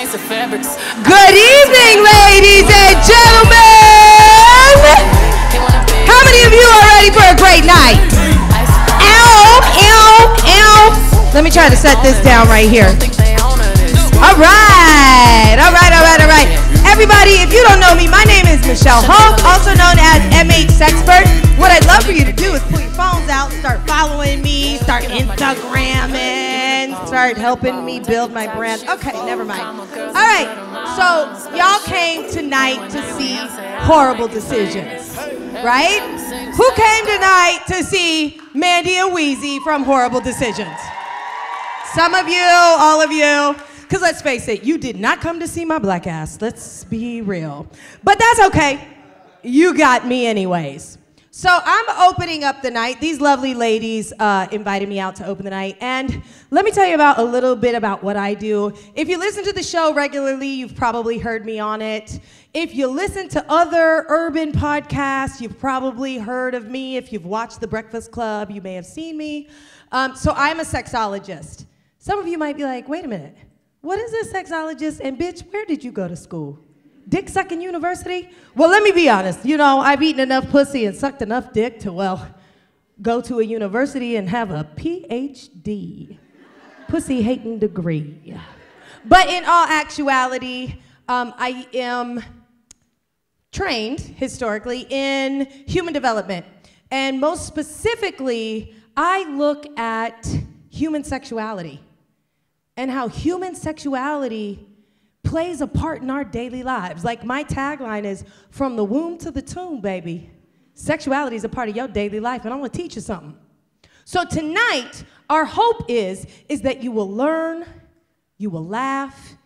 Good evening, ladies and gentlemen. How many of you are ready for a great night? Ow, ow, ow. Let me try to set this down right here. All right. Everybody, if you don't know me, my name is Michelle Hope, also known as MH Sexpert. What I'd love for you to do is pull your phones out, start following me, start Instagramming, start helping me build my brand. Okay, never mind. All right, so y'all came tonight to see Whoreible Decisions, right? Who came tonight to see Mandy and Wheezy from Whoreible Decisions? Some of you, all of you. Because let's face it, you did not come to see my black ass. Let's be real. But that's okay. You got me anyways. So I'm opening up the night. These lovely ladies invited me out to open the night. And let me tell you about a little bit about what I do. If you listen to the show regularly, you've probably heard me on it. If you listen to other urban podcasts, you've probably heard of me. If you've watched The Breakfast Club, you may have seen me. So I'm a sexologist. Some of you might be like, wait a minute. What is a sexologist? And bitch, where did you go to school? Dick sucking university? Well, let me be honest. You know, I've eaten enough pussy and sucked enough dick to, well, go to a university and have a PhD. Pussy hating degree. But in all actuality, I am trained historically in human development. And most specifically, I look at human sexuality and how human sexuality plays a part in our daily lives. Like my tagline is, from the womb to the tomb, baby. Sexuality is a part of your daily life, and I'm gonna teach you something. So tonight, our hope is that you will learn, you will laugh,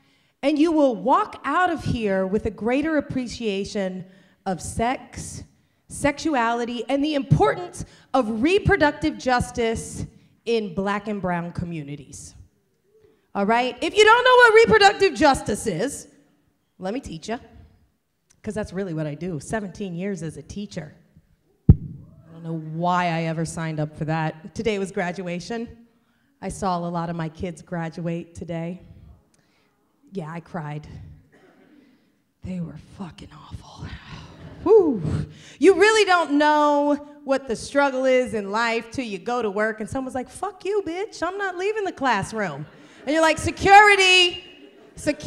and you will walk out of here with a greater appreciation of sex, sexuality, and the importance of reproductive justice in Black and brown communities. All right? If you don't know what reproductive justice is, let me teach you, because that's really what I do. 17 years as a teacher. I don't know why I ever signed up for that. Today was graduation. I saw a lot of my kids graduate today. Yeah, I cried. They were fucking awful. Whew. You really don't know what the struggle is in life till you go to work and someone's like, fuck you, bitch, I'm not leaving the classroom. And you're like, security,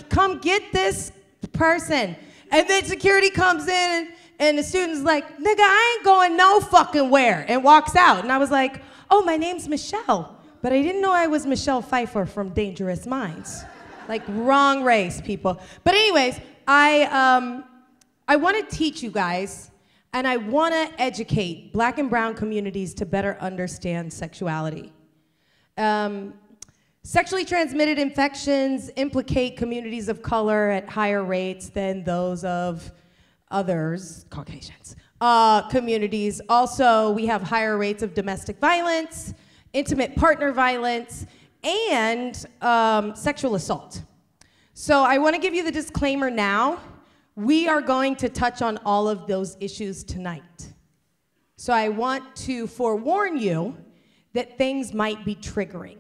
come get this person. And then security comes in and the student's like, nigga, I ain't going no fucking where, and walks out. And I was like, oh, my name's Michelle. But I didn't know I was Michelle Pfeiffer from Dangerous Minds. Like, wrong race, people. But anyways, I want to teach you guys, and I want to educate Black and brown communities to better understand sexuality. Sexually transmitted infections implicate communities of color at higher rates than those of others, Caucasians, communities. Also, we have higher rates of domestic violence, intimate partner violence, and sexual assault. So I want to give you the disclaimer now. We are going to touch on all of those issues tonight. So I want to forewarn you that things might be triggering.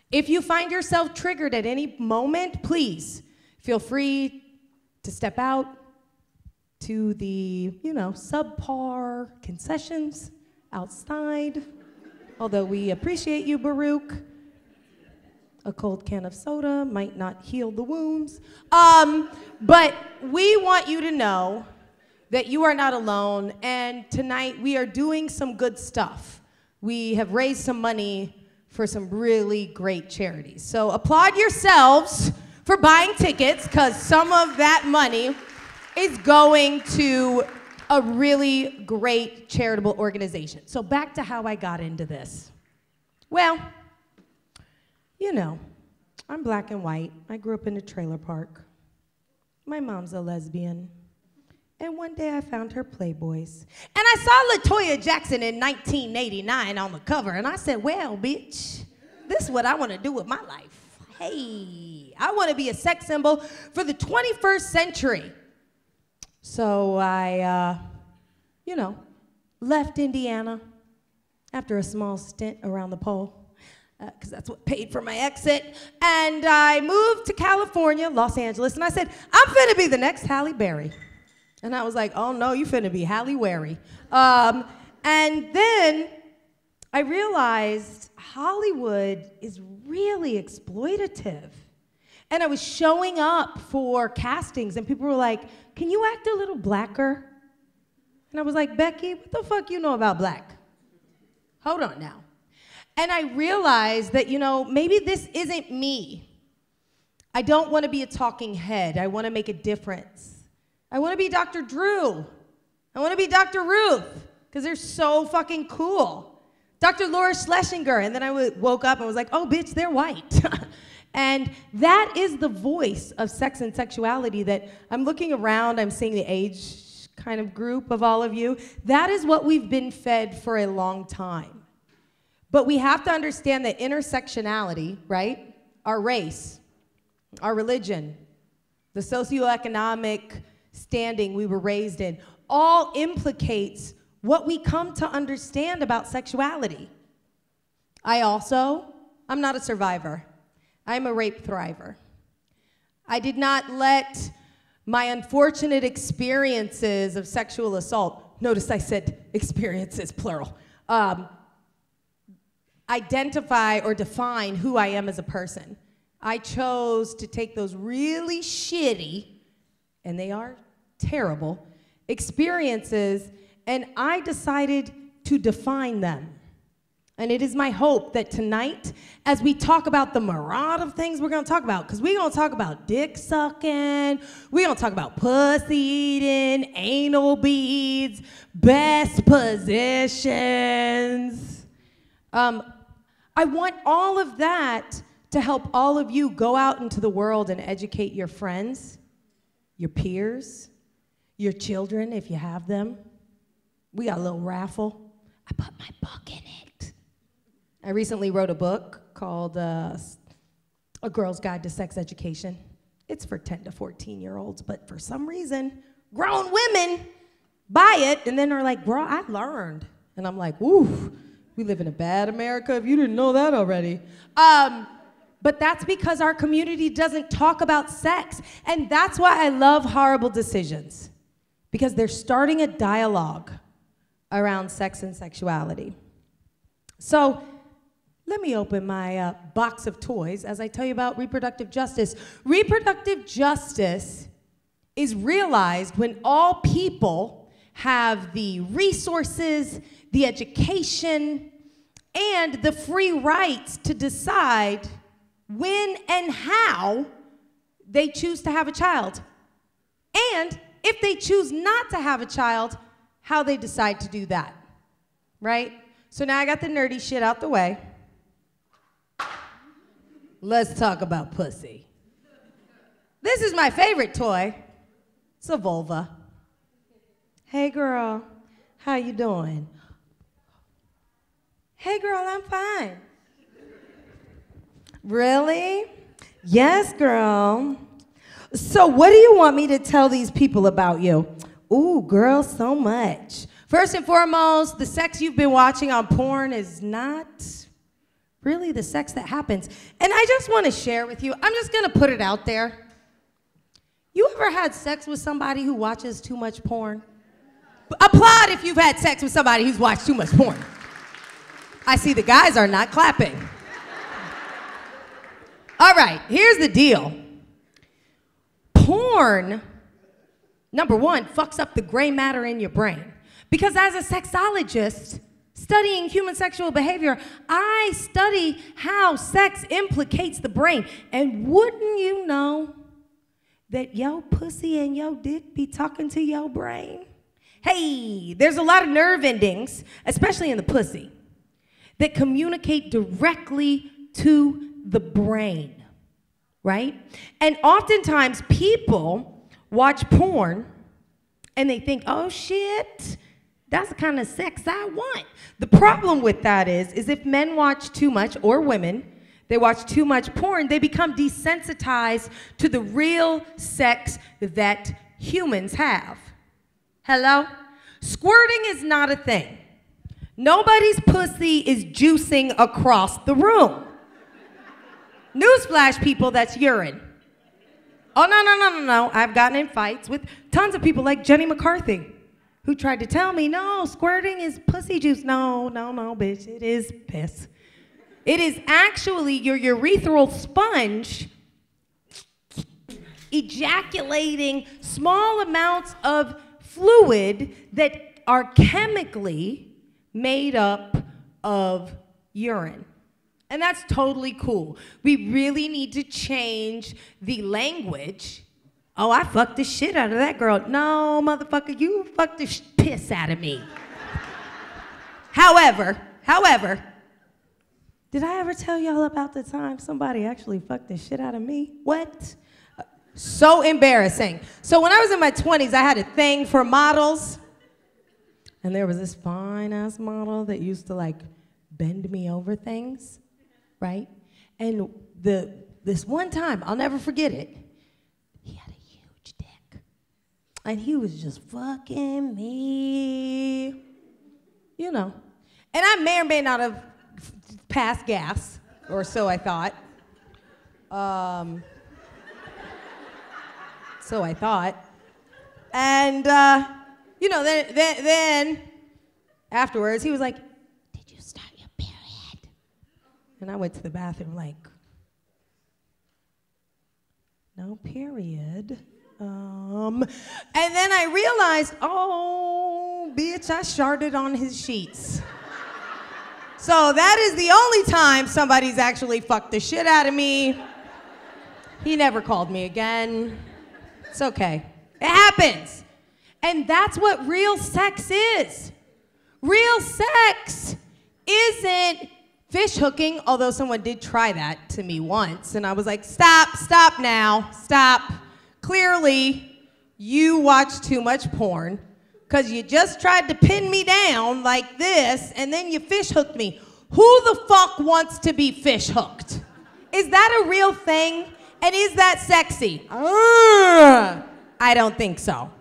If you find yourself triggered at any moment, please feel free to step out to the, subpar concessions outside. Although we appreciate you, Baruch. A cold can of soda might not heal the wounds. But we want you to know that you are not alone, and tonight we are doing some good stuff. We have raised some money for some really great charities. So applaud yourselves for buying tickets, because some of that money is going to a really great charitable organization. So back to how I got into this. Well, I'm Black and white. I grew up in a trailer park. My mom's a lesbian. And one day I found her Playboys. And I saw LaToya Jackson in 1989 on the cover, and I said, well, bitch, this is what I want to do with my life. Hey, I want to be a sex symbol for the 21st century. So I, left Indiana after a small stint around the pole. because that's what paid for my exit. And I moved to California, Los Angeles, and I said, I'm finna be the next Halle Berry. And I was like, oh no, you finna be Halle Wary. And then I realized Hollywood is really exploitative. And I was showing up for castings, and people were like, can you act a little blacker? And I was like, Becky, what the fuck you know about black? Hold on now. And I realized that, you know, maybe this isn't me. I don't want to be a talking head. I want to make a difference. I want to be Dr. Drew. I want to be Dr. Ruth, because they're so fucking cool. Dr. Laura Schlesinger, and then I woke up and was like, oh, bitch, they're white. And that is the voice of sex and sexuality that I'm looking around, I'm seeing the age kind of group of all of you. That is what we've been fed for a long time. But we have to understand that intersectionality, right? Our race, our religion, the socioeconomic standing we were raised in, all implicates what we come to understand about sexuality. I'm not a survivor. I'm a rape thriver. I did not let my unfortunate experiences of sexual assault, notice I said experiences, plural, identify or define who I am as a person. I chose to take those really shitty, and they are terrible, experiences, and I decided to define them. And it is my hope that tonight, as we talk about the myriad of things we're gonna talk about, because we're gonna talk about dick sucking, we're gonna talk about pussy eating, anal beads, best positions. I want all of that to help all of you go out into the world and educate your friends, your peers, your children if you have them. We got a little raffle. I put my book in it. I recently wrote a book called A Girl's Guide to Sex Education. It's for 10 to 14-year-olds, but for some reason, grown women buy it and then are like, bro, I learned. And I'm like, ooh, we live in a bad America if you didn't know that already. But that's because our community doesn't talk about sex. And that's why I love Whoreible Decisions, because they're starting a dialogue around sex and sexuality. So let me open my box of toys as I tell you about reproductive justice. Reproductive justice is realized when all people have the resources, the education, and the free rights to decide when and how they choose to have a child. And if they choose not to have a child, how they decide to do that, right? So now I got the nerdy shit out the way. Let's talk about pussy. This is my favorite toy. It's a vulva. Hey girl, how you doing? Hey girl, I'm fine. Really? Yes, girl. So what do you want me to tell these people about you? Ooh, girl, so much. First and foremost, the sex you've been watching on porn is not really the sex that happens. And I just want to share with you, I'm just going to put it out there. You ever had sex with somebody who watches too much porn? Applaud if you've had sex with somebody who's watched too much porn. I see the guys are not clapping. All right, here's the deal. Porn, number one, fucks up the gray matter in your brain. Because as a sexologist, studying human sexual behavior, I study how sex implicates the brain. And wouldn't you know that your pussy and your dick be talking to your brain? Hey, there's a lot of nerve endings, especially in the pussy, that communicate directly to the brain, right? And oftentimes people watch porn and they think, oh shit, that's the kind of sex I want. The problem with that is if men watch too much, or women, they watch too much porn, they become desensitized to the real sex that humans have. Hello? Squirting is not a thing. Nobody's pussy is juicing across the room. Newsflash, people, that's urine. Oh, no. I've gotten in fights with tons of people like Jenny McCarthy, who tried to tell me, no, squirting is pussy juice. No, bitch, it is piss. It is actually your urethral sponge ejaculating small amounts of fluid that are chemically made up of urine. And that's totally cool. We really need to change the language. Oh, I fucked the shit out of that girl. No, motherfucker, you fucked the piss out of me. However, did I ever tell y'all about the time somebody actually fucked the shit out of me? What? So embarrassing. So when I was in my 20s, I had a thing for models. And there was this fine-ass model that used to, like, bend me over things, right? And this one time, I'll never forget it, he had a huge dick. And he was just fucking me, you know. And I may or may not have passed gas, or so I thought. So I thought. And, you know, then afterwards, he was like, did you start your period? And I went to the bathroom like, no period. And then I realized, oh, bitch, I sharted on his sheets. So that is the only time somebody's actually fucked the shit out of me. He never called me again. It's okay. It happens. And that's what real sex is. Real sex isn't fish hooking, although someone did try that to me once, and I was like, stop now, stop. Clearly, you watch too much porn, because you just tried to pin me down like this, and then you fish hooked me. Who the fuck wants to be fish hooked? Is that a real thing? And is that sexy? I don't think so.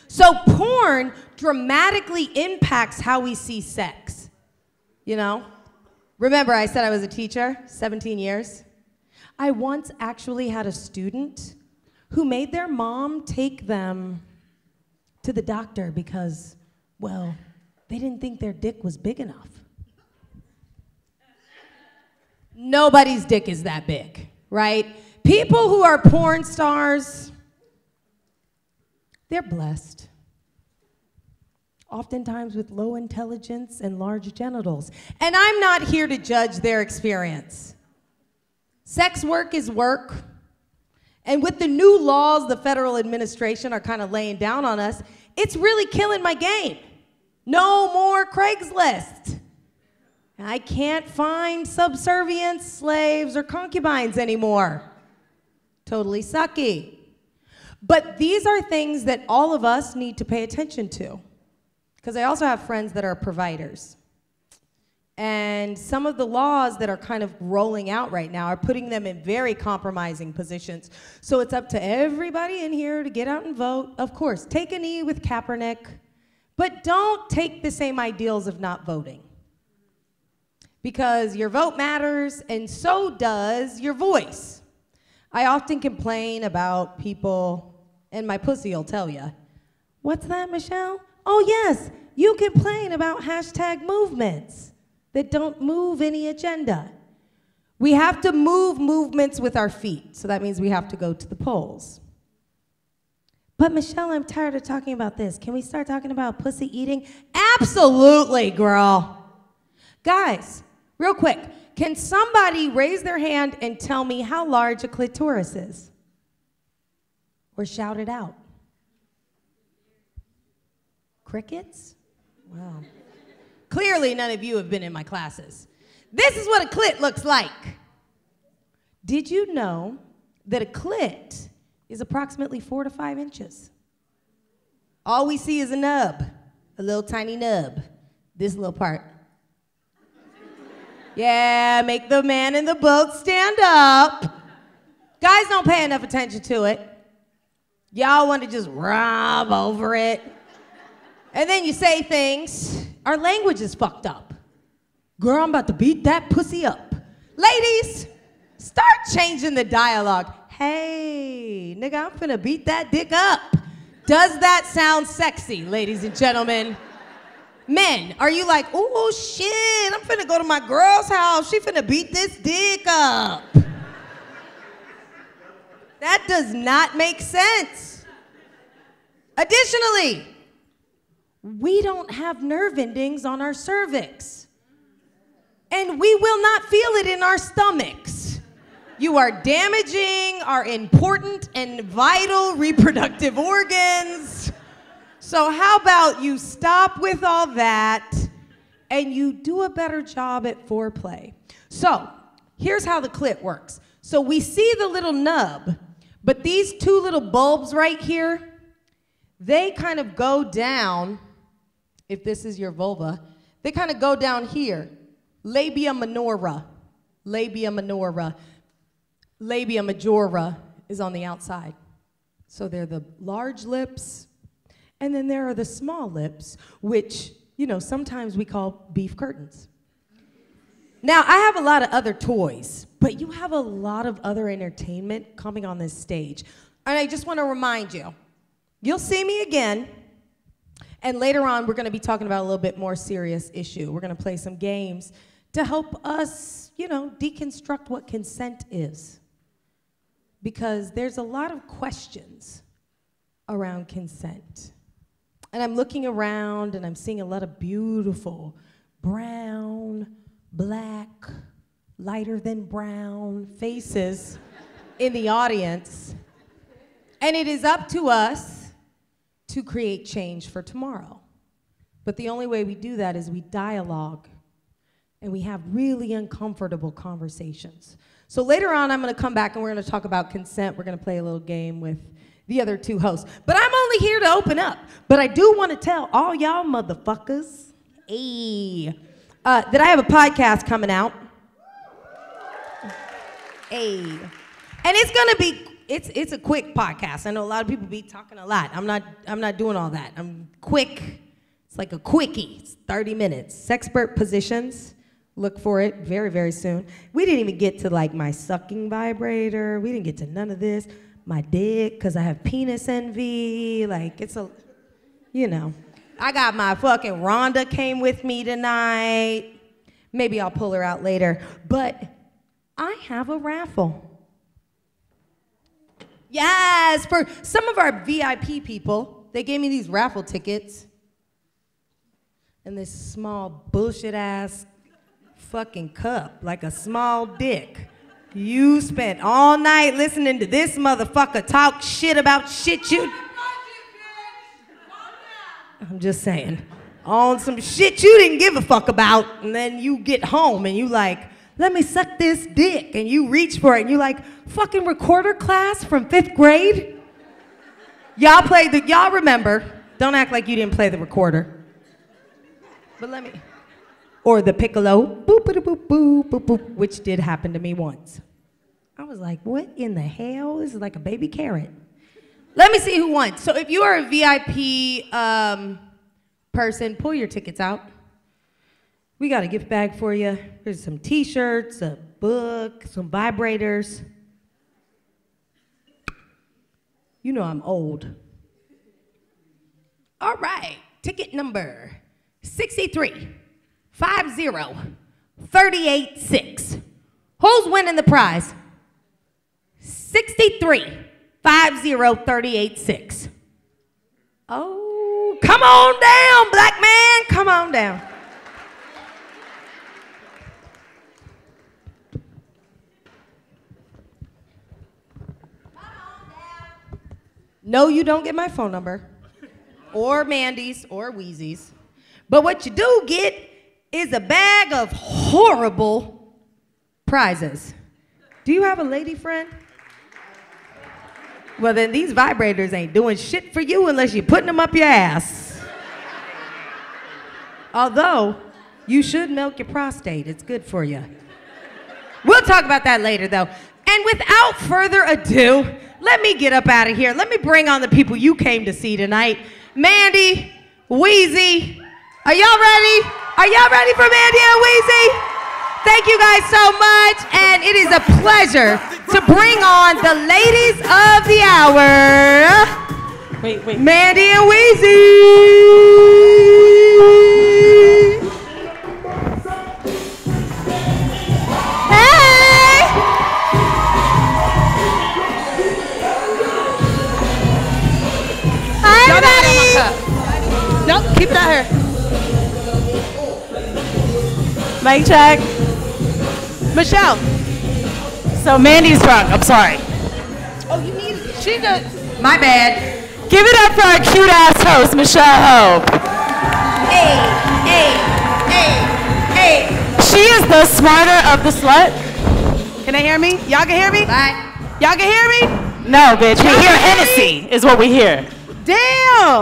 So porn dramatically impacts how we see sex, you know? Remember I said I was a teacher, 17 years? I once actually had a student who made their mom take them to the doctor because, well, they didn't think their dick was big enough. Nobody's dick is that big, right? People who are porn stars, they're blessed. Oftentimes with low intelligence and large genitals. And I'm not here to judge their experience. Sex work is work. And with the new laws the federal administration are kind of laying down on us, it's really killing my game. No more Craigslist. I can't find subservient slaves or concubines anymore. Totally sucky. But these are things that all of us need to pay attention to. Because I also have friends that are providers. And some of the laws that are kind of rolling out right now are putting them in very compromising positions. So it's up to everybody in here to get out and vote. Of course, take a knee with Kaepernick, but don't take the same ideals of not voting. Because your vote matters, and so does your voice. I often complain about people, and my pussy will tell you, what's that, Michelle? Oh yes, you complain about hashtag movements that don't move any agenda. We have to move movements with our feet, so that means we have to go to the polls. But Michelle, I'm tired of talking about this. Can we start talking about pussy eating? Absolutely, girl. Guys, real quick, can somebody raise their hand and tell me how large a clitoris is? Or shout it out. Crickets? Wow. Clearly, none of you have been in my classes. This is what a clit looks like. Did you know that a clit is approximately 4 to 5 inches? All we see is a nub, a little tiny nub, this little part. Yeah, make the man in the boat stand up. Guys don't pay enough attention to it. Y'all want to just rub over it. And then you say things. Our language is fucked up. Girl, I'm about to beat that pussy up. Ladies, Start changing the dialogue. Hey, nigga, I'm finna beat that dick up. Does that sound sexy, ladies and gentlemen? Men, are you like, oh shit, I'm finna go to my girl's house. She finna beat this dick up. That does not make sense. Additionally, we don't have nerve endings on our cervix. And we will not feel it in our stomachs. You are damaging our important and vital reproductive organs. So how about you stop with all that and you do a better job at foreplay. So here's how the clit works. So we see the little nub, but these two little bulbs right here, they kind of go down, if this is your vulva, they kind of go down here. Labia minora, labia minora. Labia majora is on the outside. So they're the large lips, and then there are the small lips, which, you know, sometimes we call beef curtains. Now, I have a lot of other toys, but you have a lot of other entertainment coming on this stage. And I just want to remind you, you'll see me again, and later on, we're going to be talking about a little bit more serious issue. We're going to play some games to help us, you know, deconstruct what consent is. Because there's a lot of questions around consent. And I'm looking around and I'm seeing a lot of beautiful brown, black, lighter than brown faces in the audience. And it is up to us to create change for tomorrow. But the only way we do that is we dialogue and we have really uncomfortable conversations. So later on, I'm gonna come back and we're gonna talk about consent. We're gonna play a little game with the other two hosts. But I'm only here to open up. But I do wanna tell all y'all motherfuckers, that I have a podcast coming out. And it's gonna be, it's a quick podcast. I know a lot of people be talking a lot. I'm not doing all that. I'm quick. It's like a quickie. It's 30 minutes. Sexpert positions. Look for it very, very soon. We didn't even get to like my sucking vibrator. We didn't get to none of this. My dick, because I have penis envy. Like, it's a, you know. I got my fucking Rhonda came with me tonight. Maybe I'll pull her out later. But I have a raffle. Yes, for some of our VIP people, they gave me these raffle tickets. And this small bullshit ass fucking cup, like a small dick. You spent all night listening to this motherfucker talk shit about shit you... I'm just saying. On some shit you didn't give a fuck about, and then you get home and you like, let me suck this dick, and you reach for it, and you like, fucking recorder class from 5th grade? Y'all remember. Don't act like you didn't play the recorder. But let me... Or the piccolo, boop, boop, boop, boop, boop, boop, which did happen to me once. I was like, what in the hell? This is like a baby carrot. Let me see who won. So if you are a VIP person, pull your tickets out. We got a gift bag for you. There's some t-shirts, a book, some vibrators. You know I'm old. All right, ticket number 63. 50-38-6. Who's winning the prize? 63-50-38-6. Oh, come on down, black man. Come on down. No, you don't get my phone number, or Mandy's, or Wheezy's. But what you do get is a bag of horrible prizes. Do you have a lady friend? Well, then these vibrators ain't doing shit for you unless you're putting them up your ass. Although, you should milk your prostate. It's good for you. We'll talk about that later, though. And without further ado, let me get up out of here. Let me bring on the people you came to see tonight. Mandy, Wheezy, are y'all ready? Are y'all ready for Mandy and Wheezy? Thank you guys so much, and it is a pleasure to bring on the ladies of the hour. Wait. Mandy and Weezy. Hey! Hi, everybody. Nope, keep it out here. Mic check. Michelle. So Mandy's drunk. I'm sorry. Oh, you need it. She does. My bad. Give it up for our cute ass host, Michelle Hope. Hey. She is the smarter of the slut. Can they hear me? Y'all can hear me? Bye. Y'all can hear me? No, bitch. We hear Hennessy is what we hear. Damn.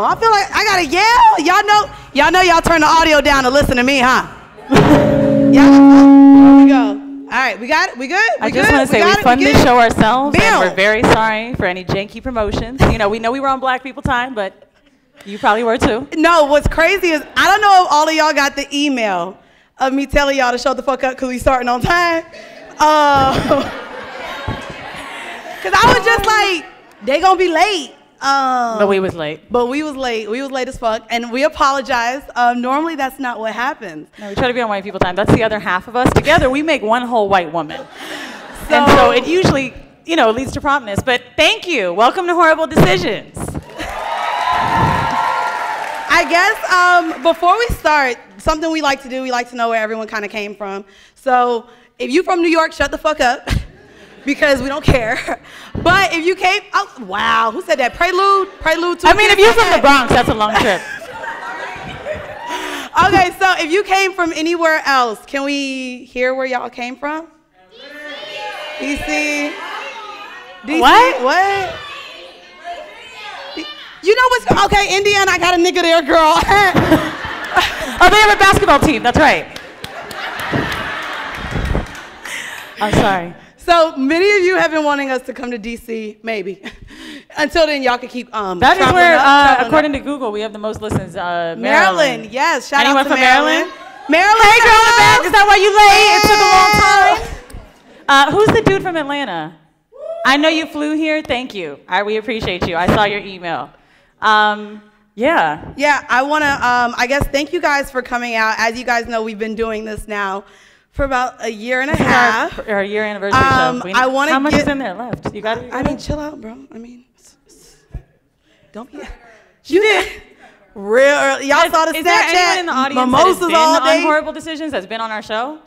I feel like I gotta yell. Y'all know y'all turn the audio down to listen to me, huh? Yeah. Here we go. All right, we got it? We good? I just want to say we fund this show ourselves, and we're very sorry for any janky promotions. You know, we were on Black People Time, but you probably were too. No, what's crazy is I don't know if all of y'all got the email of me telling y'all to shut the fuck up because we starting on time. Because I was just like, they gonna be late. But we was late. We was late as fuck, and we apologize. Normally that's not what happens. No, we try to be on White People Time. That's the other half of us. Together we make one whole white woman. And so it usually, leads to promptness. But thank you. Welcome to Whoreible Decisions. I guess before we start, something we like to do, we like to know where everyone kind of came from. So if you from New York, shut the fuck up. Because we don't care. But if you came, wow, who said that? Prelude to if you're from the Bronx, that's a long trip. Okay, so if you came from anywhere else, can we hear where y'all came from? DC. What? You know what's, okay, Indiana, I got a nigga there, girl. Oh, they have a basketball team, that's right. I'm sorry. So many of you have been wanting us to come to DC, maybe. Until then, y'all can keep That is where, according to Google, we have the most listens. Maryland. Yes. Shout Anyone out to from Maryland? Maryland. Hey, girl in the back. Is that why you late? It took a long time. Who's the dude from Atlanta? I know you flew here. Thank you. We appreciate you. I saw your email. Yeah, I want to, I guess, thank you guys for coming out. As you guys know, we've been doing this now for about a year and a half. Our year anniversary show. How much is in there left? You got it? I mean, chill out, bro. I mean, don't be. You did. Real early. Y'all saw the Snapchat. Is there anyone in the audience mimosas that has been all day? on Whoreible Decisions, that's been on our show?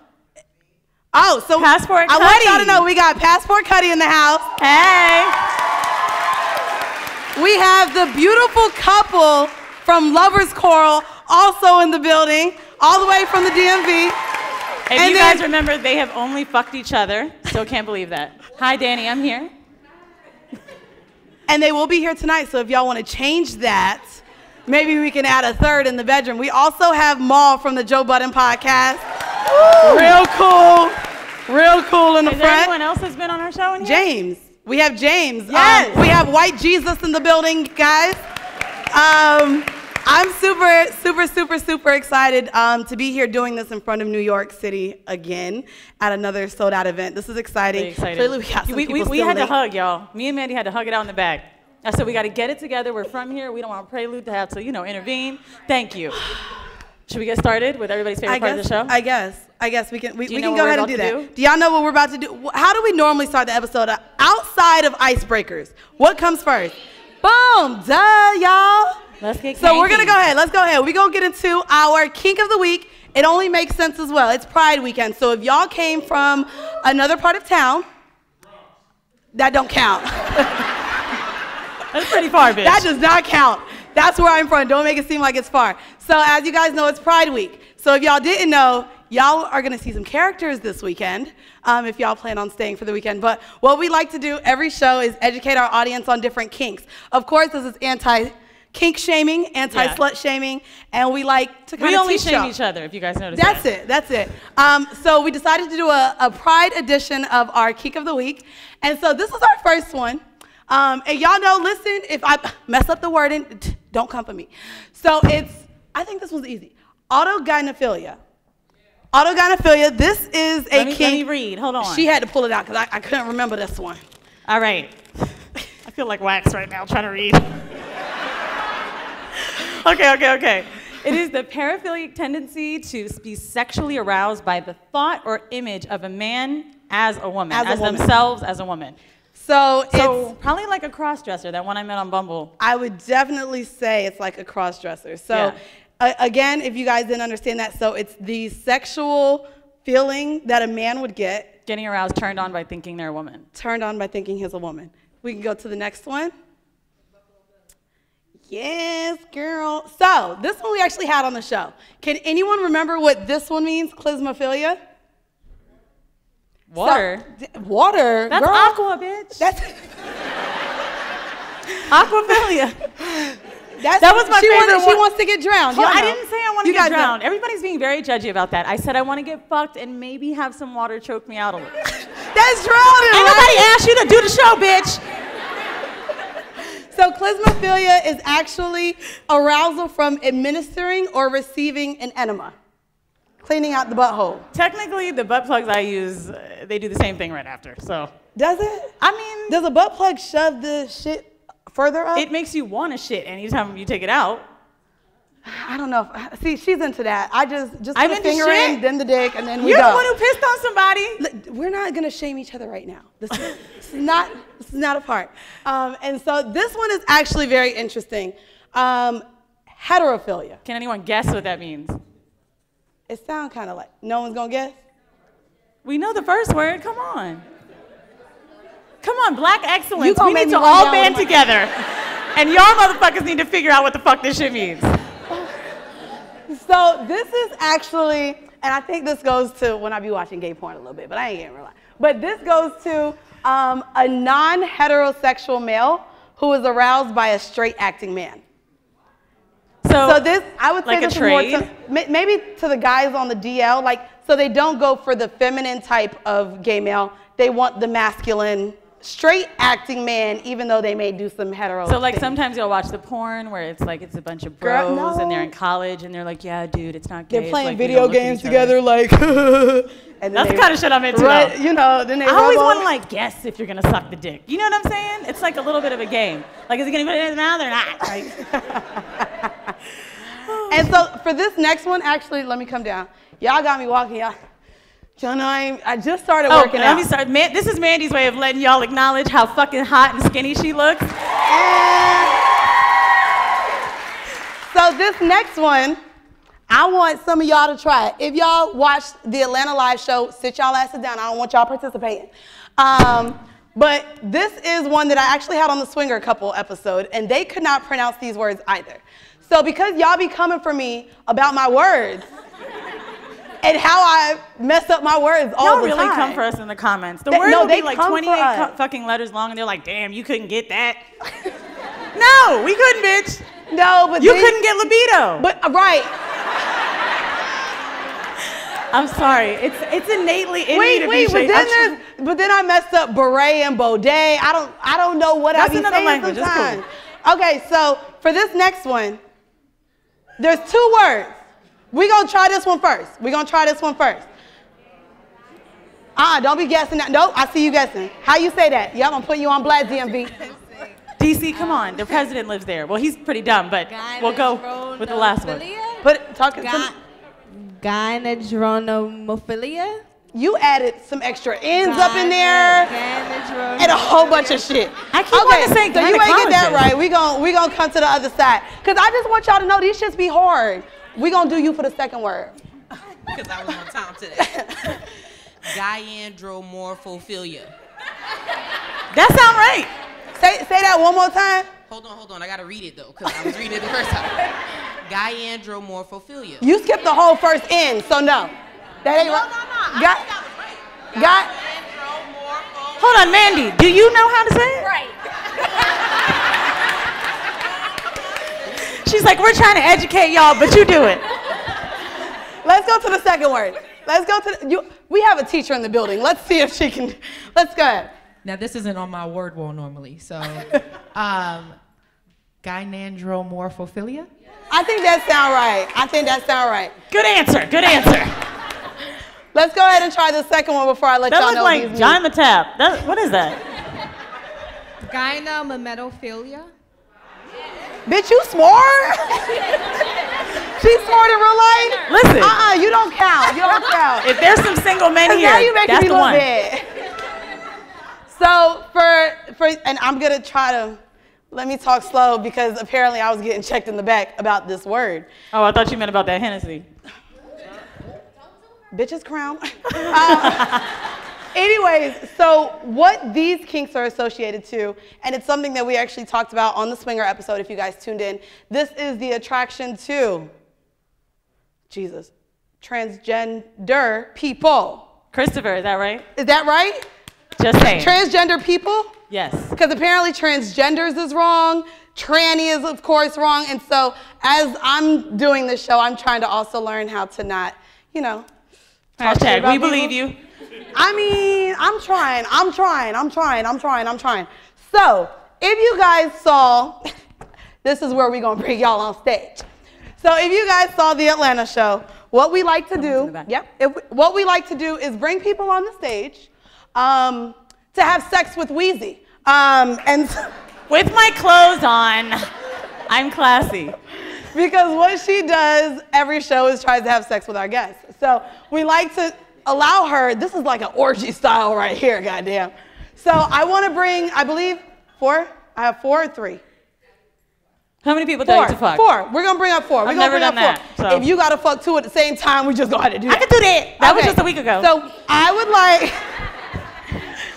Oh, so Passport Cuddy. I want y'all to know we got Passport Cuddy in the house. Hey. We have the beautiful couple from Lovers Choral also in the building, all the way from the DMV. If you guys remember, they have only fucked each other. Still can't believe that. Hi, Danny, I'm here. And they will be here tonight, so if y'all want to change that, maybe we can add a third in the bedroom. We also have Maul from the Joe Budden podcast. Woo! Real cool in the front. Is there anyone else that's been on our show in here? James. We have James. Yes. We have White Jesus in the building, guys. I'm super excited to be here doing this in front of New York City again at another sold out event. This is exciting. Really excited. Clearly we got some people we still had late. to hug, y'all. Me and Mandy had to hug it out in the back. I said we got to get it together. We're from here. We don't want Prelude to have to, intervene. Thank you. Should we get started with everybody's favorite part of the show? I guess we can. We can know go what ahead we're and do about to that. Do y'all know what we're about to do? How do we normally start the episode outside of icebreakers? What comes first? Boom, duh, y'all. Let's get So we're gonna go ahead. Let's go ahead. We're gonna get into our kink of the week. It only makes sense as well. It's Pride weekend. So if y'all came from another part of town, that don't count. That's pretty far, bitch. That does not count. That's where I'm from. Don't make it seem like it's far. So as you guys know, it's Pride week. So if y'all didn't know, y'all are gonna see some characters this weekend, if y'all plan on staying for the weekend. But what we like to do every show is educate our audience on different kinks. Of course, this is anti-kink shaming, anti-slut shaming, and we like to kind of only teach shame y'all. each other, if you guys notice. That's it. So we decided to do a Pride edition of our kink of the week. And so this is our first one. And y'all know, listen, if I mess up the wording, don't come for me. So I think this one's easy. Autogynephilia. Autogynephilia, this is a kink. Let me read, hold on. She had to pull it out because I couldn't remember this one. All right. I feel like wax right now trying to read. Okay. It is the paraphilic tendency to be sexually aroused by the thought or image of a man as a woman, as themselves as a woman. So it's probably like a cross-dresser, that one I met on Bumble. I would definitely say it's like a cross-dresser. So again, if you guys didn't understand that, so it's the sexual feeling that a man would get. Getting aroused, turned on by thinking they're a woman. Turned on by thinking he's a woman. We can go to the next one. Yes, girl. So this one we actually had on the show. Can anyone remember what this one means, clismophilia? Water. So, water. That's girl. aqua, bitch. That's aquaphilia. That was my favorite one. She wants to get drowned. Well, I didn't say I want to get drowned. Know. Everybody's being very judgy about that. I said I want to get fucked and maybe have some water choke me out a little. That's drowning. Ain't nobody asked you to do the show, bitch. So clismophilia is actually arousal from administering or receiving an enema. Cleaning out the butthole. Technically, the butt plugs I use, they do the same thing right after, so. Does it? I mean. Does a butt plug shove the shit further up? It makes you want to shit anytime you take it out. I don't know. See, she's into that. I just put I'm a into finger shit. in, then the dick, and then we You're go. the one who pissed on somebody. Look, we're not gonna shame each other right now. This is not a part. And so this one is actually very interesting. Heterophilia. Can anyone guess what that means? It sounds kind of like, no one's gonna guess? We know the first word, come on. Come on, black excellence. We need to all band together. And y'all motherfuckers need to figure out what the fuck this shit means. So this is actually, and I think this goes to when I be watching gay porn a little bit, but I ain't getting real. But this goes to a non-heterosexual male who is aroused by a straight acting man. So this, I would say like this a trade? is more to, maybe to the guys on the DL, like, so they don't go for the feminine type of gay male. They want the masculine, straight acting man, even though they may do some hetero So like things. sometimes you'll watch the porn where it's like it's a bunch of bros and they're in college and they're like, yeah, dude, it's not gay. They're playing like, video games together, like. And that's the kind of shit I'm into. Right, you know, then they I always want on. to like guess if you're gonna suck the dick. You know what I'm saying? It's like a little bit of a game. Like, is he gonna put it in his mouth or not? Like, and so for this next one, actually, let me come down. Y'all got me walking, y'all. Y'all know I just started working out. Let me start. This is Mandy's way of letting y'all acknowledge how fucking hot and skinny she looks. So this next one, I want some of y'all to try it. If y'all watched the Atlanta Live show, sit y'all asses down. I don't want y'all participating. But this is one that I actually had on the Swinger Couple episode, and they could not pronounce these words either. So because y'all be coming for me about my words and how I mess up my words all the time. Y'all really come for us in the comments. The words will be like 28 fucking letters long, and they're like, damn, you couldn't get that. No, we couldn't, bitch. No, but you couldn't get libido. But right. I'm sorry. It's innately in me to be shady. But then I messed up beret and baudet. I don't know what I be saying language. sometimes. Cool. Okay, so for this next one, there's 2 words. We're gonna try this one first. Don't be guessing that. Nope, I see you guessing. How you say that? Yeah, I'm gonna put you on blast, DMV. DC, come on. The president lives there. Well, he's pretty dumb, but we'll go with the last one. Gynadronomophilia? You added some extra ends up in there and a whole bunch of shit. I keep wanting to say so you ain't get that right. We gonna come to the other side. Because I just want y'all to know these shits be hard. We gonna do you for the second word. Because I was on time today. Gyandromorphophilia. That sound right. Say that one more time. Hold on. I gotta read it though, because I was reading it the first time. Gyandromorphophilia. You skipped the whole first end, so no. That ain't right. Hold on, Mandy. Do you know how to say it? Right. She's like, we're trying to educate y'all, but you do it. Let's go to the second word. Let's go to we have a teacher in the building. Let's see if she can. Let's go ahead. Now this isn't on my word wall normally, so gynandromorphophilia. I think that sound right. Good answer. Let's go ahead and try the second one before I let y'all know That looks these like John the Tap. What is that? Gynecomastia. Bitch, you smart? She's smart in real life? Listen. You don't count. You don't count. If there's some single men here, Now you making that's me the look one. bad. So and I'm gonna try to, let me talk slow because apparently I was getting checked in the back about this word. Oh, I thought you meant about that Hennessy. Bitch's crown. Anyways, so what these kinks are associated to, and it's something that we actually talked about on the Swinger episode if you guys tuned in, this is the attraction to, Jesus, transgender people. Christopher, is that right? Is that right? Just saying. Transgender people? Yes. Because apparently transgenders is wrong, tranny is of course wrong, and so as I'm doing this show, I'm trying to also learn how to not, you know, talk shit Hashtag, about we people. believe you. I mean, I'm trying. So, if you guys saw, this is where we're gonna bring y'all on stage. So if you guys saw the Atlanta show, what we like to do, what we like to do is bring people on the stage to have sex with Wheezy. With my clothes on, I'm classy. Because what she does every show is tries to have sex with our guests. So we like to allow her, this is like an orgy style right here, goddamn. So I want to bring, I believe, 4? I have 4 or 3? How many people tell you to fuck? 4. We're going to bring up 4. We're going to bring up 4. That, so. If you got to fuck 2 at the same time, we just go ahead and do that. I can do that. That was just a week ago. So I would like,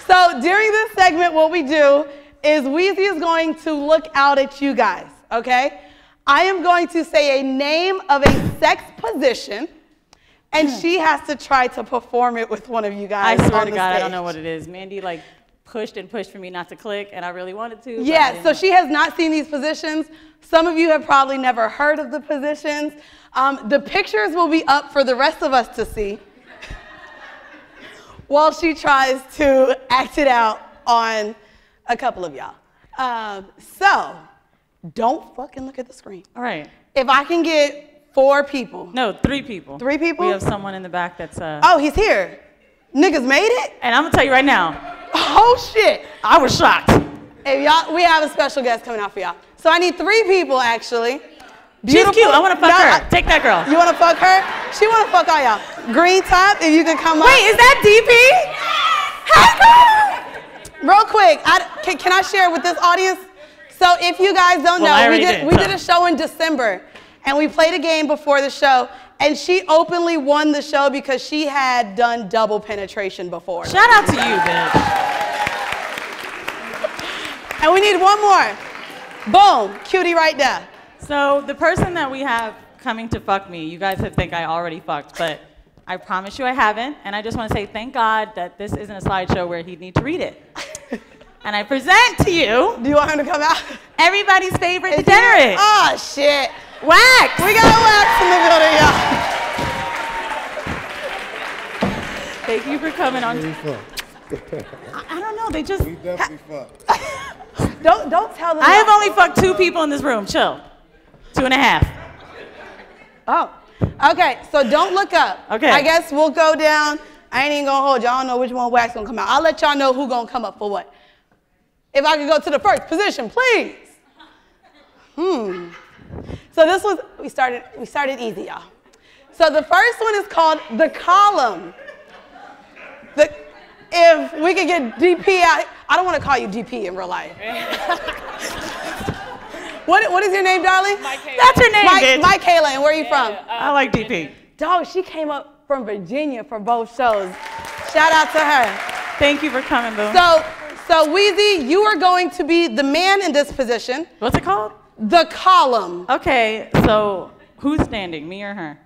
so during this segment, what we do is Wheezy is going to look out at you guys, okay? I am going to say a name of a sex position, and she has to try to perform it with one of you guys. I swear on to the God, stage. I don't know what it is. Mandy like pushed and pushed for me not to click, and I really wanted to. Yeah, so she has not seen these positions. Some of you have probably never heard of the positions. The pictures will be up for the rest of us to see while she tries to act it out on a couple of y'all. So don't fucking look at the screen. All right. If I can get 4 people. No, 3 people. 3 people? We have someone in the back that's Oh, he's here. Niggas made it? And I'm gonna tell you right now. Oh shit. I was shocked. Hey, y'all, we have a special guest coming out for y'all. So I need 3 people actually. She's cute. I want to fuck her. Take that girl. You want to fuck her? She want to fuck all y'all. Green top, if you can come up. Wait, is that DP? Real quick, can I share with this audience? So if you guys don't know, we did a show in December, and we played a game before the show, and she openly won the show because she had done double penetration before. Shout out to you, bitch. And we need 1 more. Boom, cutie right there. So the person that we have coming to fuck me, you guys think I already fucked, but I promise you I haven't, and I just want to say thank God that this isn't a slideshow where he'd need to read it. And I present to you. Do you want him to come out? Everybody's favorite degenerate. Oh, shit. Wax. We got Wax in the building, y'all. Thank you for coming on. I don't know, they just. We definitely fucked. Don't tell them. I have only fucked 2 people in this room, chill. 2.5. Oh, okay, so don't look up. Okay. I guess we'll go down. I ain't even gonna hold y'all. I don't know which one Wax gonna come out. I'll let y'all know who gonna come up for what. If I could go to the first position, please. So this was, we started easy, y'all. So the first one is called the column. If we could get DP out, I don't want to call you DP in real life. What is your name, darling? That's her name, bitch. Mike Kayla, and where are you from? I like DP. Dog, she came up from Virginia for both shows. Shout out to her. Thank you for coming, boo. So Wheezy, you are going to be the man in this position. What's it called? The column. Okay, so who's standing, me or her?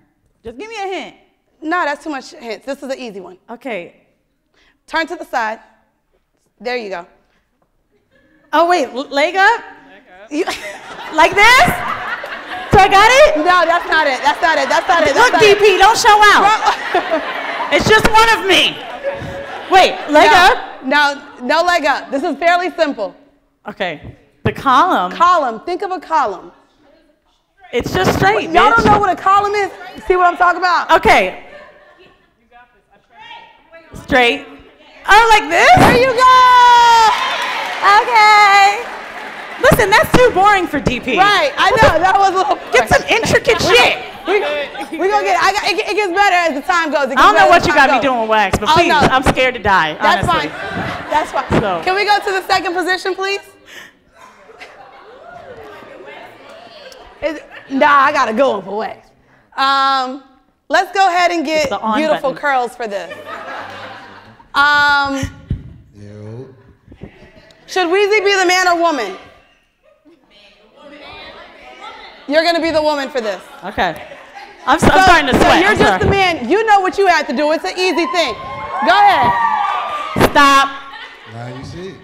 Just give me a hint. No, that's too much hints. This is an easy one. Okay. Turn to the side. There you go. Oh, wait, leg up? Like this? So I got it? No, that's not it. That's not it. That's not it. Look, DP, don't show out. It's just one of me. Wait, leg up? No leg up. This is fairly simple. Okay, the column. Column. Think of a column. It's just straight, Y'all don't know what a column is? See what I'm talking about? Okay. Straight. Oh, like this? There you go. Okay. Listen, that's too boring for DP. Right, I know, that was a little. Get some intricate shit. We gonna get it gets better as the time goes. I don't know what you got me doing with wax, but please, I'm scared to die, That's honestly. fine. That's fine. So. Can we go to the second position, please? Nah, I gotta go for wax. Let's go ahead and get beautiful curls for this. Should Weezy be the man or woman? You're gonna be the woman for this. Okay. I'm starting to sweat. So you're just the man. You know what you have to do. It's an easy thing. Go ahead. Stop. Now you see.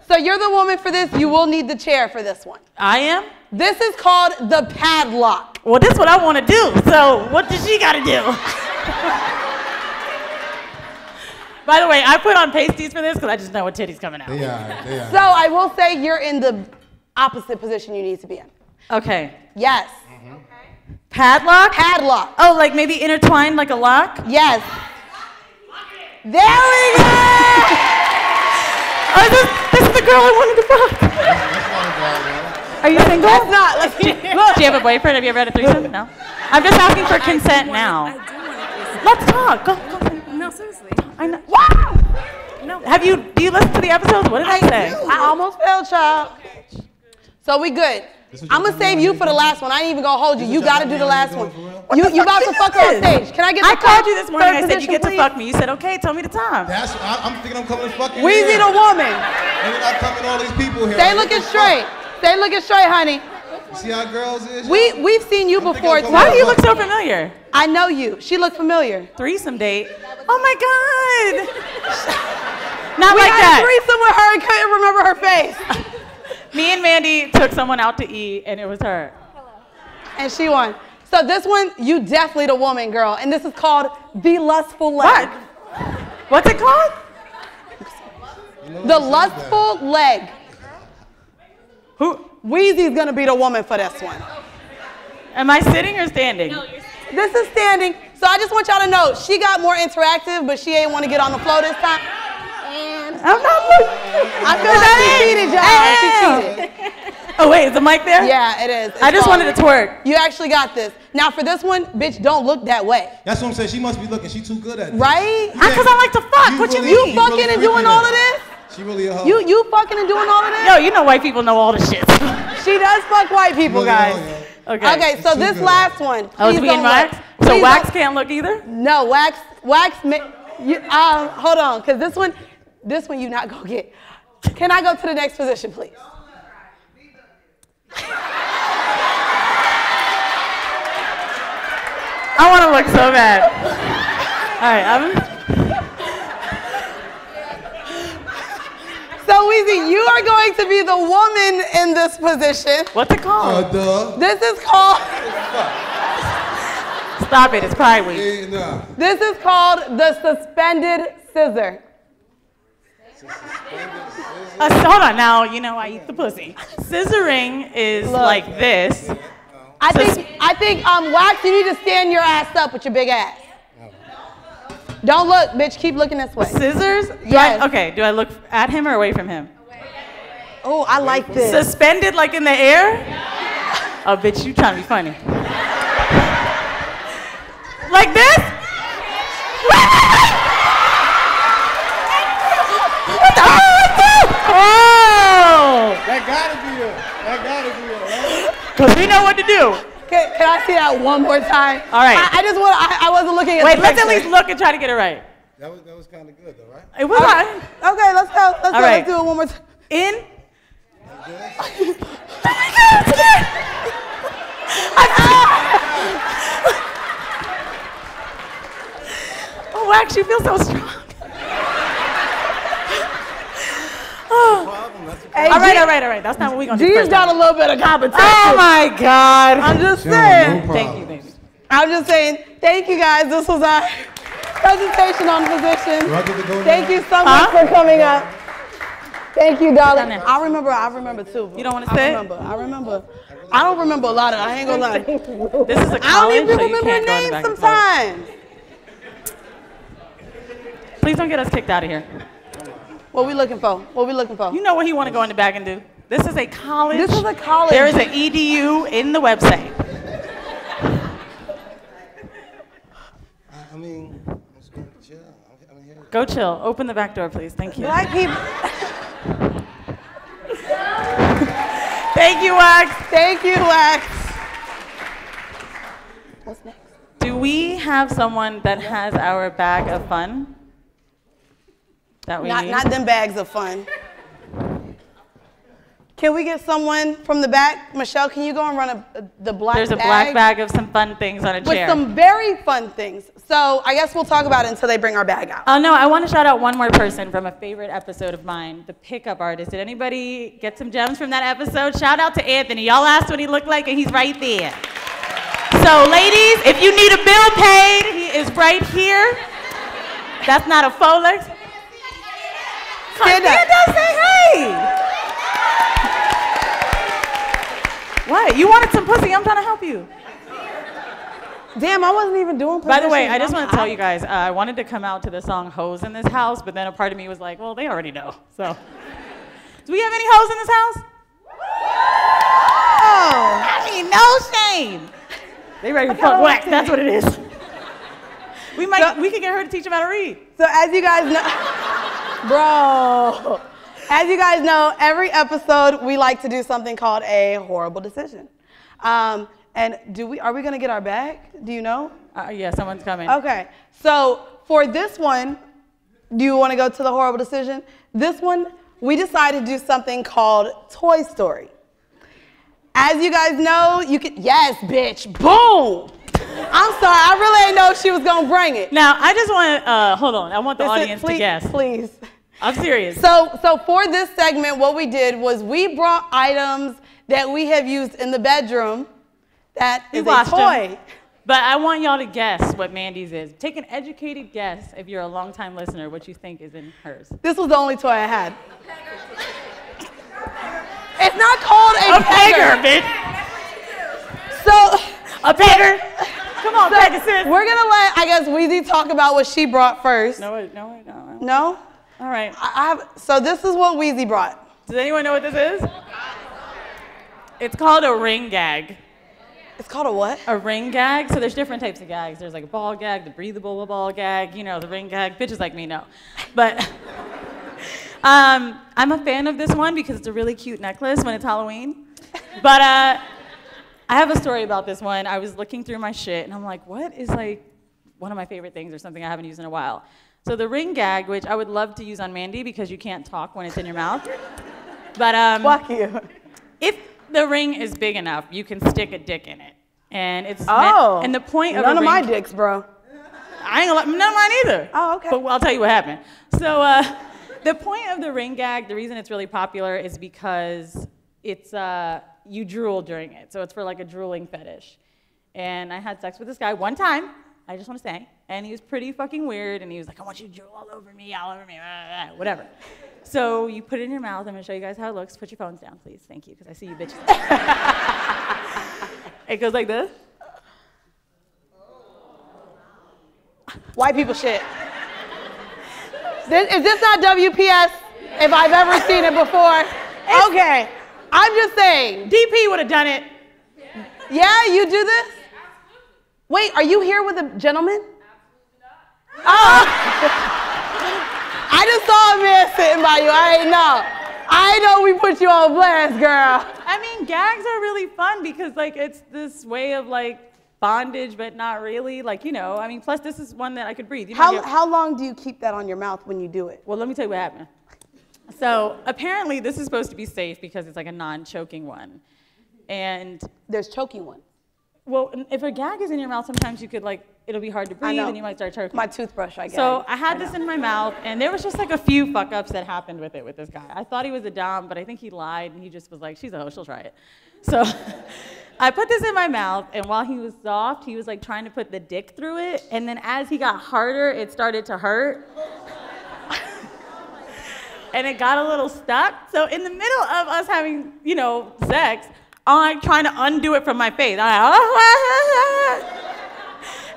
So you're the woman for this. You will need the chair for this one. I am? This is called the padlock. Well, this is what I want to do. So what does she got to do? By the way, I put on pasties for this because I just know what titty's coming out. They are. So I will say you're in the opposite position you need to be in. Okay. Yes. Padlock? Padlock. Oh, like maybe intertwined like a lock? Yes. There we go! Oh, this is the girl I wanted to fuck. Are you single? That's not. Do you have a boyfriend? Have you ever had a threesome? No? I'm just asking for consent now. I do want to kiss. Let's talk. Go. No, seriously. I know. Wow! No. Do you listen to the episodes? What did I say? I almost failed, child. So we good. I'm gonna save you for the last one. I ain't even gonna hold you. You gotta do the last one. You about to fuck her on stage. Can I get the I called you this morning. I said you get to please? fuck me. You said okay. Tell me the time. I'm thinking I'm coming to fucking. Weezy the woman. And then I come in all these people here. Stay looking straight. Stay looking straight, honey. You see how girls is? We've seen you before. Why do you look so familiar? I know you. She looked familiar. Threesome date. Oh my God. Not We like had that. a threesome with her and couldn't remember her face. Me and Mandy took someone out to eat, and it was her. And she won. So this one, you definitely the woman, girl. And this is called the lustful leg. What's it called? The lustful leg. Who? Weezy's gonna be the woman for this one. Am I sitting or standing? No, you're standing. This is standing. So I just want y'all to know, she got more interactive, but she ain't want to get on the floor this time. And I'm not looking. I feel like she cheated, y'all. She cheated. Oh wait, is the mic there? Yeah, it is. I just wanted to twerk. You actually got this. Now for this one, bitch, don't look that way. That's what I'm saying. She must be looking. She too good at this. Right? Because I like to fuck. What you You mean? fucking and doing all of this? She really a hoe. You fucking and doing all of this? Yo, you know white people know all the shit. She does fuck white people, Really a guys. hoe, yo. Okay, so too this good. last one. Oh, is please we in don't wax? look. So Please wax don't- can't look either? No, wax. Hold on, because this one you not gonna get. Can I go to the next position, please? I want to look so bad. All right, So, Weezy, you are going to be the woman in this position. what's it called? Duh. This is called. Stop it, it's Pride Week. Hey, nah. This is called the suspended scissor. Hold on, now, you know I eat the pussy. Scissoring is like this. I think, Wax, you need to stand your ass up with your big ass. Don't look, bitch. Keep looking this way. Scissors? Yes. Do I look at him or away from him? Oh, I like this. Suspended like in the air? Oh, bitch, you trying to be funny. Like this? What the Oh! That gotta be it. Right? Because we know what to do. Can I see that one more time? All right. I wasn't looking at Wait, the let's at picture. least look and try to get it right. That was kind of good, though, right? It was right. Okay, let's go. All right. Let's do it one more time. In. Oh, Wax, you feel so strong. Hey, All right. That's not what we're going to do. G's first got time. a little bit of competition. Oh, my God. I'm just Sure, no saying. problem. Thank you, baby. I'm just saying. Thank you, guys. This was our presentation on position. Do I get to go now? Thank you so much for coming up. Thank you, darling. Done it. I remember too. You don't wanna I say it? remember. I don't remember a lot of it. I ain't gonna lie. This is a I don't college, even so you remember can't go in the names back and forth. sometimes. Please don't get us kicked out of here. What we looking for? What we looking for? You know what he want to go in the back and do. This is a college. This is a college. There is an EDU in the website. I mean, let's go chill. I'm here. Go chill. Open the back door, please. Thank you. Black people. Thank you, Wax. Thank you, Wax. What's next? Do we have someone that has our bag of fun? That we need? Not them bags of fun. Can we get someone from the back? Michelle, can you go and run the black bag? There's a black bag of some fun things on a chair. With some very fun things. So I guess we'll talk about it until they bring our bag out. Oh, no, I want to shout out one more person from a favorite episode of mine, the pickup artist. Did anybody get some gems from that episode? Shout out to Anthony. Y'all asked what he looked like, and he's right there. So, ladies, if you need a bill paid, he is right here. That's not a faux legs. Stand up, say hey. What? You wanted some pussy? I'm trying to help you. Damn, I wasn't even doing By the way, I just want to tell you guys, I wanted to come out to the song Hoes in This House, but then a part of me was like, well, they already know. So, do we have any hoes in this house? Oh, I mean, no shame. They ready to fuck Wax. That's what it is. We could get her to teach them how to read. So as you guys know, bro, as you guys know, every episode we like to do something called a horrible decision. And are we gonna get our bag? Do you know? Yeah, someone's coming. Okay, so for this one, do you wanna go to the horrible decision? This one, we decided to do something called Toy Story. As you guys know, you can, yes, bitch, boom. I'm sorry, I really didn't know if she was gonna bring it. Now, I just want to, hold on, I want the audience to guess. Please. I'm serious. So for this segment, what we did was we brought items that we have used in the bedroom that is a toy. Them. But I want y'all to guess what Mandy's is. Take an educated guess, if you're a longtime listener, what you think is in hers. This was the only toy I had. It's not called a pegger, bitch. So, a pegger? Come on, Pegasus. We're gonna let, I guess, Weezy talk about what she brought first. No. No? All right. So this is what Weezy brought. Does anyone know what this is? It's called a ring gag. It's called a what? A ring gag. So there's different types of gags. There's like a ball gag, the breathable ball gag, you know, the ring gag. Bitches like me know. But I'm a fan of this one because it's a really cute necklace when it's Halloween. But I have a story about this one. I was looking through my shit and I'm like, what is like one of my favorite things or something I haven't used in a while? So the ring gag, which I would love to use on Mandy because you can't talk when it's in your mouth. But fuck you. If the ring is big enough, you can stick a dick in it. And it's and the point of none of my dicks, bro. I ain't gonna none of mine either. Oh, okay. But I'll tell you what happened. So the point of the ring gag, the reason it's really popular is because it's you drool during it. So it's for like a drooling fetish. And I had sex with this guy one time, I just want to say, and he was pretty fucking weird, and he was like, I want you to drool all over me, whatever. So you put it in your mouth. I'm gonna show you guys how it looks. Put your phones down, please. Thank you, because I see you bitches. It goes like this. White people shit. Is this not WPS? If I've ever seen it before? Okay, I'm just saying. DP would have done it. Yeah, you do this? Wait, are you here with a gentleman? Oh. I just saw a man sitting by you. I know we put you on blast, girl. I mean, gags are really fun because like it's this way of like bondage, but not really. Like, you know, I mean, plus this is one that I could breathe. You know, how long do you keep that on your mouth when you do it? Well, let me tell you what happened. So apparently this is supposed to be safe because it's like a non-choking one. And there's choking ones. Well, if a gag is in your mouth, sometimes you could like, it'll be hard to breathe and you might start choking. My toothbrush, I guess. So I had this in my mouth and there was just like a few fuck ups that happened with it with this guy. I thought he was a dom, but I think he lied and he just was like, she's a hoe, she'll try it. So I put this in my mouth and while he was soft, he was like trying to put the dick through it. And then as he got harder, it started to hurt. And it got a little stuck. So in the middle of us having, you know, sex, I'm trying to undo it from my face.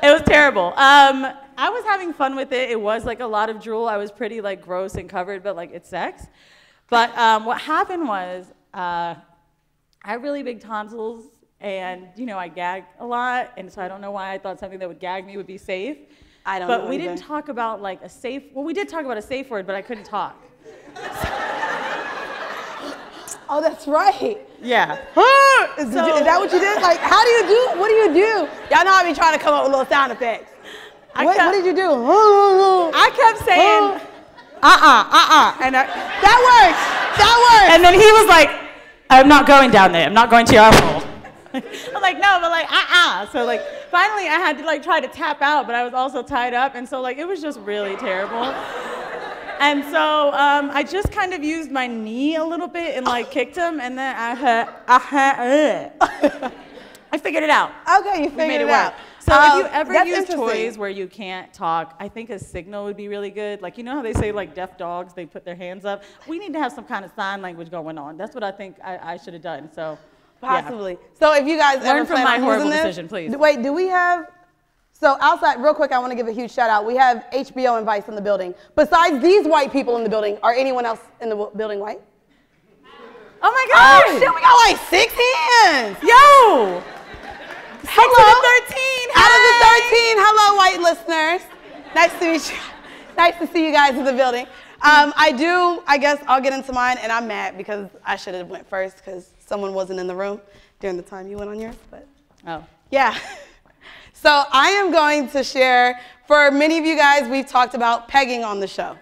It was terrible. I I was having fun with it. It was like a lot of drool. I was pretty like gross and covered, but like it's sex. But what happened was I have really big tonsils, and you know I gag a lot, and so I don't know why I thought something that would gag me would be safe. I don't know. But we either. didn't talk about like a safe. Well, we did talk about a safe word, but I couldn't talk. Oh, that's right. Yeah. Is that what you did? Like, how do you do? What do you do? Y'all know I be trying to come up with little sound effects. What did you do? I kept saying, and that works. That works. And then he was like, I'm not going down there. I'm not going to your asshole. I'm like, no, but like, So like, finally I had to like try to tap out, but I was also tied up. And so like, it was just really terrible. And so I just kind of used my knee a little bit and like kicked him. And then I figured it out. Okay, you figured it out. So if you ever that's use interesting. toys where you can't talk, I think a signal would be really good. Like, you know how they say like deaf dogs, they put their hands up? We need to have some kind of sign language going on. That's what I think I should have done. So possibly. Yeah. So if you guys learn ever from plan my on horrible using this, decision, please. Wait, do we have? So outside, real quick, I want to give a huge shout out. We have HBO and Vice in the building. Besides these white people in the building, are anyone else in the building white? Oh my God! Oh shit, we got like 6 hands. Yo! Hello. Out Out of the 13. Hello, white listeners. Nice to meet you. Nice to see you guys in the building. I guess I'll get into mine, and I'm mad because I should have went first because someone wasn't in the room during the time you went on yours, but yeah. So I am going to share, for many of you guys, we've talked about pegging on the show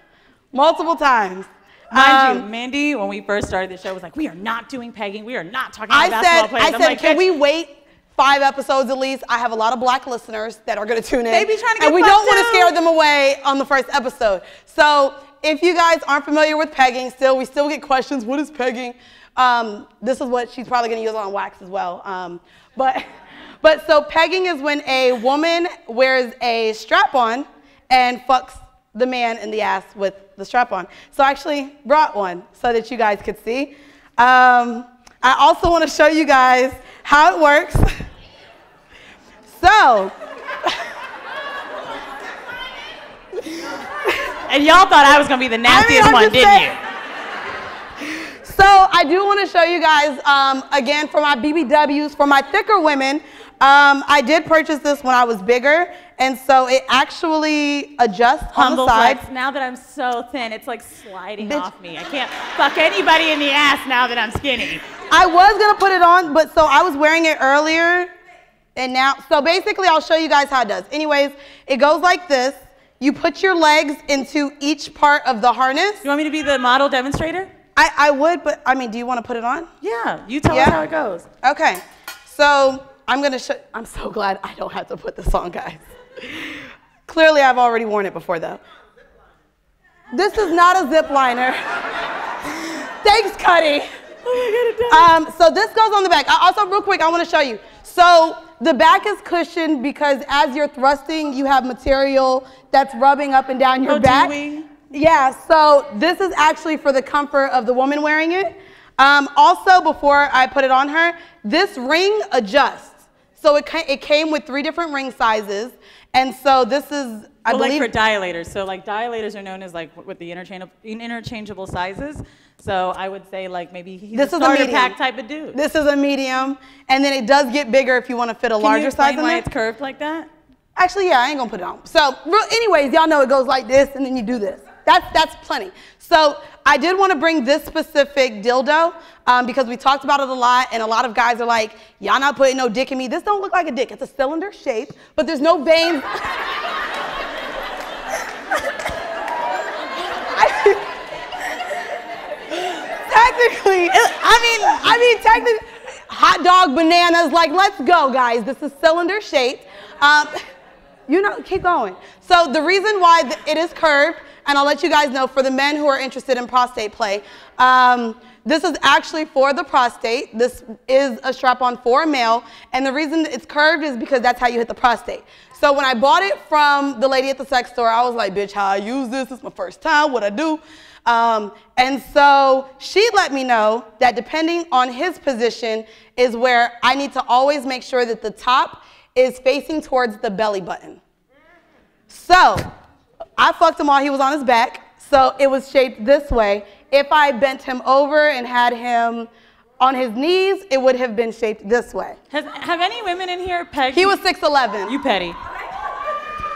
multiple times. Mind you, Mandy, when we first started the show, was like, we are not doing pegging. We are not talking about basketball players. I said, can we wait 5 episodes at least? I have a lot of black listeners that are going to tune in. They be trying to get and we don't want to too. scare them away on the first episode. So if you guys aren't familiar with pegging, we still get questions. What is pegging? This is what she's probably going to use on wax as well. But so pegging is when a woman wears a strap-on and fucks the man in the ass with the strap-on. So I actually brought one so that you guys could see. I also want to show you guys how it works. So. And y'all thought I was going to be the nastiest one, didn't you? So I do want to show you guys, again, for my BBWs, for my thicker women, I did purchase this when I was bigger, and so it actually adjusts on the side. Flex. Now that I'm so thin, it's like sliding off me. I can't fuck anybody in the ass now that I'm skinny. I was going to put it on, but so I was wearing it earlier, and now, so basically I'll show you guys how it does. Anyways, it goes like this. You put your legs into each part of the harness. You want me to be the model demonstrator? I would, but I mean, do you want to put it on? Yeah, you tell us how it goes. Okay, so I'm going to show, I'm so glad I don't have to put this on, guys. Clearly, I've already worn it before, though. This is not a zip liner. Thanks, Cuddy. Oh my God, so this goes on the back. Also, real quick, I want to show you. So the back is cushioned because as you're thrusting, you have material that's rubbing up and down your back. Yeah, so this is actually for the comfort of the woman wearing it. Also, before I put it on her, this ring adjusts. So it came with 3 different ring sizes. And so this is, I believe. Like for dilators. So like dilators are known as like with the interchangeable sizes. So I would say like maybe he's a starter pack type of dude. This is a medium. And then it does get bigger if you want to fit a larger size in there. Can you explain why it's curved like that? Actually, yeah, I ain't gonna put it on. So anyways, y'all know it goes like this and then you do this. That's plenty. So I did want to bring this specific dildo because we talked about it a lot, and a lot of guys are like, y'all not putting no dick in me. This don't look like a dick. It's a cylinder shape, but there's no veins. Technically, I mean, technically, hot dog, bananas, like, let's go, guys. This is cylinder shaped. You know, keep going. So the reason why it is curved, and I'll let you guys know for the men who are interested in prostate play, this is actually for the prostate. This is a strap-on for a male, and the reason it's curved is because that's how you hit the prostate. So when I bought it from the lady at the sex store, I was like, bitch, how I use this? It's my first time, what I do? And so she let me know that depending on his position is where I need to always make sure that the top is facing towards the belly button. So I fucked him while he was on his back. So it was shaped this way. If I bent him over and had him on his knees, it would have been shaped this way. Have any women in here pegged? He was 6'11". You petty.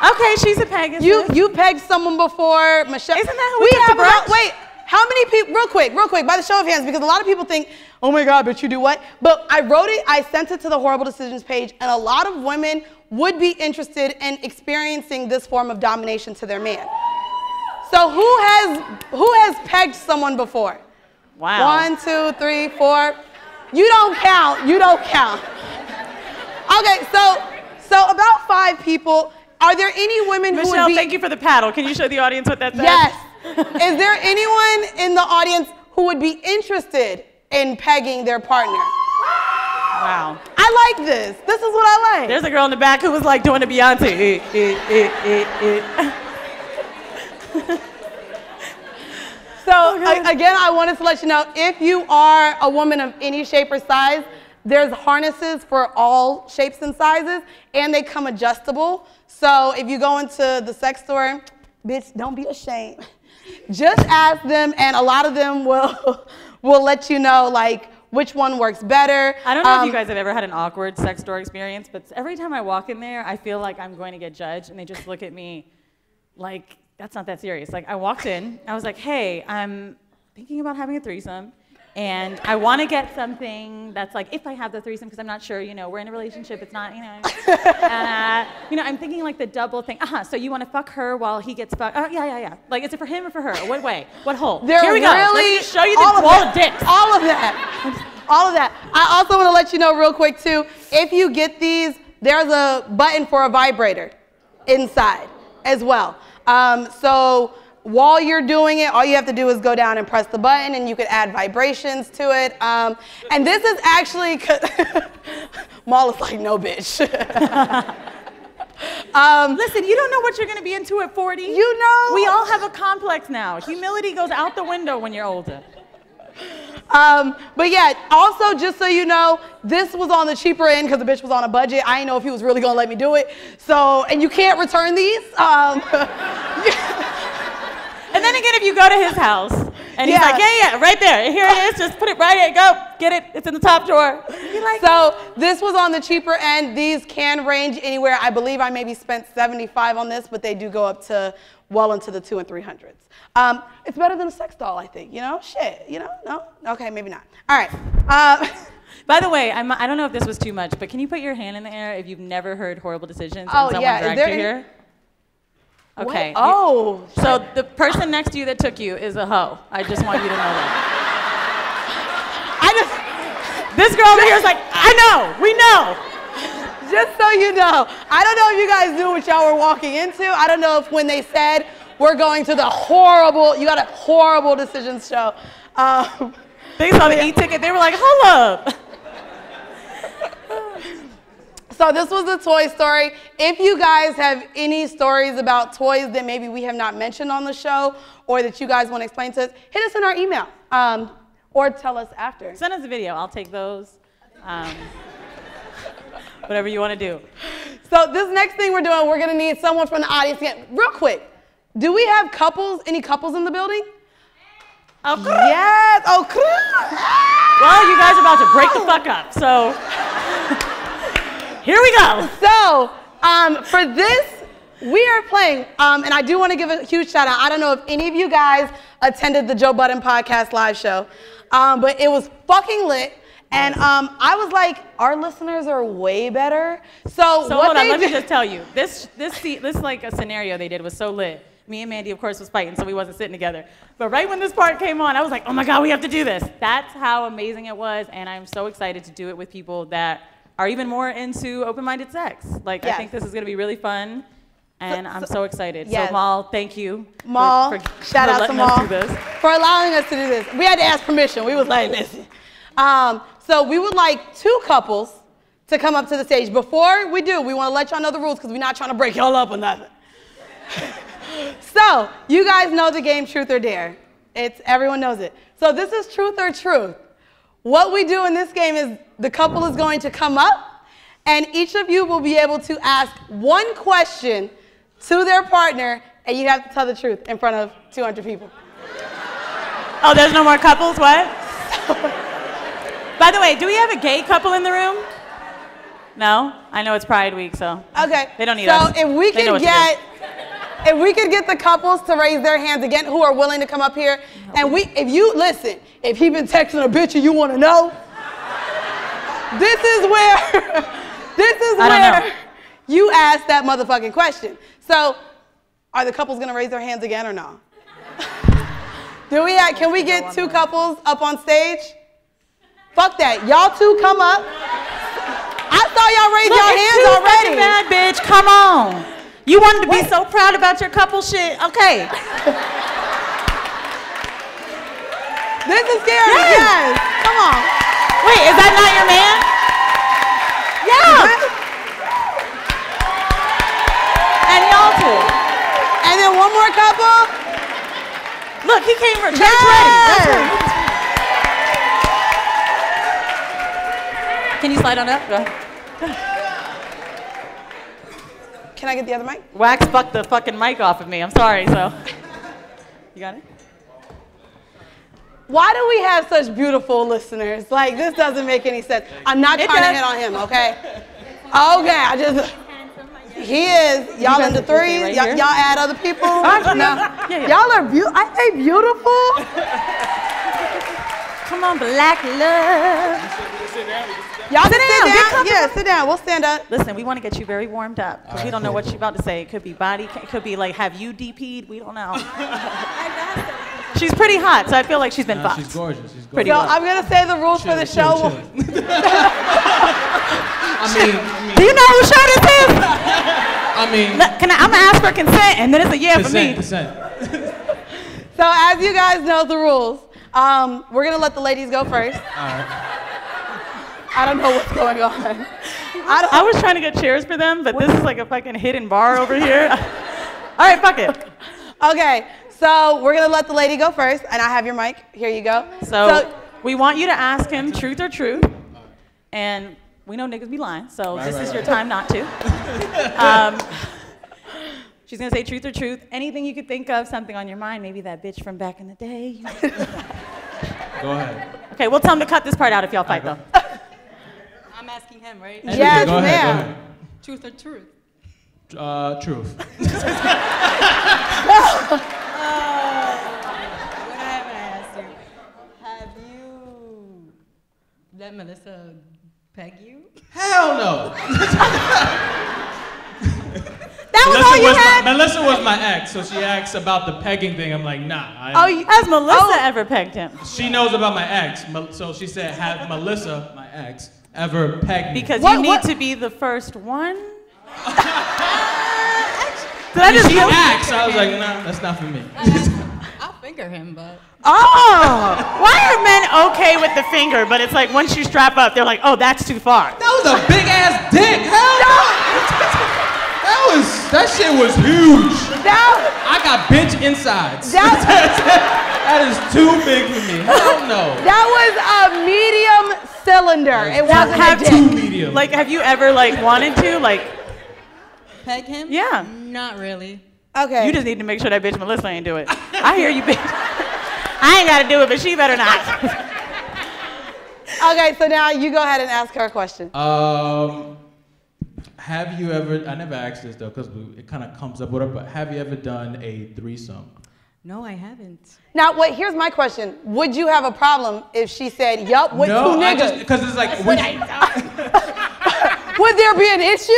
Okay, she's a peg. You pegged someone before, Michelle. Isn't that who we took to brunch? Wait, how many people, real quick, by the show of hands, because a lot of people think, oh my God, but you do what? But I wrote it, I sent it to the Whoreible Decisions page, and a lot of women would be interested in experiencing this form of domination to their man. So who has pegged someone before? Wow. 1, 2, 3, 4. You don't count. You don't count. Okay, so about 5 people. Are there any women Michelle, who would be... thank you for the paddle. Can you show the audience what that says? Yes. Is there anyone in the audience who would be interested in pegging their partner? Wow. I like this. This is what I like. There's a girl in the back who was like doing a Beyonce. So again, I wanted to let you know, if you are a woman of any shape or size, there's harnesses for all shapes and sizes, and they come adjustable. So if you go into the sex store, bitch, don't be ashamed. Just ask them, and a lot of them will let you know like which one works better. I don't know if you guys have ever had an awkward sex store experience, but every time I walk in there, I feel like I'm going to get judged, and they just look at me like, that's not that serious. Like, I walked in, I was like, hey, I'm thinking about having a threesome, and I want to get something that's like, if I have the threesome, because I'm not sure, you know, we're in a relationship, it's not, you know, I'm thinking like the double thing. So you want to fuck her while he gets fucked? Yeah. Like, is it for him or for her? What way? What hole? Here we go. Let me show you the wall of dicks. All of that. All of that. I also want to let you know real quick, too, if you get these, there's a button for a vibrator inside as well. So while you're doing it, all you have to do is go down and press the button, and you can add vibrations to it. And this is actually, Maul is like, no, bitch. Listen, you don't know what you're going to be into at 40. You know. We all have a complex now. Humility goes out the window when you're older. But yeah, also just so you know, this was on the cheaper end because the bitch was on a budget. I didn't know if he was really gonna let me do it. So, and you can't return these. And then again, if you go to his house and he's like, yeah, right there, here it is, just put it right here, go, get it, it's in the top drawer. Like, so this was on the cheaper end. These can range anywhere. I believe I maybe spent $75 on this, but they do go up to well into the $200s and $300s. It's better than a sex doll, I think, you know? Shit, you know? No? Okay, maybe not. All right. By the way, I don't know if this was too much, but can you put your hand in the air if you've never heard Whoreible Decisions and someone dragged you here? Okay. What? Oh. So the person next to you that took you is a hoe. I just want you to know that. This girl over here is like, I know, we know. Just so you know, I don't know if you guys knew what y'all were walking into. I don't know if when they said we're going to the Whoreible, you got a Whoreible Decisions show. They saw the e-ticket, they were like, hold up. So this was the toy story. If you guys have any stories about toys that maybe we have not mentioned on the show or that you guys want to explain to us, hit us in our email or tell us after. Send us a video. I'll take those. Whatever you want to do. So this next thing we're doing, we're going to need someone from the audience. Real quick, do we have couples, any couples in the building? Oh, yes. Oh, well, you guys are about to break the fuck up, so here we go. So for this, we are playing, and I do want to give a huge shout out. I don't know if any of you guys attended the Joe Budden Podcast live show, but it was fucking lit. And I was like, our listeners are way better. So what hold on, they let me just tell you, this like a scenario they did was so lit. Me and Mandy, of course, was fighting, so we wasn't sitting together. But right when this part came on, I was like, oh my God, we have to do this. That's how amazing it was, and I'm so excited to do it with people that are even more into open-minded sex. Like, yes. I think this is gonna be really fun, and I'm so excited. Yes. So Mal, thank you. Mal, shout out to Mal for allowing us to do this. We had to ask permission. We was like, listen. So we would like 2 couples to come up to the stage. Before we do, we want to let y'all know the rules because we're not trying to break y'all up or nothing. So you guys know the game Truth or Dare. Everyone knows it. So this is Truth or Truth. What we do in this game is the couple is going to come up and each of you will be able to ask one question to their partner, and you have to tell the truth in front of 200 people. Oh, there's no more couples? What? By the way, do we have a gay couple in the room? No? I know it's Pride Week, so. Okay. They don't need us. So if we could get the couples to raise their hands again who are willing to come up here, and if he been texting a bitch and you want to know, this is where you ask that motherfucking question. So, are the couples gonna raise their hands again or no? Can we get 2 couples up on stage? Fuck that. Y'all 2 come up. I saw y'all raise your hands already. Bad bitch, come on. You wanted to be so proud about your couple shit. Okay. This is scary. Yes. Come on. Wait, is that not your man? Yeah. And y'all 2. And then one more couple. Look, he came for church ready. That's right. Can you slide on up? Go ahead. Can I get the other mic? Wax fucked the fucking mic off of me. I'm sorry, so. You got it? Why do we have such beautiful listeners? Like, this doesn't make any sense. I'm not trying to hit on him, okay? Okay, he is. Y'all into 3s? Right Y'all add other people? No. Yeah. Y'all are beautiful. I say beautiful. Come on, black love. Y'all can sit down. Get Yeah, sit down. We'll stand up. Listen, we want to get you very warmed up because we don't know what you're about to say. It could be body, it could be like, have you DP'd? We don't know. She's pretty hot, so I feel like she's been fucked. She's gorgeous. She's Pretty So well. I'm going to say the rules for the show. Do you know whose show this is? I'm going to ask for consent, and then it's a yeah for me. Consent. So as you guys know the rules, we're going to let the ladies go first. All right. I don't know what's going on. I was trying to get chairs for them, but this is like a fucking hidden bar over here. All right, fuck it. Okay, so we're going to let the lady go first, and I have your mic. Here you go. So we want you to ask him truth or truth, and we know niggas be lying, so this is your time not to. She's going to say truth or truth. Anything you could think of, something on your mind, maybe that bitch from back in the day. Go ahead. Okay, we'll tell him to cut this part out if y'all fight, though. I'm asking him, right? Yes, go ma'am. ahead. Truth or truth? Truth. What haven't I asked you? Have you let Melissa peg you? Hell no. That was all you had? Melissa was my ex, so she asks about the pegging thing. I'm like, nah. Has Melissa ever pegged him? She knows about my ex, so she said, have Melissa, my ex, ever pegged me? Because you need to be the first one? Did I just she asked, I was like, nah, that's not for me. I'll finger him, but. Oh! Why are men okay with the finger, but it's like once you strap up, they're like, oh, that's too far. That was a big ass dick. Hell no! That shit was huge. I got bench insides. That is too big for me. Hell no. That was a medium cylinder. It wasn't a dick. Too medium. Like, have you ever like wanted to like? Peg him? Yeah. Not really. Okay. You just need to make sure that bitch Melissa ain't do it. I hear you, bitch. I ain't gotta do it, but she better not. Okay, so now you go ahead and ask her a question. Have you ever, I never asked this though, because it kind of comes up with her, but have you ever done a threesome? No, I haven't. Now, wait, here's my question. Would you have a problem if she said, yup, with No, two niggas? because it's like, Would there be an issue?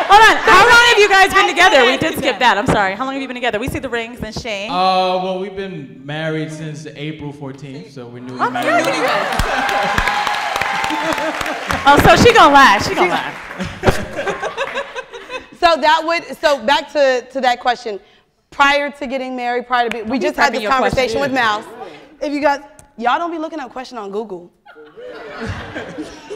Hold on. How long have you guys been together? We did skip that. I'm sorry. How long have you been together? We see the rings and Shane. well, we've been married since April 14th, so we knew we married. Oh, so she gonna laugh. She gonna laugh. So back to that question. Prior to getting married, we just had this conversation with Mouse. If you guys, y'all don't be looking up question on Google.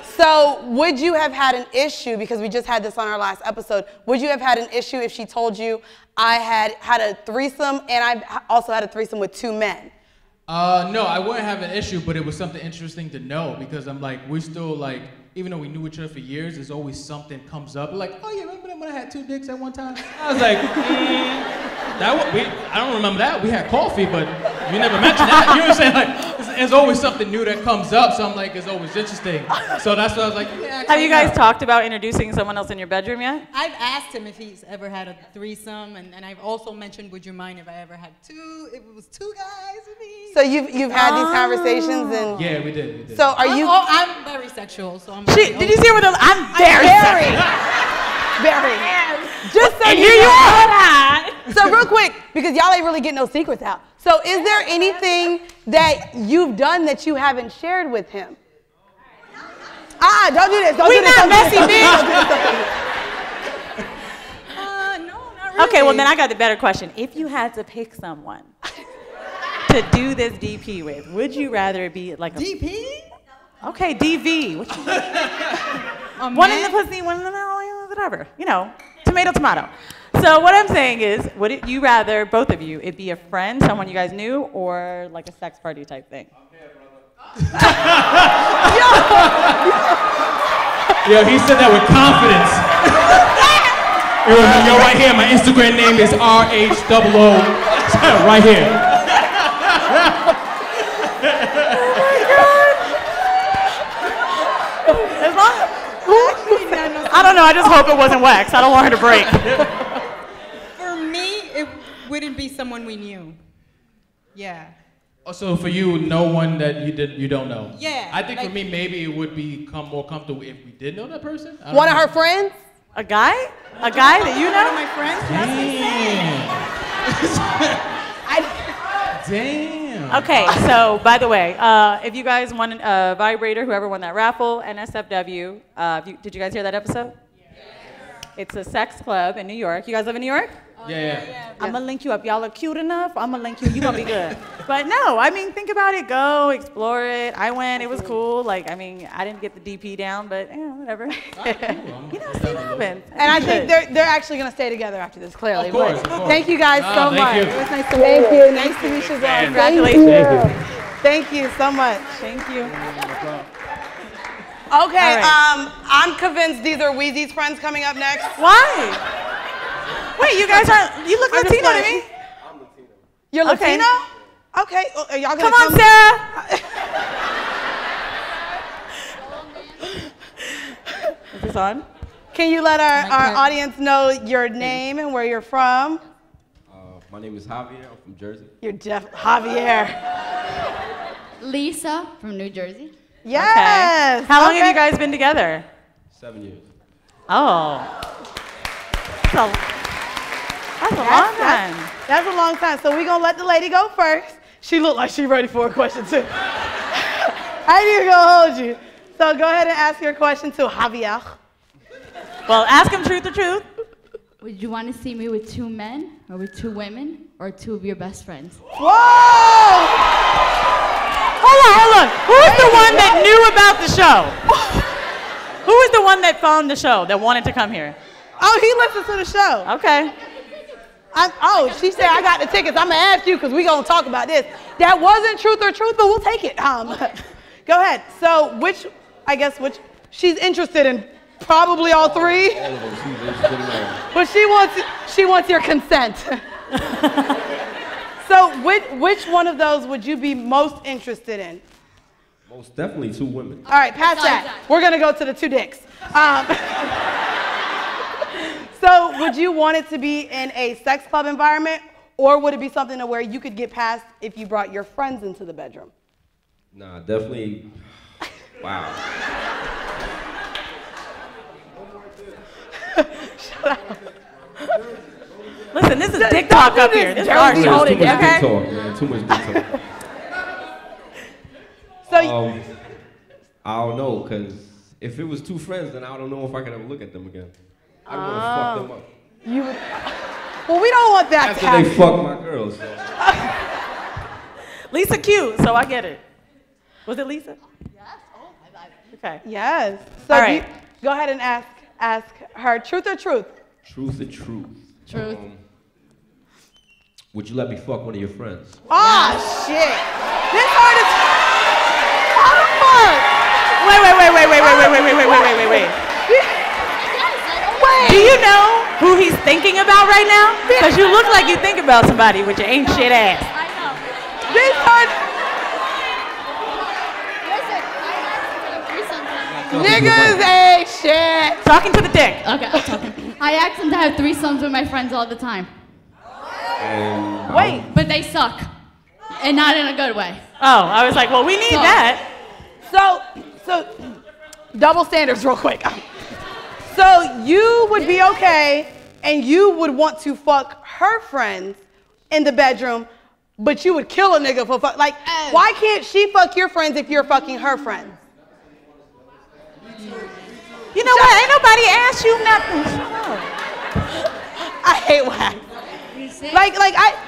So would you have had an issue, because we just had this on our last episode, would you have had an issue if she told you I had a threesome and I also had a threesome with two men? No, I wouldn't have an issue, but it was something interesting to know, because I'm like, we're still like, even though we knew each other for years, there's always something comes up. Like, oh yeah, remember that remember when I had 2 dicks at one time? I was like, I don't remember that. We had coffee, but you never mentioned that. You know what I'm saying? Like, there's always something new that comes up, so I'm like, it's always interesting. So that's why I was like, yeah. Have you guys talked about introducing someone else in your bedroom yet? I've asked him if he's ever had a threesome, and I've also mentioned, would you mind if I ever had 2? If it was 2 guys with me. So you've had these conversations and. Yeah, we did. So are you? I'm very sexual, so I'm. Did you see what I'm very. Just so and you here you know. are. So real quick, because y'all ain't really getting no secrets out. So is there anything that you've done that you haven't shared with him? Don't do this. Don't We do this. not messy, Don't do this. No, not really. Okay, well then I got the better question. If you had to pick someone to do this DP with, would you rather it be like a DP? Okay, DV. What you one in the pussy, one in the mouth, whatever. You know, tomato. So what I'm saying is, would you rather, both of you, it be a friend, someone you guys knew, or like a sex party type thing? Yo, he said that with confidence. Yo, right here, my Instagram name is RH00. Right here. I don't know, I just hope it wasn't wax. I don't want her to break. For me, it wouldn't be someone we knew. Yeah. Also, for you, no one that you don't know. Yeah. I think for me, maybe it would become more comfortable if we did know that person. One of her friends? A guy? A guy that you know? One of my friends? Damn. Okay, so by the way, if you guys won a vibrator, whoever won that raffle, NSFW, did you guys hear that episode? It's a sex club in New York. You guys live in New York? Yeah. I'm gonna link you up. Y'all are cute enough. I'm gonna link you. You gonna be good. But no, I mean, think about it. Go explore it. I went. It was cool. Like, I mean, I didn't get the DP down, but whatever. You know, see what happens. And I think they're actually gonna stay together after this. Clearly. Of course. Thank you guys so much. You. It was nice to meet you. Nice to meet you as well. Congratulations. Thank you so much. Thank you. Okay. Right. I'm convinced these are Wheezy's friends coming up next. Why? Wait, you guys aren't. You look Latino to me. I'm Latino. You're Okay. Latino? Okay. Are y'all gonna Come on, Sarah. Is this on? Can you let our audience know your name and where you're from? My name is Javier. I'm from Jersey. You're Javier. Lisa from New Jersey. Yes. Okay. How long have you guys been together? 7 years. Oh. That's a long time. That's a long time. So we're going to let the lady go first. She looked like she's ready for a question, too. I ain't even going to hold you. So go ahead and ask your question to Javier. Well, ask him truth or truth. Would you want to see me with 2 men, or with 2 women, or 2 of your best friends? Whoa! Hold on. Who is the one that knew about the show? Who is the one that found the show, that wanted to come here? Oh, he listens to the show. Okay. She said, I got the tickets. I'm going to ask you because we're going to talk about this. That wasn't truth or truth, but we'll take it. Go ahead. So which, she's interested in probably all 3. All of them. She's interested in all. But she wants your consent. So which one of those would you be most interested in? Most definitely 2 women. All right, past that. We're going to go to the 2 dicks. So would you want it to be in a sex club environment, or would it be something to where you could get past if you brought your friends into the bedroom? Nah, definitely. Wow. Shut up. Listen, this is dick talk up here. This is our Too show. much dick Okay? talk, man. Too much dick talk. So I don't know, because if it was 2 friends, then I don't know if I could ever look at them again. I want to fuck them up. you would. Well, we don't want that to After happen. they fuck my girls. So. Lisa cute, so I get it. Was it Lisa? Yes. Oh, okay. Yes. So All right. go ahead and ask her truth or truth. Truth or truth? Truth. Would you let me fuck one of your friends? Oh, shit. This hard as... How the fuck? Wait. Wait, Do you know who he's thinking about right now? Because you look like you think about somebody with your ain't shit ass. I know. This one, Listen, niggas ain't shit. Talking to the dick. okay, I'm talking. I ask them to have threesomes with my friends all the time, Wait. but they suck, and not in a good way. Oh, I was like, well, we need So- that. So, double standards real quick. So you would be okay and you would want to fuck her friends in the bedroom, but you would kill a nigga for fuck. Like, why can't she fuck your friends if you're fucking her friends? You know what? Ain't nobody asked you nothing. I hate wax.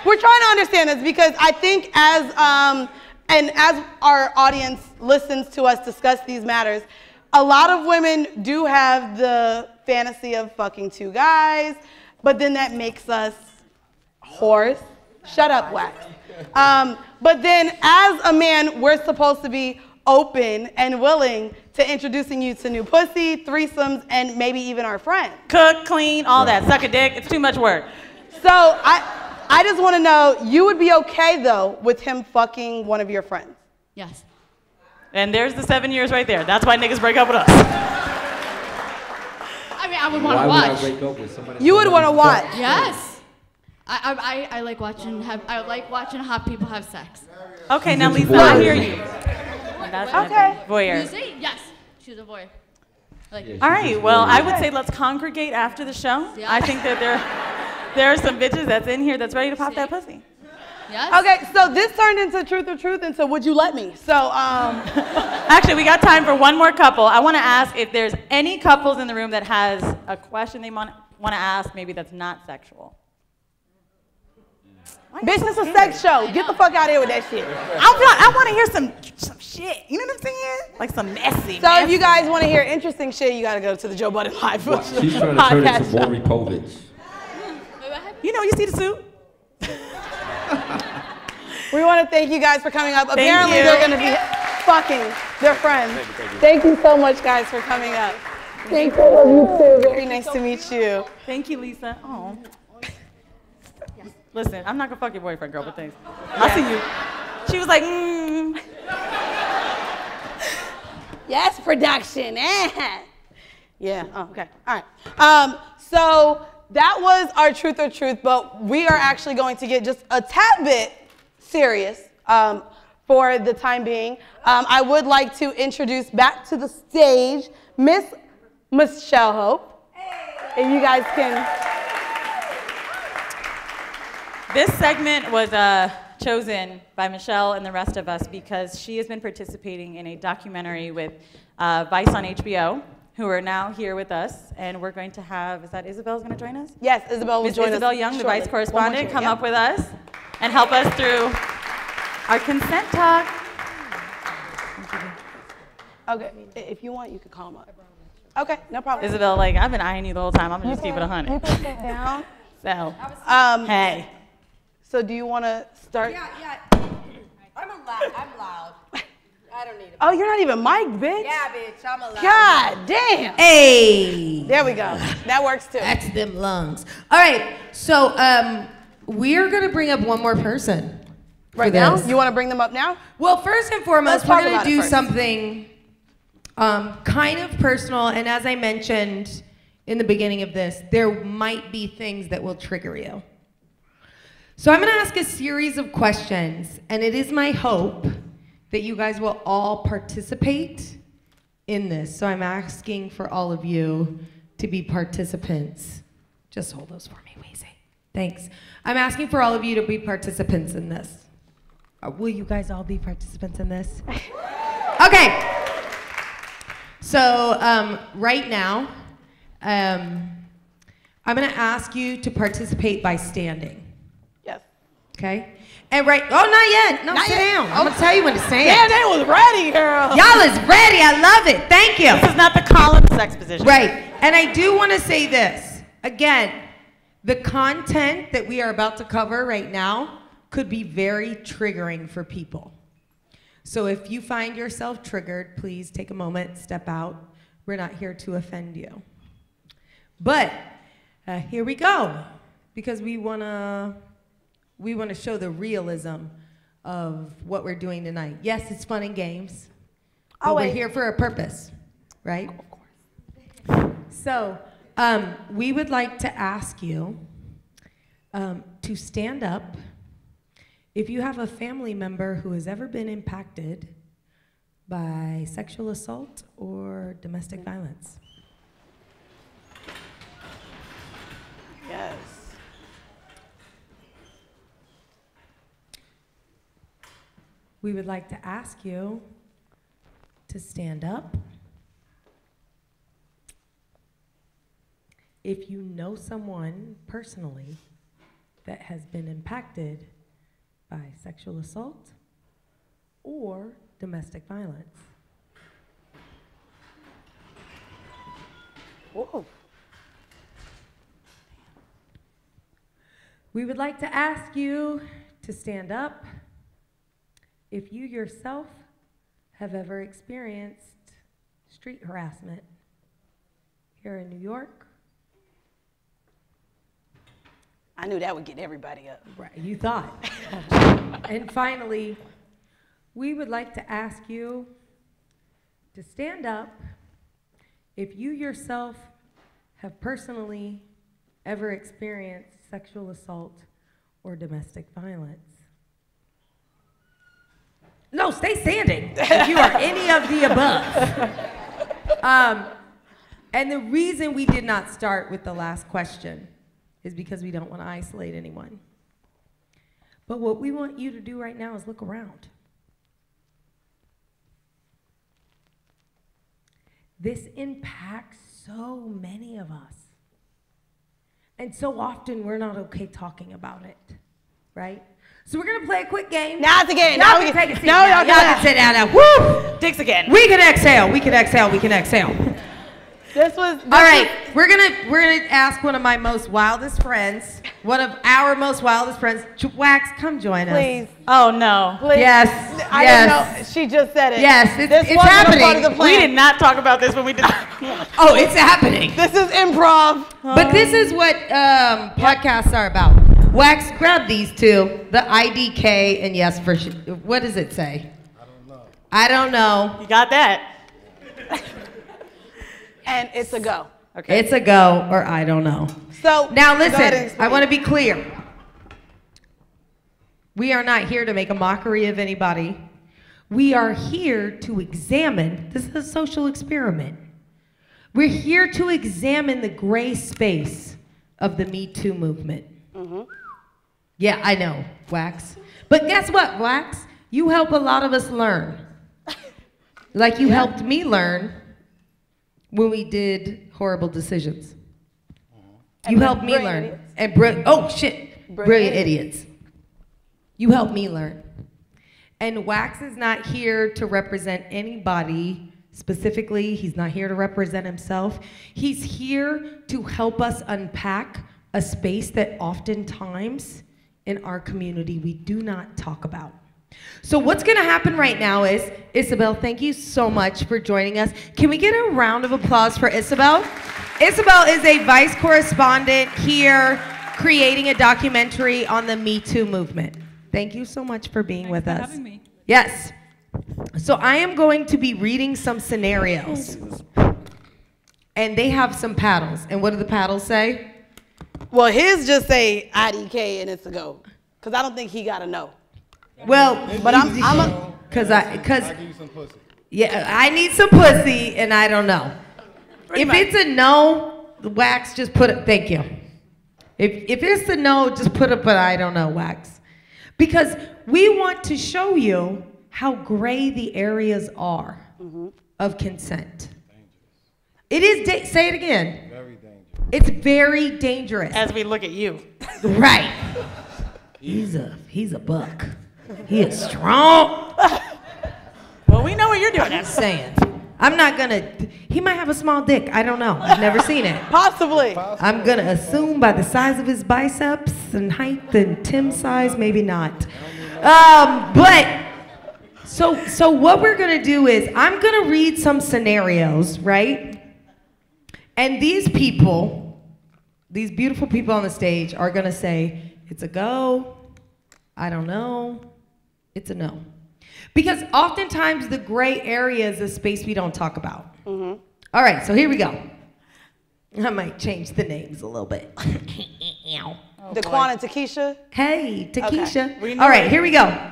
We're trying to understand this because I think as our audience listens to us discuss these matters, a lot of women do have the fantasy of fucking two guys, but then that makes us whores. Shut up, wax. But then as a man, we're supposed to be open and willing to introducing you to new pussy, threesomes, and maybe even our friends. Cook, clean, all that. Suck a dick. It's too much work. So I just want to know, you would be okay though with him fucking one of your friends? Yes. And there's the 7 years right there. That's why niggas break up with us. I mean, I would want Why to would I watch. break up with somebody? You would want to watch? Yes. I like watching hot people have sex. Okay, now Lisa, I hear you. That's Okay. Voyeur. You see? Yes. She's a voyeur. Like, All right, well, I would say let's congregate after the show. Yeah. I think that there are some bitches that's in here that's ready to pop that pussy. yes. Okay, so this turned into truth or truth into would you let me? So, Actually, we got time for one more couple. I want to ask if there's any couples in the room that has a question they want to ask, maybe that's not sexual. bitch, this is a sex show. Get the fuck out of here with that shit. I want to hear some shit. You know what I'm saying? Like some messy. So if you guys want to hear interesting shit, you got to go to the Joe Budden Live She's trying to turn it to podcast Maury show. Povich. You know, you see the suit? We want to thank you guys for coming up. Thank Apparently you. they're going to be fucking their friends. Thank you so much, guys, for coming up. Thank you. I love you too. Very nice to meet you. Thank you, Lisa. Oh. Listen, I'm not gonna fuck your boyfriend, girl, but thanks. I'll see you. She was like, Yes, production. Yeah. Oh, okay. All right. So that was our truth or truth, but we are actually going to get just a tad bit serious for the time being. I would like to introduce back to the stage Miss Michelle Hope. If you guys can. This segment was chosen by Michelle and the rest of us because she has been participating in a documentary with Vice on HBO, who are now here with us, and we're going to have, is that Isabel's going to join us? Yes, Isabel will Ms. join us. Isabel Young, the shortly. Vice correspondent, come Yep. up with us and help us through our consent talk. Okay, if you want, you can call him up. Okay, no problem. Isabel, like, I've been eyeing you the whole time. I'm going to just keep it 100. You can sit down. So, Hey. So do you want to start? Yeah. I'm loud. I don't need it. Oh, you're not even mic, bitch. Yeah, bitch, I'm loud. God damn. Hey. There we go. That works too. That's them lungs. All right, so we're gonna bring up one more person. Right now? You want to bring them up now? Well, first and foremost, Let's we're talk gonna about it do first. something kind of personal, and as I mentioned in the beginning of this, there might be things that will trigger you. So I'm gonna ask a series of questions, and it is my hope that you guys will all participate in this. So I'm asking for all of you to be participants. Just hold those for me, Weezy. Thanks. I'm asking for all of you to be participants in this. Will you guys all be participants in this? Okay. So right now, I'm gonna ask you to participate by standing. Yes. Okay? And right, oh, not yet. No, sit down. I'm gonna tell you when to stand. Damn, they was ready, girl. Y'all is ready. I love it. Thank you. this is not the column sex position. Right. And I do want to say this. Again, the content that we are about to cover right now could be very triggering for people. So if you find yourself triggered, please take a moment, step out. We're not here to offend you. But here we go, because we wanna show the realism of what we're doing tonight. Yes, it's fun and games, but we're here for a purpose, right? Of course. So we would like to ask you to stand up if you have a family member who has ever been impacted by sexual assault or domestic violence. Yes. We would like to ask you to stand up if you know someone personally that has been impacted by sexual assault or domestic violence. Whoa. We would like to ask you to stand up if you yourself have ever experienced street harassment here in New York. I knew that would get everybody up. Right, you thought. And finally, we would like to ask you to stand up if you yourself have personally ever experienced sexual assault or domestic violence. No, stay standing if you are any of the above. And the reason we did not start with the last question is because we don't want to isolate anyone. But what we want you to do right now is look around. This impacts so many of us. And so often we're not okay talking about it, right? So we're gonna play a quick game. Now it's a game. Y'all Now can we take a seat. No, now. y'all Y'all can sit down now. Woo! Dicks again. We can exhale. We can exhale. We can exhale. All right, we're gonna ask one of my most wildest friends, one of our most wildest friends, Wax, come join us. Please. Oh no. Please. Yes. I didn't know. She just said it. Yes, it's wasn't happening. A part of the plan. We did not talk about this when we did. Oh, it's happening. This is improv. But this is what podcasts are about. Wax, grab these two, the IDK and yes for what does it say? I don't know. You got that? And it's a go. Okay. It's a go or I don't know. So now go ahead and listen, explain. I want to be clear. We are not here to make a mockery of anybody. We are here to examine, this is a social experiment. We're here to examine the gray space of the Me Too movement. Mm-hmm. Yeah, I know, Wax. But guess what, Wax? You help a lot of us learn. Like you helped me learn when we did Horrible Decisions. You helped me learn. Idiots. And brilliant idiots. You helped me learn. And Wax is not here to represent anybody specifically. He's not here to represent himself. He's here to help us unpack a space that oftentimes in our community we do not talk about. So what's gonna happen right now is, Isabel, thank you so much for joining us. Can we get a round of applause for Isabel? Isabel is a vice correspondent here creating a documentary on the Me Too movement. Thank you so much for being with us. Thanks for having me. Yes. So I am going to be reading some scenarios. And they have some paddles. And what do the paddles say? Well, his just say IDK and it's a go. Because I don't think he got to know. Well, but I'm because I give you some pussy. Yeah, I need some pussy, and I don't know. If it's a no, Wax, just put it. Thank you. If it's a no, just put it. But I don't know, Wax, because we want to show you how gray the areas are of consent. It is. Say it again. Very dangerous. It's very dangerous. As we look at you. Right. He's a buck. He is strong. Well, we know what you're doing. I'm saying. I'm not gonna, he might have a small dick. I don't know. I've never seen it. Possibly. I'm gonna assume by the size of his biceps and height and Tim's size, maybe not. But, so what we're gonna do is, I'm gonna read some scenarios, right? And these people these beautiful people on the stage are gonna say, it's a go, I don't know, it's a no. Because oftentimes the gray area is a space we don't talk about. All right, so here we go. I might change the names a little bit. Daquan and Takesha? Hey, Takesha. Okay. All right, here we go.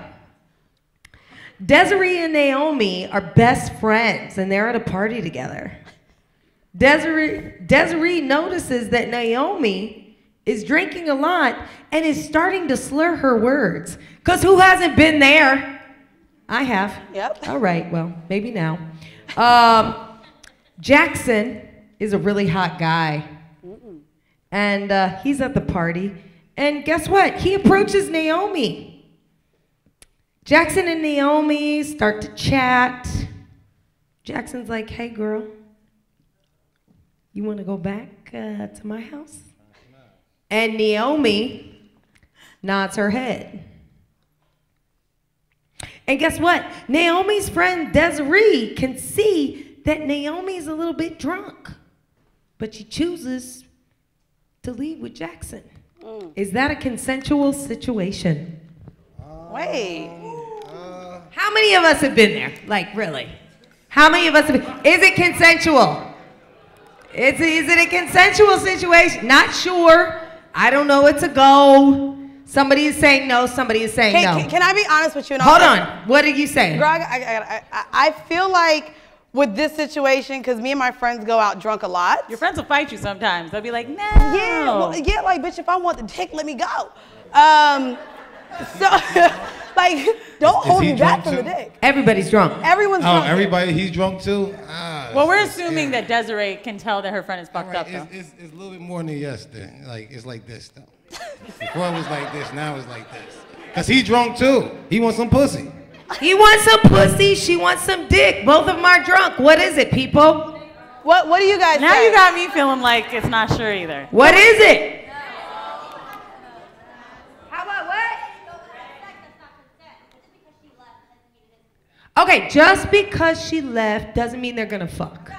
Desiree and Naomi are best friends, and they're at a party together. Desiree notices that Naomi is drinking a lot and is starting to slur her words. Because who hasn't been there? I have. Yep. All right, well, maybe now. Jackson is a really hot guy. And he's at the party. And guess what? He approaches Naomi. Jackson and Naomi start to chat. Jackson's like, hey, girl, you want to go back to my house? And Naomi nods her head. And guess what? Naomi's friend Desiree can see that Naomi's a little bit drunk, but she chooses to leave with Jackson. Is that a consensual situation? Wait. How many of us have been there? Like, really? How many of us have been? Is it consensual? Is it a consensual situation? Not sure. I don't know. It's a go. Somebody is saying no. Somebody is saying no. Can I be honest with you? Hold on. What are you saying? Girl, I feel like with this situation, because me and my friends go out drunk a lot. Your friends will fight you sometimes. They'll be like, no. Yeah, well, yeah, like, bitch, if I want the dick, let me go. So, like, don't hold me back from the dick. Everybody's drunk. Everyone's drunk. Everybody, he's drunk too? Well, we're assuming that Desiree can tell that her friend is fucked up, though. It's a little bit more than yes then. Like, it's like this, though. Before it was like this, now it's like this. Because he drunk too. He wants some pussy. He wants some pussy, she wants some dick. Both of them are drunk. What is it, people? What do you guys Now say? you got me feeling like it's not sure either. What is it? How about what? Okay, just because she left doesn't mean they're gonna fuck.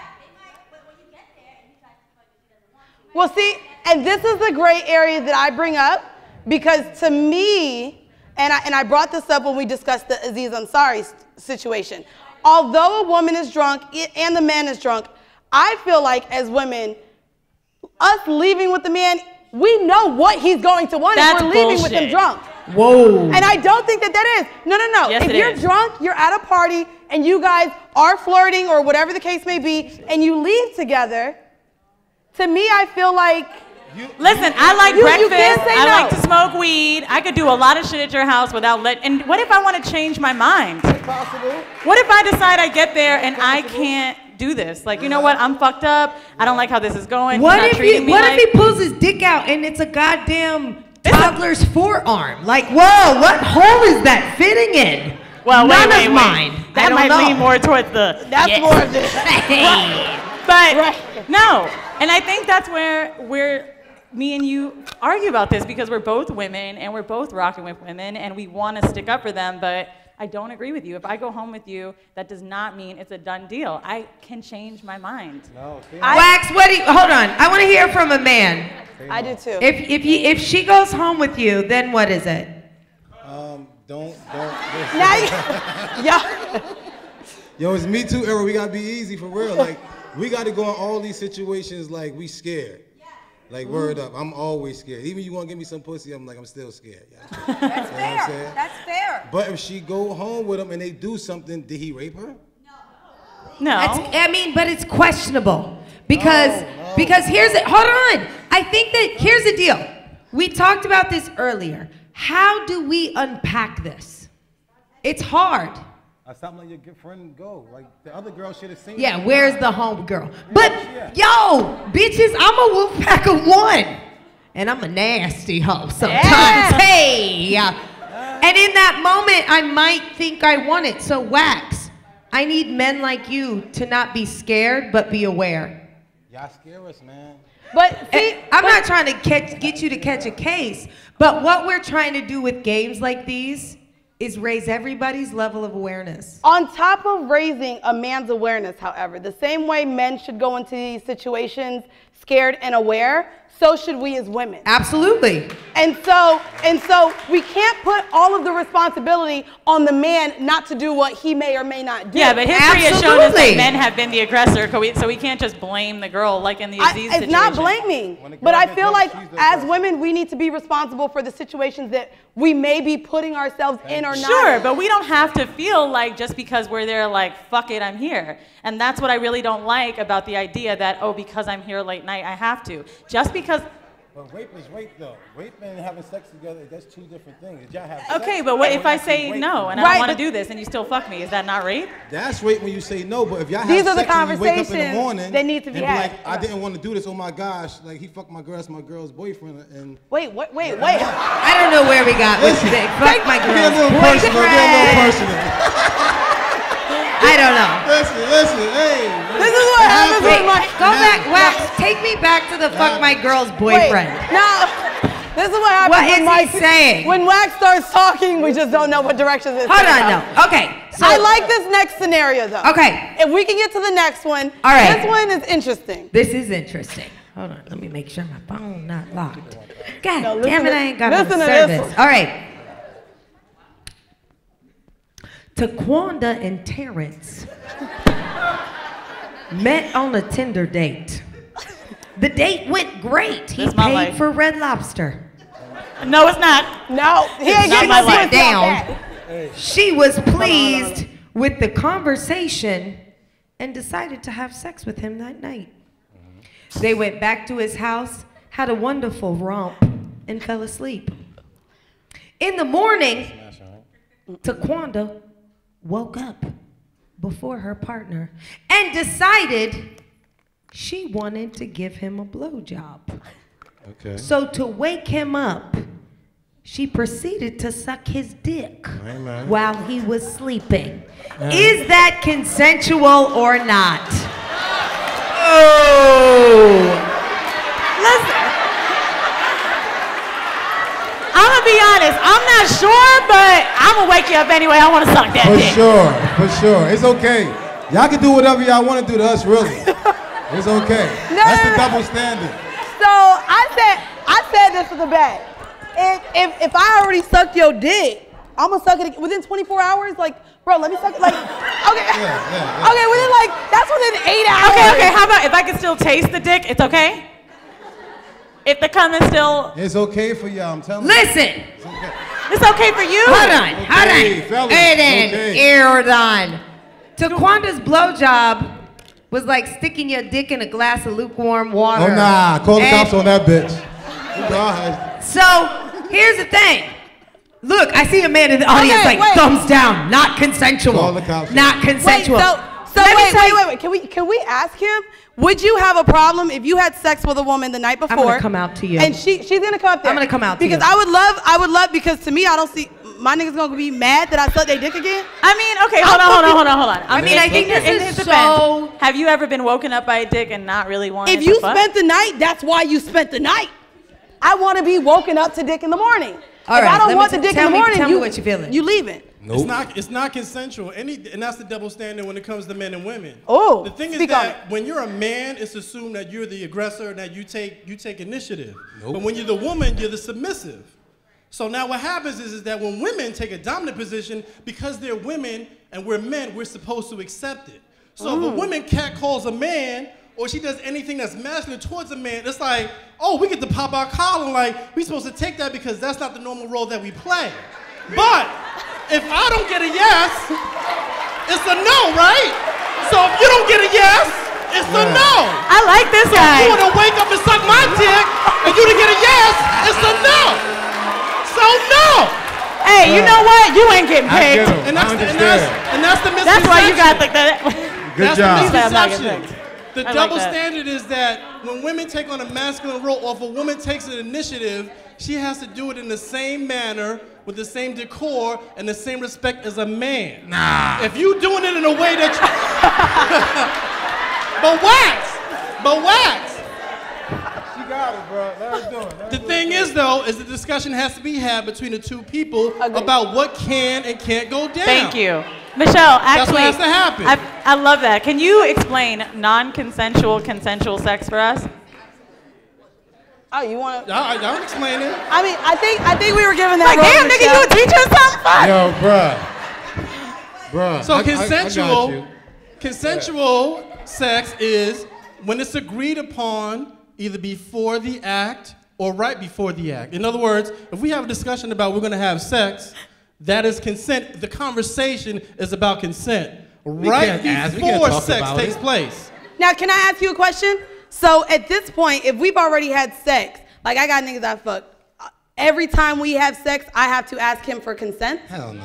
Well, see, and this is the gray area that I bring up because to me, and I brought this up when we discussed the Aziz Ansari situation. Although a woman is drunk and the man is drunk, I feel like as women, us leaving with the man, we know what he's going to want if we're leaving with him drunk. Whoa. And I don't think that is. No. Yes, if you're drunk, you're at a party, and you guys are flirting or whatever the case may be, and you leave together, to me, I feel like... Listen, I like breakfast. Can't say I no. like to smoke weed. I could do a lot of shit at your house without and what if I want to change my mind? Possible. What if I decide I get there and I can't do this? Like, you know what? I'm fucked up. I don't like how this is going. What if he pulls his dick out and it's a goddamn toddler's forearm? Like, whoa, what hole is that fitting in? Well, None wait. of mine. That might lean more towards the. That's more of this. But no, and I think that's where me and you argue about this because we're both women and we're both rocking with women and we want to stick up for them, but I don't agree with you. If I go home with you, that does not mean it's a done deal. I can change my mind. No, Wax, hold on. I want to hear from a man. I do too. If she goes home with you, then what is it? Don't. Now yeah. Yo, it's Me Too era. We gotta be easy for real. Like, we gotta go in all these situations like we scared. Like, word up, I'm always scared. Even you want to give me some pussy, I'm like, I'm still scared. Yeah. That's fair. That's fair. But if she go home with him and they do something, did he rape her? No. But it's questionable. Because here's it. Hold on. I think that here's the deal. We talked about this earlier. How do we unpack this? It's hard. Something like your good friend go. Like, the other girl should have seen Yeah, it. where's the home girl? But, yo, bitches, I'm a wolf pack of one. And I'm a nasty hoe sometimes. Yeah. Hey. And in that moment, I might think I want it. So, Wax, I need men like you to not be scared, but be aware. Y'all scare us, man. But see, I'm not trying to get you to catch a case, but what we're trying to do with games like these is raise everybody's level of awareness. On top of raising a man's awareness, however, the same way men should go into these situations scared and aware, so should we as women. Absolutely. And so we can't put all of the responsibility on the man not to do what he may or may not do. Yeah, but history has shown us that men have been the aggressor, so we can't just blame the girl like in the Aziz situation. It's not blaming, but I feel like as women, we need to be responsible for the situations that we may be putting ourselves in or not. Sure, but we don't have to feel like just because we're there like, fuck it, I'm here. And that's what I really don't like about the idea that, oh, because I'm here late night, I have to. Just because... But rape is rape, though. Rape and having sex together, that's two different things. Did y'all have okay, sex? but what if I say no and I don't want to do this and you still fuck me? Is that not rape? That's rape when you say no, but if y'all have These are the sex and you wake up in the conversations morning that need to be and had. like, I didn't want to do this, oh my gosh, like he fucked my girl, that's my girl's boyfriend, and... Wait. I don't know where we got with today. Fuck my girl's Get a little personal, get a little personal. I don't know. Listen, hey. This is what happens with my... Go back, Wax, take me back to the fuck my girl's boyfriend. Wait, no. This is what happens What is when he saying? When Wax starts talking, we just don't know what direction it's Hold on, no. Okay. So I like this next scenario, though. Okay. If we can get to the next one. All right. This one is interesting. This is interesting. Hold on, let me make sure my phone not locked. God No, damn it, I ain't got no listen to this service. one. All right. Taquanda and Terrence met on a Tinder date. The date went great. He That's my paid life. for Red Lobster. No, it's not. No, he ain't Not getting my no life. pussy off Down. that. She was pleased with the conversation and decided to have sex with him that night. They went back to his house, had a wonderful romp, and fell asleep. In the morning, Taquanda woke up before her partner and decided she wanted to give him a blowjob. Okay. So to wake him up, she proceeded to suck his dick Amen. while he was sleeping. Is that consensual or not? Oh. Listen. I'm gonna be honest. I'm not sure, but I'm gonna wake you up anyway. I want to suck that dick. For sure. It's okay. Y'all can do whatever y'all want to do to us, really. It's okay. That's the double standard. So I said this to the back. If I already sucked your dick, I'm gonna suck it within 24 hours. Like, bro, let me suck it. Like, okay, okay, within like that's within 8 hours. Okay. How about if I can still taste the dick? It's okay. If the cum is still. It's okay for y'all. I'm telling you. Listen. It's okay for you. Hold on. fellas, Hold on. Taquanda's blowjob was like sticking your dick in a glass of lukewarm water. Oh nah, call the cops on that bitch. So here's the thing. Look, I see a man in the audience Okay, like wait. thumbs down, not consensual. Call the cops. Not consensual. Wait. Can we ask him? Would you have a problem if you had sex with a woman the night before? I'm gonna come out to you. And she's gonna come up there. I'm gonna come out to you. because I would love because to me I don't see my niggas gonna be mad that I sucked their dick again. I mean, okay, hold on. I mean, I think this is defense, so. have you ever been woken up by a dick and not really wanting If you to fuck? spent the night, that's why you spent the night. I want to be woken up to dick in the morning. All if right, I don't let me want the dick in the morning, tell me what you're feeling. You leaving. Nope. It's not consensual. And that's the double standard when it comes to men and women. Oh, the thing is speak on that when you're a man, it's assumed that you're the aggressor and that you take initiative. Nope. But when you're the woman, you're the submissive. So now what happens is that when women take a dominant position, because they're women and we're men, we're supposed to accept it. So if a woman catcalls a man, or she does anything that's masculine towards a man, it's like, oh, we get to pop our collar, like, we're supposed to take that because that's not the normal role that we play. But if I don't get a yes, it's a no, right? So if you don't get a yes, it's a no. I like this guy. If you want to wake up and suck my dick, and you to get a yes, it's a no. So no. Hey, you know what? You ain't getting picked. And that's the misconception. That's why you got like that. Good job. I'm not getting picked. The I double like that. standard is that when women take on a masculine role, or if a woman takes an initiative, she has to do it in the same manner, with the same decor, and the same respect as a man. Nah. If you doing it in a way that you... But wax! She got it, bro. Let her do it. The thing is, though, is the discussion has to be had between the two people about what can and can't go down. Thank you. Michelle, actually, That's what has to happen. I love that. Can you explain non-consensual, consensual sex for us? Oh, you want to? I'll explain it. I mean, I think we were given that. Like, damn, nigga, you a teacher or something? Fuck. Yo, bruh. So I got you. consensual sex is when it's agreed upon either before the act or right before the act. In other words, if we have a discussion about we're going to have sex, that is consent. The conversation is about consent. Right before sex takes place. Now, can I ask you a question? So at this point, if we've already had sex, like I got niggas I fuck, every time we have sex, I have to ask him for consent? Hell no.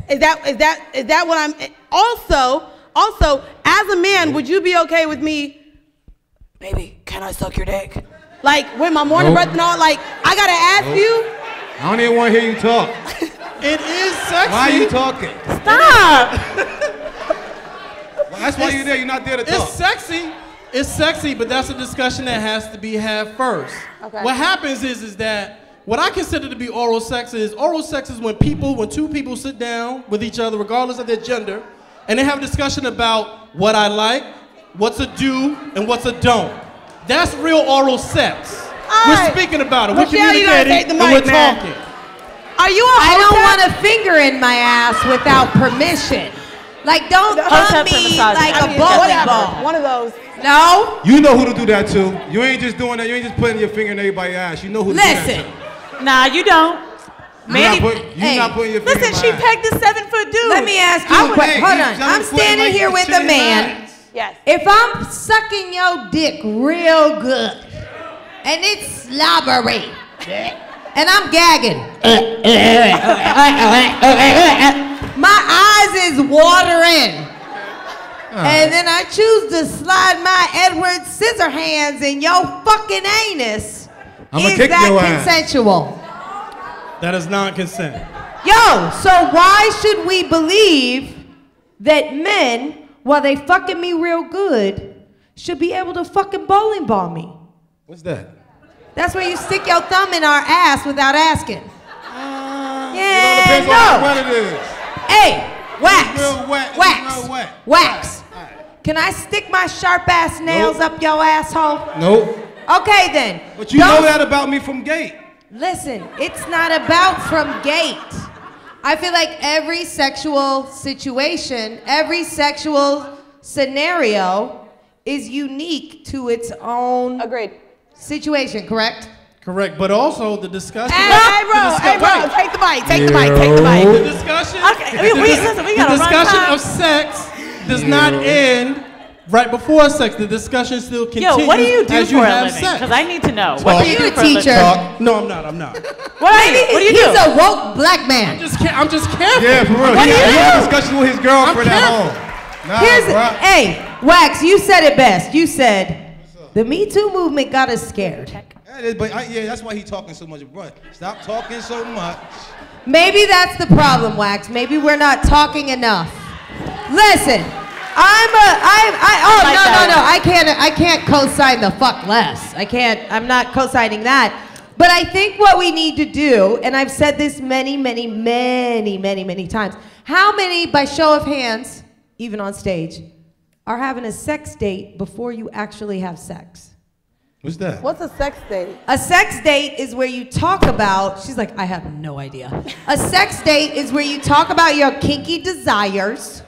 Is that what I'm, also, as a man, would you be okay with me, baby, can I suck your dick? Like, with my morning breath and all, like, I gotta ask you? I don't even want to hear you talk. It is sexy. Why are you talking? Stop! Well, that's why you're there. You're not there to talk. It's sexy. It's sexy, but that's a discussion that has to be had first. Okay. What happens is that what I consider to be oral sex is when two people sit down with each other, regardless of their gender, and they have a discussion about what I like, what's a do, and what's a don't. That's real oral sex. We're speaking about it. We're communicating, and we're talking. Are you I don't want a finger in my ass without permission. Like, don't thumb me like a bowling ball. One of those. No. You know who to do that to. You ain't just doing that. You ain't just putting your finger in everybody's ass. You know who to do that to. Nah, you don't. You're not putting your finger in my Listen, she ass. pegged a 7-foot dude. Let me ask you a question. Hold on. I'm standing here with a man. Yes. If I'm sucking your dick real good, and it's slobbery, and I'm gagging, my eyes is watering. And then I choose to slide my Edward Scissorhands in your fucking anus. I'ma Is kick that your ass. consensual? That is non-consent. Yo, so why should we believe that men, while they fucking me real good, should be able to fucking bowling ball me? What's that? That's where you stick your thumb in our ass without asking. Yeah, Depends on how wet it is. Hey, wax. Real wet. Wax. It's not wet. Wax. Can I stick my sharp ass nails up your asshole? Nope. Okay then. But you know that about me from gate. Listen, it's not about from gate. I feel like every sexual situation, every sexual scenario is unique to its own situation, correct? Correct, but also the discussion. Hey, bro, take the mic, take the mic, take the mic. The discussion. Okay, we gotta the discussion run time. of sex does not end right before sex. The discussion still continues. Yo, what do you do as for you a have living? sex. Because I need to know. Talk. What do you do for a living? No, I'm not. What are you? What do you do? He's a woke black man. I'm just careful. Yeah, for real. What do you He had do? a discussion with his girlfriend at home. Nah, Hey, Wax, you said it best. You said, the Me Too movement got us scared. That is, but yeah, that's why he talking so much. Bro, stop talking so much. Maybe that's the problem, Wax. Maybe we're not talking enough. Listen, I can't co-sign the fuck less. I'm not co-signing that. But I think what we need to do, and I've said this many times, how many, by show of hands, even on stage, are having a sex date before you actually have sex? What's that? What's a sex date? A sex date is where you talk about, she's like, I have no idea. A sex date is where you talk about your kinky desires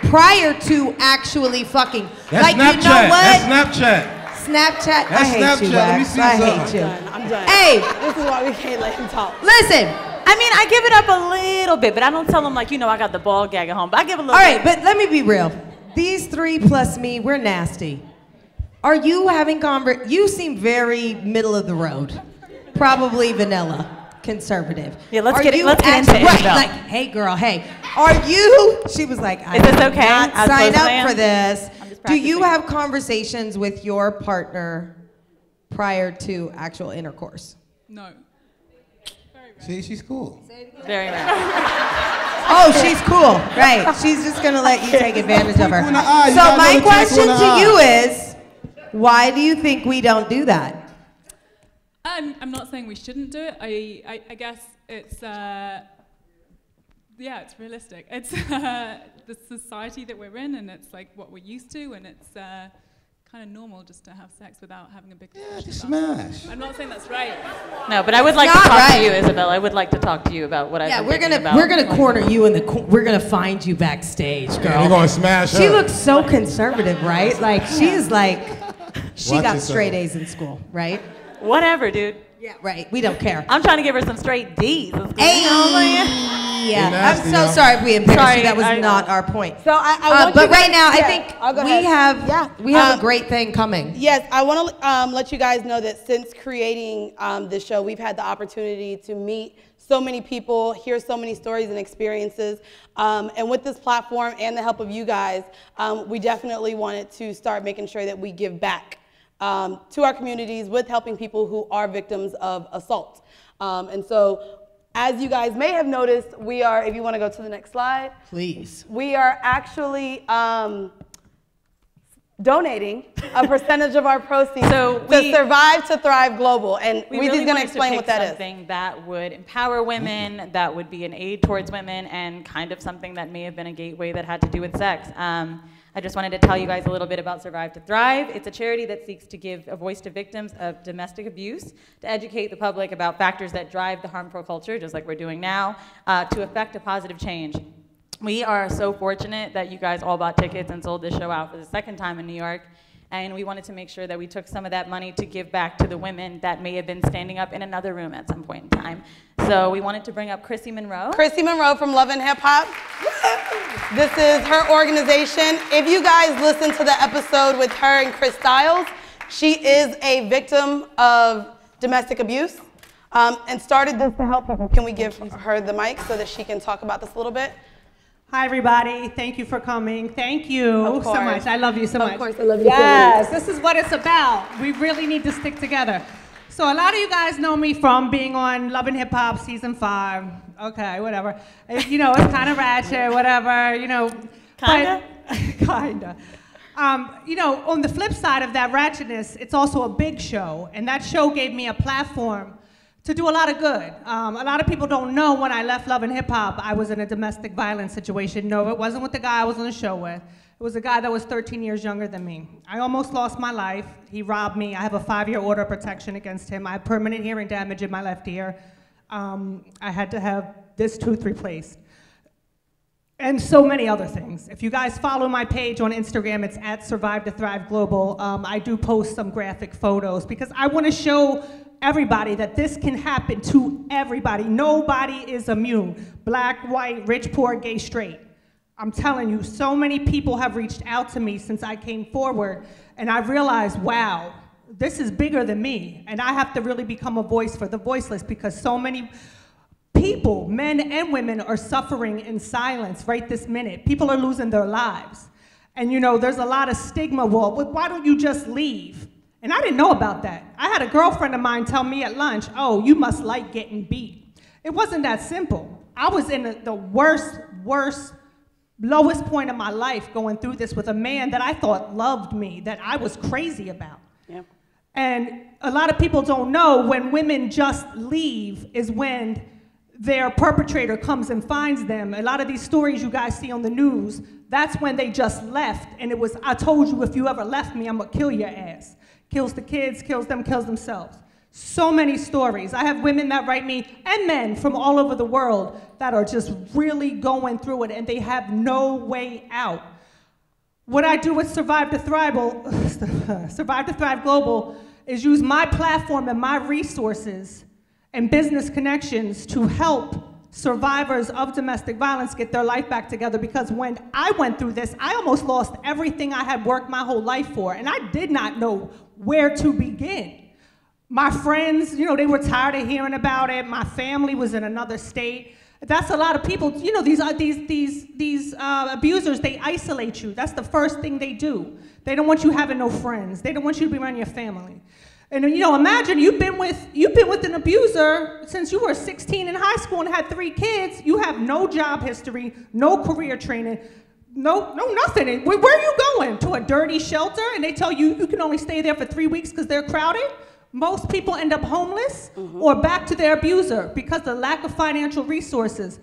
prior to actually fucking. That's like, Snapchat. you know what? That's Snapchat. Snapchat, That's I hate Snapchat. you, Let me Wax. see I something. hate you. I'm done. Hey. This is why we can't let him talk. Listen. I mean, I give it up a little bit, but I don't tell them like, I got the ball gag at home. But I give a little All right, bit. but let me be real. These three plus me, we're nasty. Are you having you seem very middle of the road. Probably vanilla, conservative. Yeah, let's Are get you into actually- it. Right, though. like, hey girl, hey. Are you, she was like, I Is this did okay? not As sign close as I up am? for this. I'm just Do you practicing. have conversations with your partner prior to actual intercourse? No. See, she's cool. Very rare. Oh, she's cool. Right. She's just going to let you take advantage of her. Twinkle in the eye. You So gotta my know the question twinkle in the to you eye. is, why do you think we don't do that? I'm not saying we shouldn't do it. I guess it's, it's realistic. It's the society that we're in, and it's like what we're used to, and it's kind of normal just to have sex without having a big just smash. I'm not saying that's right. No, but I would like to not talk right. to you, Isabel. I would like to talk to you about what I've been thinking about. We're gonna corner you in the. We're gonna find you backstage, girl. Yeah, we're gonna smash her. She looks so conservative, right? Like she is like, she Watch got yourself. straight A's in school, right? Whatever, dude. Yeah, right. We don't care. I'm trying to give her some straight D's. Hey, yeah. nasty, I'm so y'all. sorry if we embarrassed Sorry, you. That was I- not our point. So I want but you guys- right now, I yeah, think I'll go we ahead. have a great thing coming. Yes, I want to let you guys know that since creating this show, we've had the opportunity to meet so many people, hear so many stories and experiences. And with this platform and the help of you guys, we definitely wanted to start making sure that we give back to our communities with helping people who are victims of assault. And so, as you guys may have noticed, we are, if you want to go to the next slide. Please. We are actually donating a percentage of our proceeds to Survive to Thrive Global. And We Weezy's really going to wanted explain pick what that is. something that would empower women, that would be an aid towards women, and kind of something that may have been a gateway that had to do with sex. I just wanted to tell you guys a little bit about Survive to Thrive. It's a charity that seeks to give a voice to victims of domestic abuse, to educate the public about factors that drive the harmful culture, just like we're doing now, to effect a positive change. We are so fortunate that you guys all bought tickets and sold this show out for the second time in New York. And we wanted to make sure that we took some of that money to give back to the women that may have been standing up in another room at some point in time. So we wanted to bring up Chrissy Monroe. Chrissy Monroe from Love and Hip Hop. This is her organization. If you guys listen to the episode with her and Chris Styles, she is a victim of domestic abuse and started this to help people. Can we give her the mic so that she can talk about this a little bit? Hi, everybody. Thank you for coming. Thank you so much. I love you so much. Of course, I love you Yes, so much. this is what it's about. We really need to stick together. So a lot of you guys know me from being on Love and Hip Hop Season 5. Okay, whatever. You know, it's kind of ratchet, whatever, you know. Kinda? Kinda. You know, on the flip side of that ratchetness, it's also a big show. And that show gave me a platform to do a lot of good. A lot of people don't know when I left Love and Hip Hop, I was in a domestic violence situation. No, it wasn't with the guy I was on the show with. It was a guy that was 13 years younger than me. I almost lost my life. He robbed me. I have a 5-year order of protection against him. I have permanent hearing damage in my left ear. I had to have this tooth replaced. And so many other things. If you guys follow my page on Instagram, it's at Survive to Thrive Global. I do post some graphic photos because I want to show everybody that this can happen to everybody. Nobody is immune. Black, white, rich, poor, gay, straight. I'm telling you, so many people have reached out to me since I came forward, and I realized, wow, this is bigger than me, and I have to really become a voice for the voiceless because so many people, men and women, are suffering in silence right this minute. People are losing their lives. And you know, there's a lot of stigma, well, why don't you just leave? And I didn't know about that. I had a girlfriend of mine tell me at lunch, oh, you must like getting beat. It wasn't that simple. I was in the worst, lowest point of my life going through this with a man that I thought loved me, that I was crazy about. Yep. And a lot of people don't know when women just leave is when their perpetrator comes and finds them. A lot of these stories you guys see on the news, that's when they just left. And it was, I told you, if you ever left me, I'm gonna kill your ass. Kills the kids, kills them, kills themselves. So many stories. I have women that write me, and men from all over the world, that are just really going through it and they have no way out. What I do with Survive to Thrive Global is use my platform and my resources and business connections to help survivors of domestic violence get their life back together, because when I went through this, I almost lost everything I had worked my whole life for, and I did not know where to begin. My friends, you know, they were tired of hearing about it. My family was in another state. That's a lot of people, you know, these abusers, they isolate you. That's the first thing they do. They don't want you having no friends. They don't want you to be around your family. And you know, imagine you've been with an abuser since you were 16 in high school and had 3 kids. You have no job history, no career training, no nothing. Where are you going? To a dirty shelter? And they tell you you can only stay there for 3 weeks because they're crowded? Most people end up homeless or back to their abuser because of the lack of financial resources.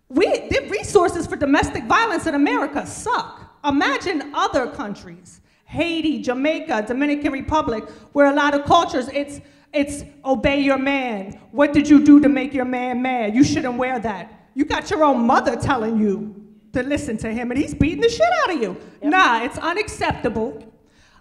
The resources for domestic violence in America suck. Imagine other countries. Haiti, Jamaica, Dominican Republic, where a lot of cultures, it's obey your man. What did you do to make your man mad? You shouldn't wear that. You got your own mother telling you to listen to him, and he's beating the shit out of you. Yep. Nah, it's unacceptable.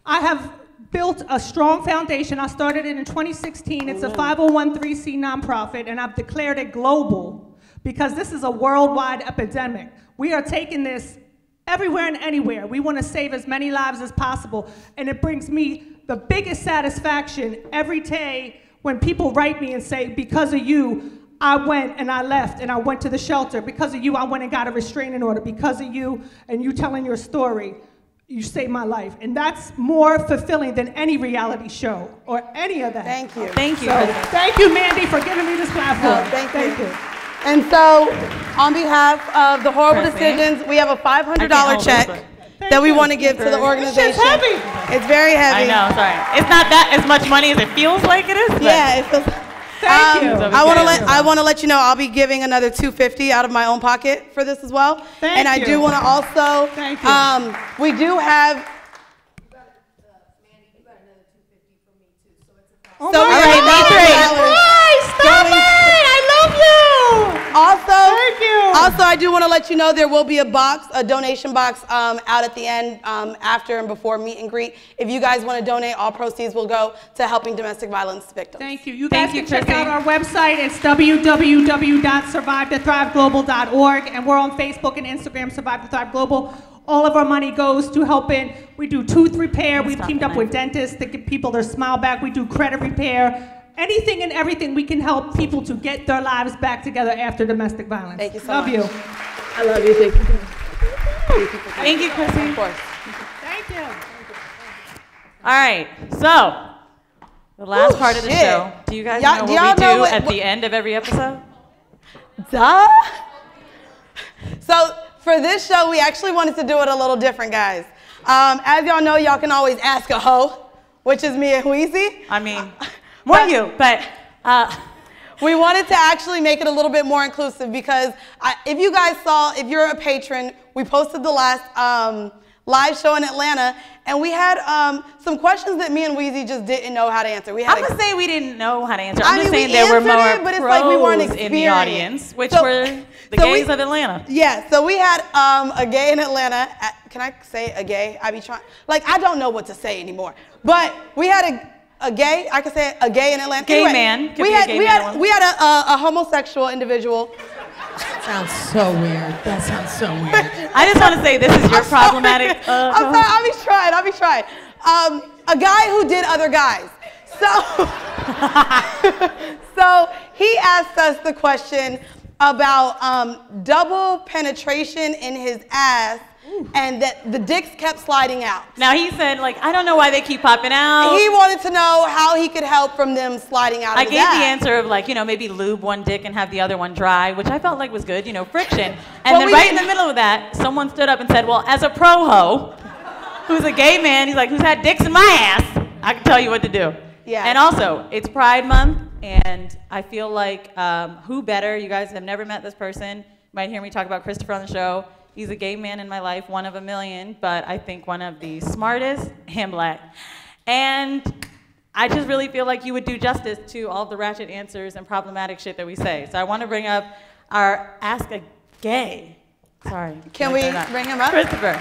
I have built a strong foundation. I started it in 2016. It's a 501(c)(3) nonprofit, and I've declared it global because this is a worldwide epidemic. We are taking this everywhere and anywhere. We want to save as many lives as possible, and it brings me the biggest satisfaction every day when people write me and say, because of you, I went and I left and I went to the shelter. Because of you, I went and got a restraining order. Because of you and you telling your story, you saved my life. And that's more fulfilling than any reality show or any of that. Thank you. Thank you. So, thank you, Mandy, for giving me this platform. No, thank you. And so, on behalf of the Whoreible Decisions, we have a $500 check that we want to give to the organization. It's heavy. It's very heavy. I know, sorry. It's not that as much money as it feels like it is. But yeah, it feels. Thank you. I want to let you know I'll be giving another $250 out of my own pocket for this as well. Thank I you. do want to also. Thank you. We do have. Oh So my all right, God. Stop it! I love you. Also, thank you. Also, I do want to let you know there will be a donation box out at the end after and before meet and greet. If you guys want to donate, all proceeds will go to helping domestic violence victims. Thank you. You guys can check out our website. It's www.survivetothriveglobal.org, and we're on Facebook and Instagram, Survive to Thrive Global. All of our money goes to helping. We do tooth repair. We've teamed up with dentists to give people their smile back. We do credit repair. Anything and everything we can help people to get their lives back together after domestic violence. Thank you so much. Love you. I love you. Thank you. Thank you, Chrissy. Of course. Thank you. All right, so the last part of the show. Do you guys know what we do at the end of every episode? Duh. So for this show, we actually wanted to do it a little different, guys. As y'all know, y'all can always ask a hoe, which is me and Wheezy. I mean, more you, but we wanted to actually make it a little bit more inclusive because if you guys saw, if you're a patron, we posted the last live show in Atlanta, and we had some questions that me and Wheezy just didn't know how to answer. I'm gonna say we didn't know how to answer. I'm just saying there were more but it's like we weren't pros in the audience, which were the gays of Atlanta. Yeah, so we had a gay in Atlanta. Can I say a gay? I be trying, like, I don't know what to say anymore. But we had a gay, I could say a gay in Atlanta. Gay anyway, man. We had a homosexual individual. That sounds so weird. That sounds so weird. I just want to say this is your problematic. I'm sorry, I'll be trying. A guy who did other guys. So he asked us the question about double penetration in his ass and that the dicks kept sliding out. Now he said, like, I don't know why they keep popping out. He wanted to know how he could help from them sliding out of his ass. I gave the answer of, like, you know, maybe lube one dick and have the other one dry, which I felt like was good, you know, friction. And then right in the middle of that, someone stood up and said, well, as a pro-ho, who's a gay man, he's like, who's had dicks in my ass, I can tell you what to do. Yeah. And also, it's Pride Month, and I feel like who better? You guys have never met this person. You might hear me talk about Christopher on the show. He's a gay man in my life, one of a million, but I think one of the smartest and black. And I just really feel like you would do justice to all the ratchet answers and problematic shit that we say. So I want to bring up our Ask a Gay. Sorry. Can we bring him up? Christopher.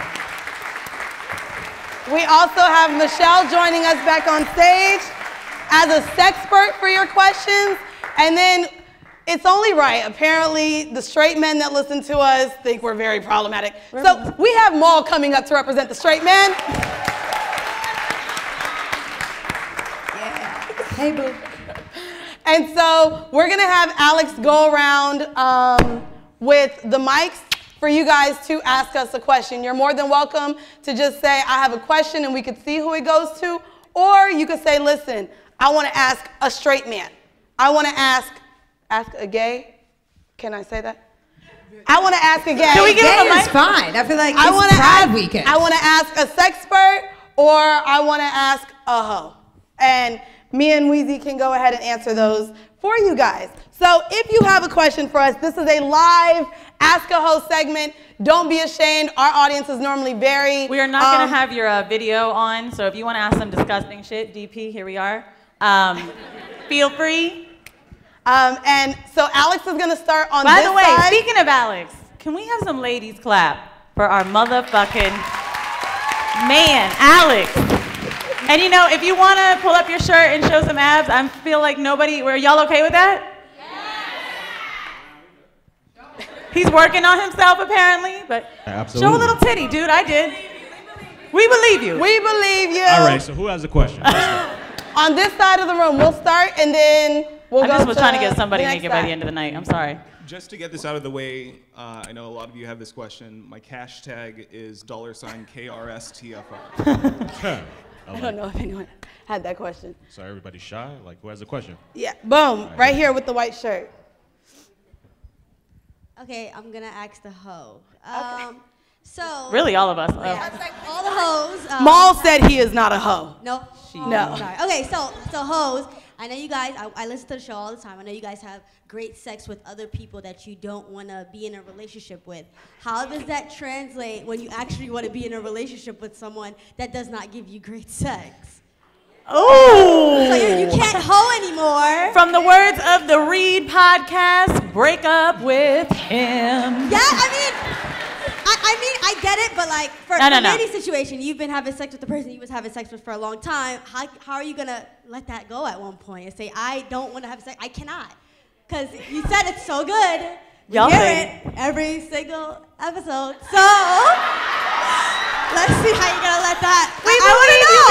We also have Michelle joining us back on stage as a sexpert for your questions. And then it's only right. Apparently, the straight men that listen to us think we're very problematic. So we have Maul coming up to represent the straight men. Yeah. Hey, boo. And so we're going to have Alex go around with the mics for you guys to ask us a question. You're more than welcome to just say, I have a question, and we could see who it goes to. Or you could say, listen, I want to ask a straight man. I want to ask a gay. Can I say that? I want to ask a gay. Can we give him a mic? It's fine. I feel like it's Pride weekend. I want to ask a sexpert, or I want to ask a hoe. And me and Weezy can go ahead and answer those for you guys. So if you have a question for us, this is a live Ask a Hoe segment. Don't be ashamed. Our audience is normally very... We are not going to have your video on, so if you want to ask some disgusting shit, DP, here we are. Feel free. And so Alex is going to start on this By the way, side. speaking of Alex, can we have some ladies clap for our motherfucking man, Alex? And you know, if you want to pull up your shirt and show some abs, I feel like nobody... Were y'all okay with that? He's working on himself, apparently, but Absolutely. show a little titty, dude. I did. We believe you. We believe you. All right, so who has a question? On this side of the room, we'll start and then we'll go I just was to trying to get somebody the naked next by the side. end of the night. I'm sorry. Just to get this out of the way, I know a lot of you have this question. My cash tag is $KRSTFR. I don't know if anyone had that question. So everybody's shy? Like, who has a question? Yeah, boom, right here with the white shirt. Okay, I'm gonna ask the hoe. So Really, all of us. Yeah, it's like all the hoes. Maul said he is not a hoe. No. No. Sorry. Okay, so hoes. I know you guys. I listen to the show all the time. I know you guys have great sex with other people that you don't want to be in a relationship with. How does that translate when you actually want to be in a relationship with someone that does not give you great sex? Oh! So you can't hoe anymore. From the words of the Read podcast, break up with him. Yeah, I mean, I get it, but like for any situation, you've been having sex with the person you was having sex with for a long time. How are you gonna let that go at one point and say, I don't want to have sex? I cannot, because you said it's so good. We Y'all hear think- it every single episode. So let's see how you're gonna let that. I want to know,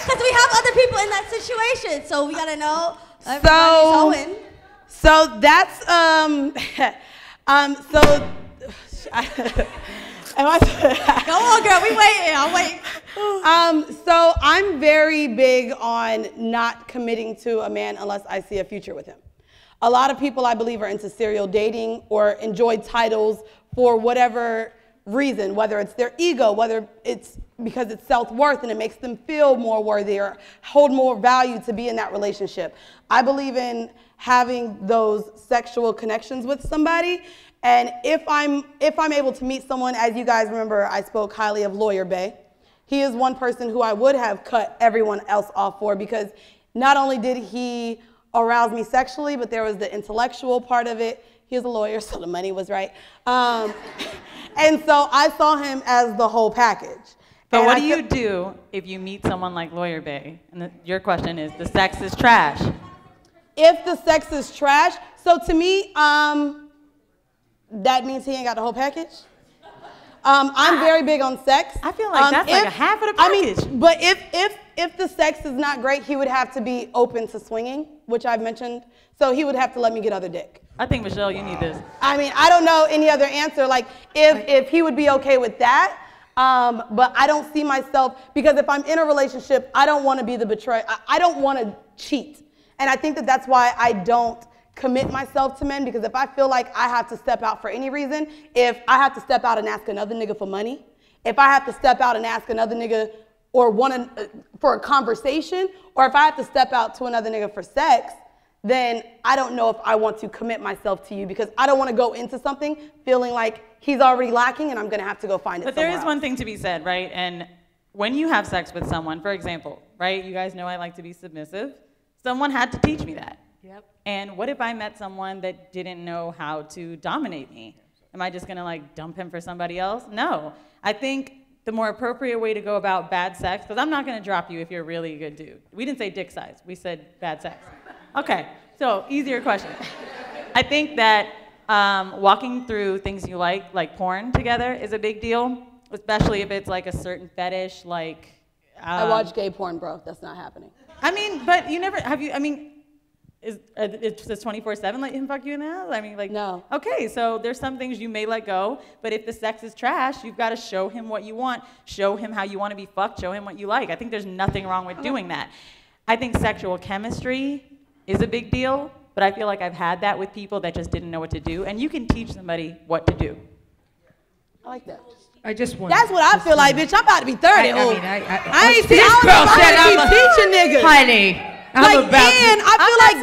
because we have other people in that situation, so we gotta know. Everybody's hoeing. So that's Go on, girl. We waiting. I'll wait. So I'm very big on not committing to a man unless I see a future with him. A lot of people, I believe, are into serial dating or enjoy titles for whatever reason, whether it's their ego, whether it's because it's self-worth and it makes them feel more worthy or hold more value to be in that relationship. I believe in having those sexual connections with somebody. And if I'm able to meet someone, as you guys remember, I spoke highly of Lawyer Bay. He is one person who I would have cut everyone else off for, because not only did he arouse me sexually, but there was the intellectual part of it. He was a lawyer, so the money was right. And so I saw him as the whole package. But And what I do you do if you meet someone like Lawyer Bay? And your question is, the sex is trash. If the sex is trash, so to me, that means he ain't got the whole package. I'm very big on sex. I feel like that's like a half of the package. I mean, but if the sex is not great, he would have to be open to swinging, which I've mentioned. So he would have to let me get other dick. I think, Michelle, you need this. I mean, I don't know any other answer. Like, if he would be okay with that. But I don't see myself, because if I'm in a relationship, I don't want to be the betrayer. I don't want to cheat. And I think that that's why I don't commit myself to men, because if I feel like I have to step out for any reason, if I have to step out and ask another nigga for money, if I have to step out and ask another nigga or for a conversation, or if I have to step out to another nigga for sex, then I don't know if I want to commit myself to you, because I don't want to go into something feeling like he's already lacking and I'm going to have to go find it But there somewhere is else. one thing to be said, right? And when you have sex with someone, for example, right? You guys know I like to be submissive. Someone had to teach me that. Yep. And what if I met someone that didn't know how to dominate me? Am I just gonna like dump him for somebody else? No. I think the more appropriate way to go about bad sex, because I'm not gonna drop you if you're really a good dude. We didn't say dick size, we said bad sex. Okay, so easier question. I think that walking through things you like porn together, is a big deal, especially if it's like a certain fetish, like. I watch gay porn, bro. That's not happening. I mean, but you never, have you, I mean, it's 24/7 let him fuck you in the house? I mean, like, no. Okay, so there's some things you may let go, but if the sex is trash, you've got to show him what you want, show him how you want to be fucked, show him what you like. I think there's nothing wrong with doing that. I think sexual chemistry is a big deal, but I feel like I've had that with people that just didn't know what to do, and you can teach somebody what to do. I like that. I just want. That's what I feel like, bitch. I'm about to be 30. I mean, I ain't see. This I girl was said about to I'm be teaching niggas. Honey, Like, I'm about and to. I feel like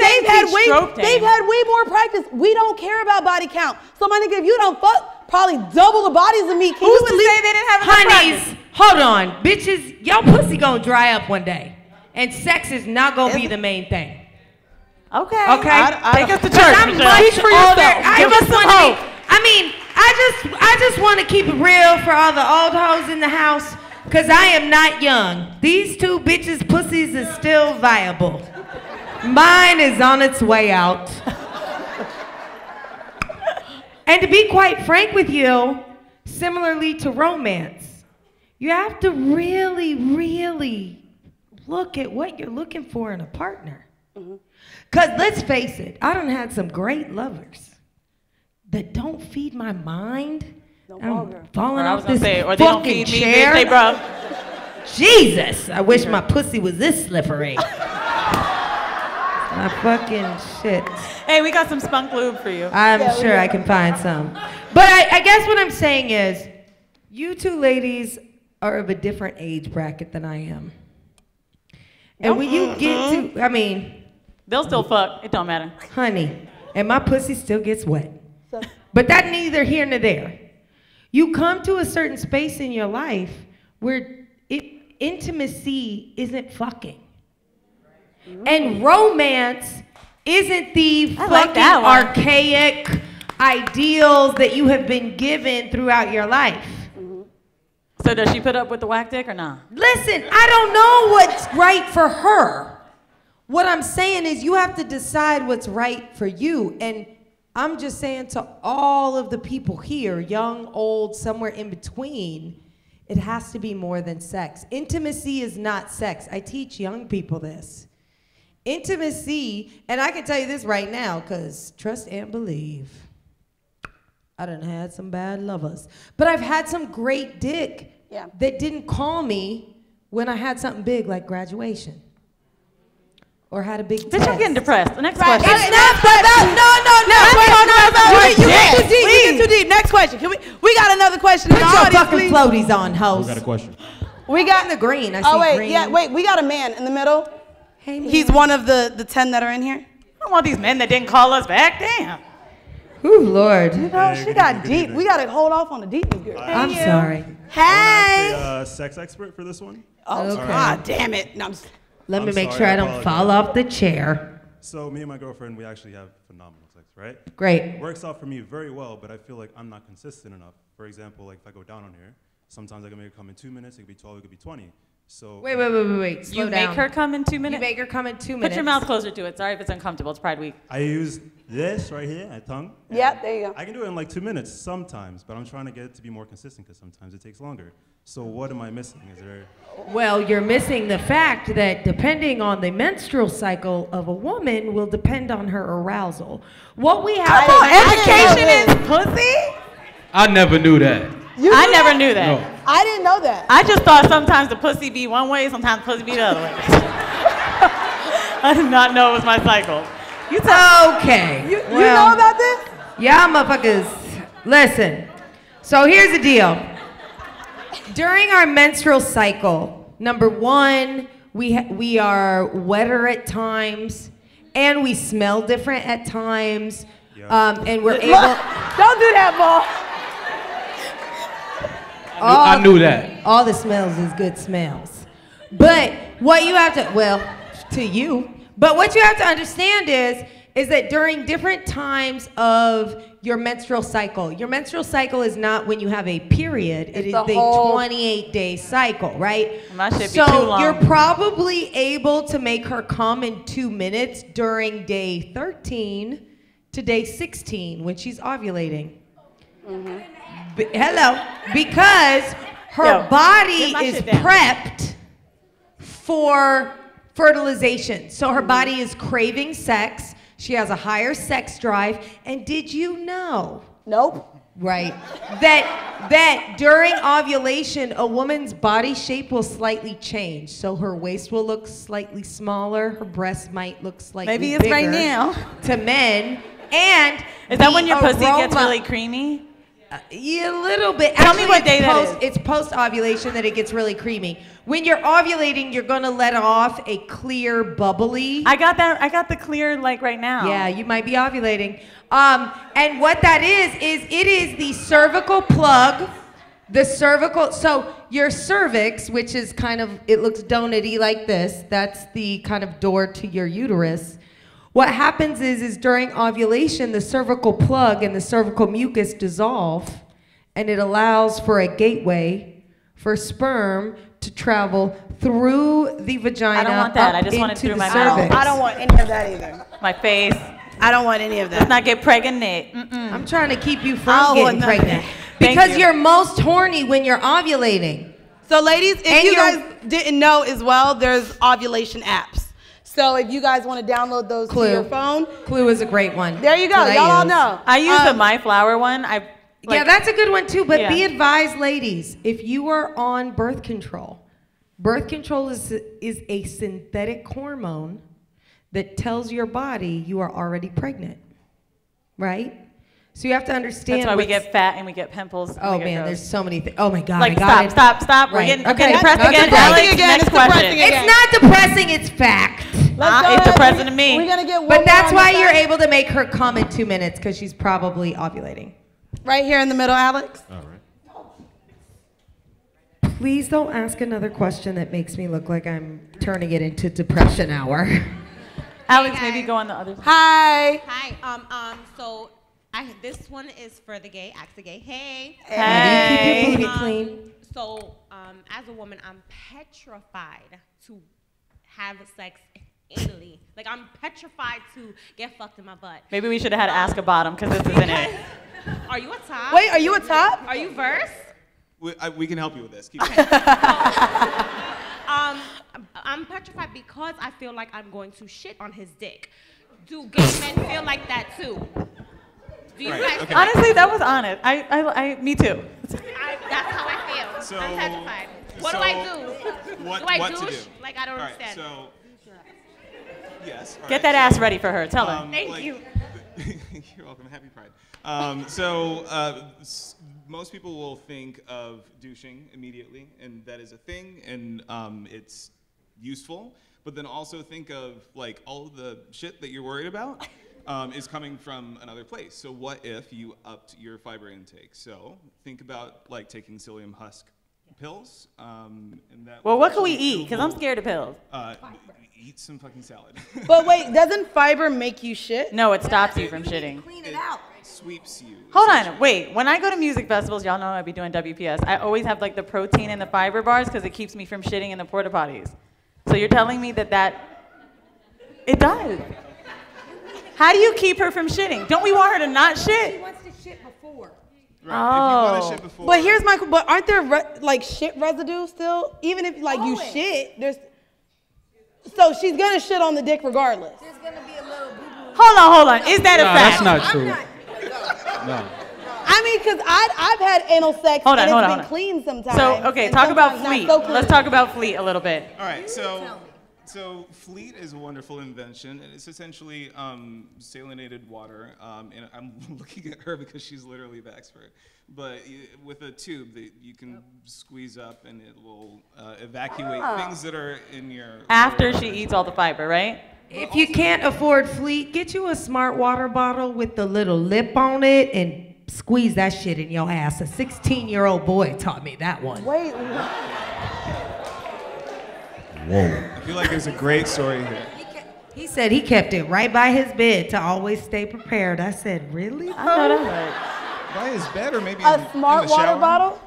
stroked they've him. had way more practice. We don't care about body count. So my nigga, if you don't fuck, probably double the bodies of me. Can Who's you to believe say they didn't have enough Honeys, practice? hold on. Bitches, your pussy gonna dry up one day. And sex is not gonna be the main thing. Okay. Okay? Take us to 'Cause church, I'm Michelle. much Speak for older. yourself. Give us some wanna hope. I mean, I just want to keep it real for all the old hoes in the house, because I am not young. These two bitches' pussies is still viable. Mine is on its way out. And to be quite frank with you, similarly to romance, you have to really, really look at what you're looking for in a partner. Because let's face it, I done had some great lovers that don't feed my mind. I'm falling off this or they don't fucking feed me, chair. bitch, they broke. Jesus, I wish my pussy was this slippery. My fucking shit. Hey, we got some spunk lube for you. I'm sure I can find some. But I guess what I'm saying is, you two ladies are of a different age bracket than I am. And when you get to, I mean, they'll still fuck. It don't matter. Honey, and my pussy still gets wet. But that's neither here nor there. You come to a certain space in your life where intimacy isn't fucking. And romance isn't the fucking archaic ideals that you have been given throughout your life. So does she put up with the whack dick or not? Listen, I don't know what's right for her. What I'm saying is you have to decide what's right for you. And I'm just saying to all of the people here, young, old, somewhere in between, it has to be more than sex. Intimacy is not sex. I teach young people this. Intimacy, and I can tell you this right now, because trust and believe, I done had some bad lovers. But I've had some great dick that didn't call me when I had something big like graduation. Or had a big test. Bitch, I'm getting depressed. The next question. It's not that. No. We get too deep. Next question. We got another question. Put your fucking floaties on, host. We got a question. We got in the green. I see wait, green. yeah, wait. We got a man in the middle. Hey, man. He's one of the 10 that are in here. I don't want these men that didn't call us back. Damn. Ooh, Lord. You know, she got deep. We got to hold off on the deepness, girl. I'm sorry. Hey. A sex expert for this one? Oh, Okay. God damn it. No, Let me I'm make sorry, sure I I don't fall off the chair. So me and my girlfriend, we actually have phenomenal sex, right? Great. Works out for me very well, but I feel like I'm not consistent enough. For example, like if I go down on here, sometimes I can make her come in 2 minutes, it could be 12, it could be 20. So Wait. Slow You down. make her come in 2 minutes? You make her come in 2 Put minutes. your mouth closer to it. Sorry if it's uncomfortable. It's Pride Week. I use this right here, my tongue. Yep, there you go. I can do it in like 2 minutes sometimes, but I'm trying to get it to be more consistent because sometimes it takes longer. So what am I missing? Is there? Well, you're missing the fact that depending on the menstrual cycle of a woman will depend on her arousal. What we have Education is pussy? I never knew that. I never knew that. No. I didn't know that. I just thought sometimes the pussy be one way, sometimes the pussy be the other way. I did not know it was my cycle. Okay. You know about this? Yeah, motherfuckers. Listen. So here's the deal. During our menstrual cycle, number one, we are wetter at times, and we smell different at times, and we're able. Don't do that, Paul. I knew that. All the smells is good smells. But what you have to, well, to you, but what you have to understand is that during different times of your menstrual cycle is not when you have a period, it is the 28-day cycle, right? My shit be So too long. you're probably able to make her come in 2 minutes during day 13 to day 16 when she's ovulating. Hello, because her body get my is shit down. prepped for fertilization. So her body is craving sex. She has a higher sex drive. And did you know? Nope. Right. That during ovulation, a woman's body shape will slightly change. So her waist will look slightly smaller. Her breasts might look slightly Maybe it's bigger right now. to men. And is that when your pussy gets aroma- really creamy? Yeah, a little bit. Tell me what day that is. It's post-ovulation that it gets really creamy. When you're ovulating, you're gonna let off a clear, bubbly. I got that. I got the clear like right now. Yeah, you might be ovulating. And what that is it is the cervical plug. The cervical, so your cervix, which is kind of, it looks donut-y like this, that's the kind of door to your uterus. What happens is during ovulation, the cervical plug and the cervical mucus dissolve, and it allows for a gateway for sperm to travel through the vagina. I don't want that. I just want it through my mouth. I don't want any of that either. My face. I don't want any of that. Let's not get pregnant. I'm trying to keep you from getting pregnant. Because you're most horny when you're ovulating. So ladies, if you guys didn't know as well, there's ovulation apps. So if you guys want to download those to your phone. Clue is a great one. There you go. Y'all all know. I use the My Flower one. Yeah, that's a good one too, but be advised, ladies, if you are on birth control is a synthetic hormone that tells your body you are already pregnant, right? So you have to understand. That's why we get fat and we get pimples. Oh man, there's so many things. Oh my God. Like stop. We're getting depressed again. Alex, next question. It's not depressing, it's fact. It's depressing to me. We're gonna get one But that's more on why the you're side. able to make her come in 2 minutes, because she's probably ovulating. Right here in the middle, Alex. All right. Please don't ask another question that makes me look like I'm turning it into depression hour. Alex, maybe go on the other side. Hi. Hi. So this one is for the gay. Ask the gay. Hey. Hey. Keep your booty clean. So, as a woman, I'm petrified to have sex anally. Like, I'm petrified to get fucked in my butt. Maybe we should have had Ask a Bottom because this isn't it. Are you a top? Wait, are you a top? Are you verse? We can help you with this. Keep I'm petrified because I feel like I'm going to shit on his dick. Do gay men feel like that too? Do you guys? Okay. Honestly, that was honest. Me too. That's how I feel. So, I'm petrified. What do I do? What do I to douche? do? Like, I don't All right, understand. so, yes. Get that ass ready for her. Tell her. Thank you. You're welcome. Happy Pride. Most people will think of douching immediately, and that is a thing, and it's useful. But then also think of like all of the shit that you're worried about is coming from another place. So what if you upped your fiber intake? So think about like taking psyllium husk pills. And that What can we eat? Because I'm scared of pills. Eat some fucking salad. But wait, doesn't fiber make you shit? No, it stops you from shitting. Clean it out. Sweeps you. Hold on, wait. When I go to music festivals, y'all know I be doing WPS. I always have like the protein and the fiber bars because it keeps me from shitting in the porta potties. So you're telling me that it does. How do you keep her from shitting? Don't we want her to not shit? She wants to shit before. Right. If you want to shit before. But here's my. But aren't there like shit residue still? Even if like you shit, there's. So she's gonna shit on the dick regardless. There's gonna be a little boo-boo. Hold on. Is that a fact? That's not true. No. I mean, because I've had anal sex and it's been clean sometimes. So, okay, talk about Fleet. So Let's talk about Fleet a little bit. All right, so Fleet is a wonderful invention, and it's essentially salinated water. And I'm looking at her because she's literally the expert. But with a tube that you can squeeze up, and it will evacuate things that are in your. After she eats all the fiber, right? If you can't afford Fleet, get you a smart water bottle with the little lip on it and squeeze that shit in your ass. A 16-year-old boy taught me that one. Wait. Whoa. I feel like there's a great story here. He said he kept it right by his bed to always stay prepared. I said, really? I know that. By his bed or maybe A smart in the water shower? bottle?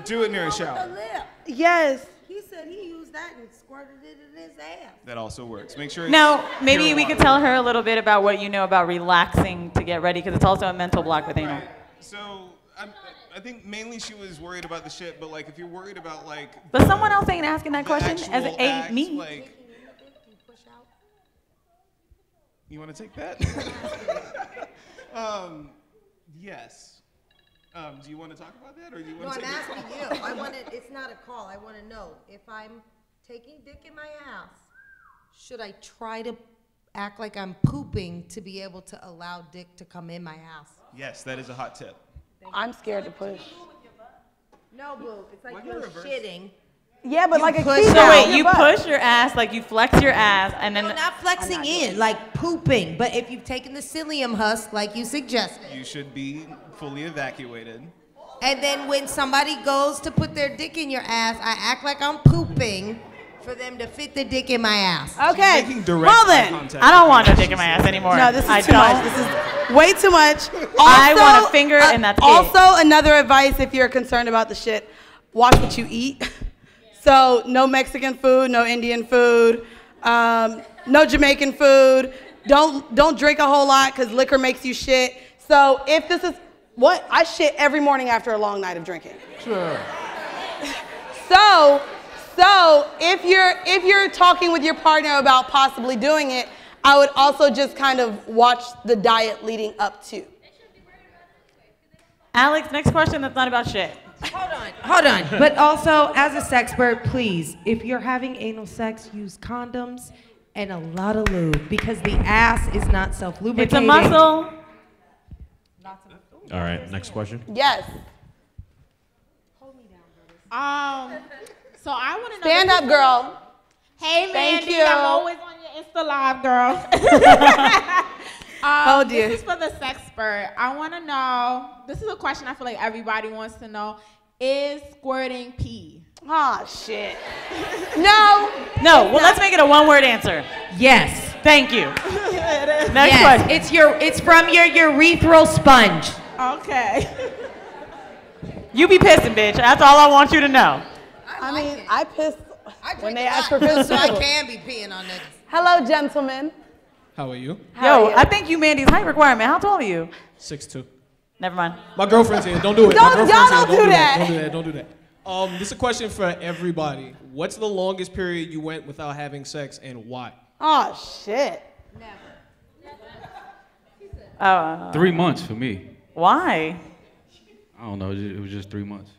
Do it near a shower. Yes. He said he used that and squirted it in his ass. That also works. Make sure. Now, it's maybe pure we water. could tell her a little bit about what you know about relaxing to get ready, because it's also a mental block with anal. So I think mainly she was worried about the shit, but like if you're worried about like. But someone else ain't asking that question as actual a act, me. Like, you want to take that? Yes. Do you want to talk about that, or do you want to? No, take I'm it? asking you. I want to. It's not a call. I want to know if I'm taking dick in my ass. Should I try to act like I'm pooping to be able to allow dick to come in my ass? Yes, that is a hot tip. I'm scared to push. No, boo. It's like you're shitting. Yeah, but You like a push key it. So down wait, your you butt. push your ass, like you flex your ass, and then. No, not flexing in, like pooping. But if you've taken the psyllium husk, like you suggested, You should be fully evacuated. and then when somebody goes to put their dick in your ass, I act like I'm pooping for them to fit the dick in my ass. Okay. Making direct Well eye then. contact I don't with want you. no dick in my ass anymore. No, this is I too don't. much. This is way too much. I want a finger and that's it. Also, another advice if you're concerned about the shit, watch what you eat. So, no Mexican food, no Indian food, no Jamaican food. Don't drink a whole lot because liquor makes you shit. So, if this is what I shit every morning after a long night of drinking. Sure. So if you're talking with your partner about possibly doing it, I would also just kind of watch the diet leading up to. Alex, next question that's not about shit. Hold on. But also, as a sexpert, please, if you're having anal sex, use condoms and a lot of lube because the ass is not self-lubricating. It's a muscle. All right, next question. Yes. So I want to know. Stand up, girl. Hey, Thank Mandy, you. I'm always on your Insta Live, girl. Oh, dear. This is for the sexpert. I want to know. This is a question I feel like everybody wants to know. Is squirting pee? Oh, shit. No. No, well, let's make it a one-word answer. Yes. Thank you. Next Yes, question. it's from your urethral sponge. Okay. You be pissing, bitch. That's all I want you to know. I mean, I piss when they a ask lot, for piss. so I can be peeing on niggas. Hello, gentlemen. How are you? Yo, I think you Mandy's height requirement. How tall are you? 6'2". Never mind. My girlfriend's here. Don't do it. Don't- My girlfriend's y'all here. don't do that. Don't do that. Don't do that. This is a question for everybody. What's the longest period you went without having sex and why? Oh, shit. 3 months for me. Why? I don't know. It was just 3 months.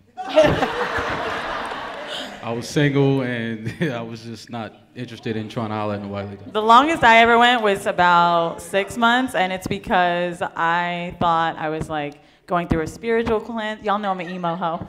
I was single and I was just not interested in trying to holler at nobody like that. The longest I ever went was about 6 months, and it's because I thought I was like going through a spiritual cleanse. Y'all know I'm an emo hoe.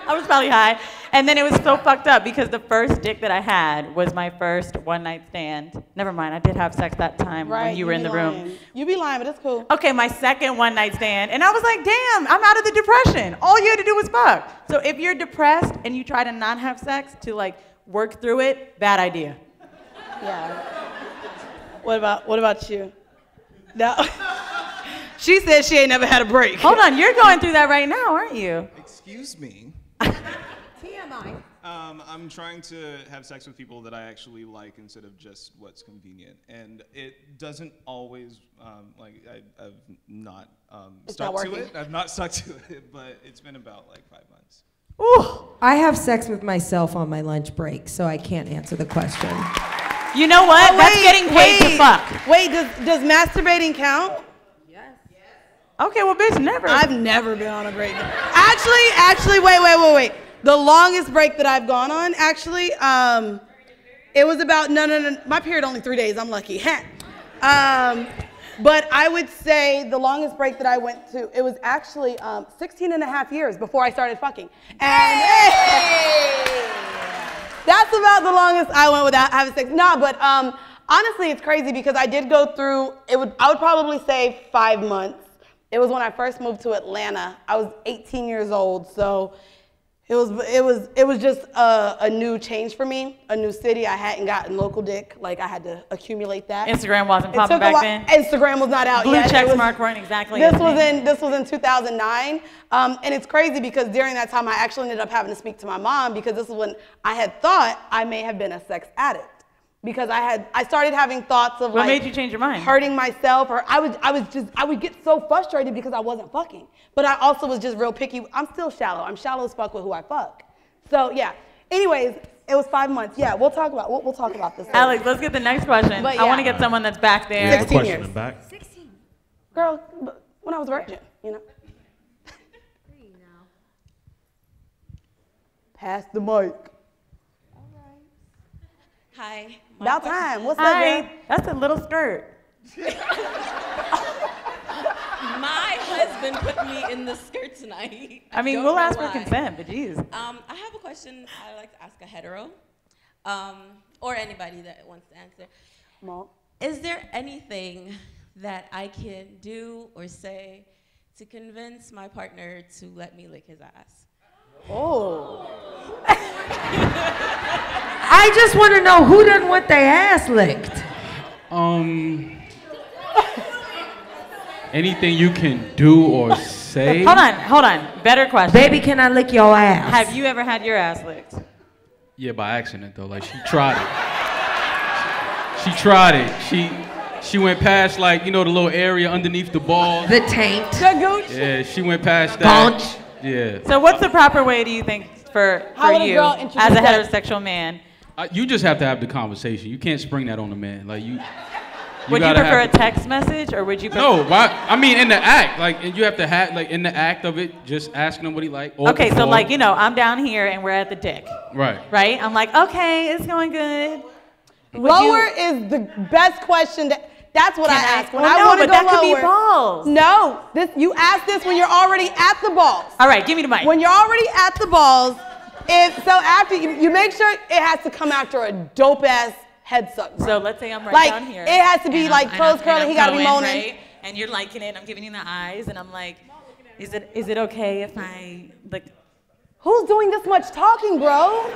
I was probably high. And then it was so fucked up because the first dick that I had was my first one-night stand. Never mind, I did have sex that time when you were in the room. You be lying, but it's cool. Okay, my second one-night stand, and I was like, damn, I'm out of the depression. All you had to do was fuck. So if you're depressed and you try to not have sex to like work through it, bad idea. Yeah. What about you? No. She said she ain't never had a break. Hold on, you're going through that right now, aren't you? Excuse me. TMI. I'm trying to have sex with people that I actually like instead of just what's convenient, and it doesn't always I've not stuck to it. I've not stuck to it, but it's been about like 5 months. Ooh. I have sex with myself on my lunch break, so I can't answer the question. You know what? That's getting paid to fuck. Wait, does masturbating count? Okay, well, bitch, never. I've never been on a break. Actually, wait. The longest break that I've gone on, actually, it was about, no. My period only 3 days. I'm lucky. But I would say the longest break that I went to, it was actually 16 and a half years before I started fucking. And that's about the longest I went without having sex. Nah, but honestly, it's crazy because I did go through, I would probably say 5 months. It was when I first moved to Atlanta. I was 18 years old, so it was just a new change for me, a new city. I hadn't gotten local dick, like I had to accumulate that. Instagram wasn't popping back then. Instagram was not out Blue yet. check mark weren't exactly. This was in 2009, and it's crazy because during that time I actually ended up having to speak to my mom because this is when I had thought I may have been a sex addict. Because I started having thoughts of what made you change your mind? Hurting myself, or I would get so frustrated because I wasn't fucking. But I also was just real picky. I'm still shallow. I'm shallow as fuck with who I fuck. So yeah. Anyways, it was 5 months. Yeah, we'll talk about this. Alex, let's get the next question. But I want yeah. to get someone that's back there. 16 years. Back. 16. Girl, when I was a virgin, you know. Pass the mic. Hi. About time. What's Hi. up, girl? That's a little skirt. My husband put me in the skirt tonight. I mean, don't we'll know ask for why. consent, but geez. I have a question I like to ask a hetero, or anybody that wants to answer. Is there anything that I can do or say to convince my partner to let me lick his ass? Oh. I just want to know who doesn't want their ass licked. Anything you can do or say? Hold on. Better question. Baby, can I lick your ass? Have you ever had your ass licked? Yeah, by accident though. Like she tried it. She tried it. She went past like, you know, the little area underneath the balls. The taint. The gooch. Yeah, she went past that. Yeah. So what's the proper way, do you think, for would a you girl as introduce a that? heterosexual man? You just have to have the conversation. You can't spring that on the man. Like you Would you gotta prefer a have to- text message or would you prefer? No, why? I mean, in the act, like, and you have to have, like, in the act of it, just asking him what he like. Or Okay, so before. like, you know, I'm down here and we're at the dick, Right. right? I'm like, okay, it's going good. Lower is the best question. That's what I ask. When I no, want to but go that could lower. be balls. No, you ask this when you're already at the balls. All right, give me the mic. When you're already at the balls, so after you make sure it has to come after a dope ass head suck. Bro. So let's say I'm right like, down here. It has to be and like I'm- toes and curling. I'm He got to be going, moaning. right? And you're liking it, and I'm giving you the eyes, and I'm like, is it okay if I like? Who's doing this much talking, bro?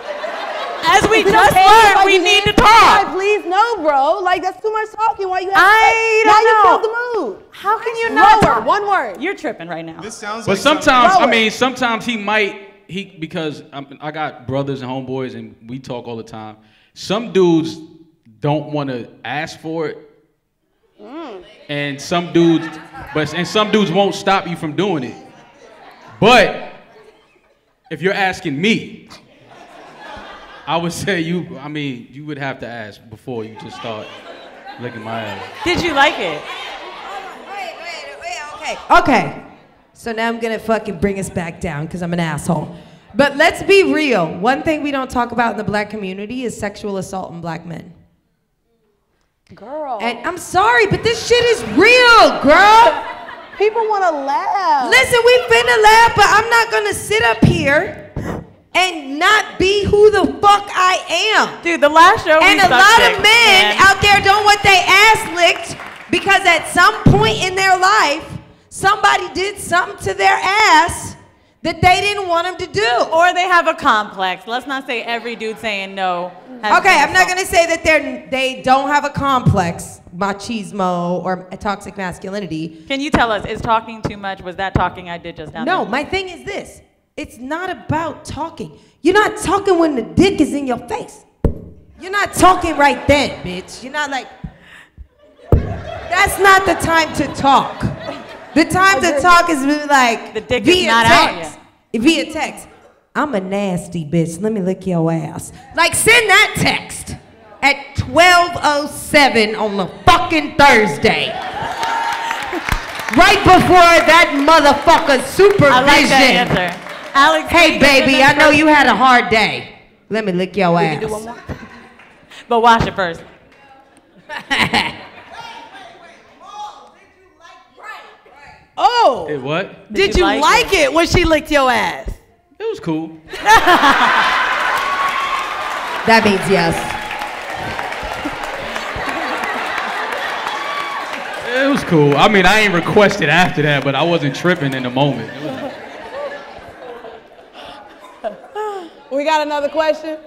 As we Is it just okay learned, if I we do need this? to talk. God, please, no, bro. Like, that's too much talking. Why you have I now don't you know. killed the mood. How can you not? Lower, one word. You're tripping right now. This sounds But like sometimes, Lower. I mean, sometimes because I got brothers and homeboys and we talk all the time. Some dudes don't want to ask for it, and some dudes won't stop you from doing it. But if you're asking me, I would say you would have to ask before you just start licking my ass. Did you like it? Okay. So now I'm gonna fucking bring us back down because I'm an asshole. But let's be real. One thing we don't talk about in the black community is sexual assault on black men. Girl. And I'm sorry, but this shit is real, girl. People want to laugh. Listen, we finna laugh, but I'm not gonna sit up here and not be who the fuck I am. Dude, the last show And we a sucked lot dick, of men man. out there don't want their ass licked because at some point in their life, somebody did something to their ass that they didn't want them to do. Or they have a complex. Let's not say every dude saying no. Okay, I'm not gonna say that they don't have a complex, machismo, or a toxic masculinity. Can you tell us, is talking too much? Was that talking I did just now? No, my thing is this. It's not about talking. You're not talking when the dick is in your face. You're not talking right then, bitch. You're not like, that's not the time to talk. The time to talk is like the dick via is not out text. Via text. I'm a nasty bitch. Let me lick your ass. Like, send that text at 12:07 on the fucking Thursday. Right before that motherfucker's supervision. I like that answer. Alex, hey, baby, I know you had a hard day. Let me lick your ass. Can do one more? But wash it first. Oh. Hey, what? Did you like it when she licked your ass? It was cool. That means yes. It was cool. I mean, I ain't requested after that, but I wasn't tripping in the moment. It was- We got another question?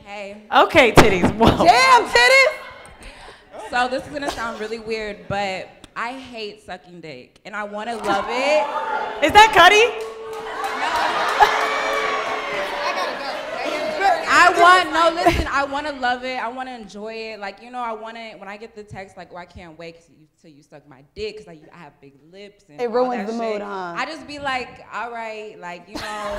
Hey. Okay, titties. Whoa. Damn, titties. So this is gonna sound really weird, but I hate sucking dick, and I want to love it. Is that Cuddy? I want to love it. I want to enjoy it. Like, you know, I want to, when I get the text, like, oh, I can't wait till you suck my dick, because I have big lips and It all ruins that the mood, shit. huh? I just be like, all right, like, you know,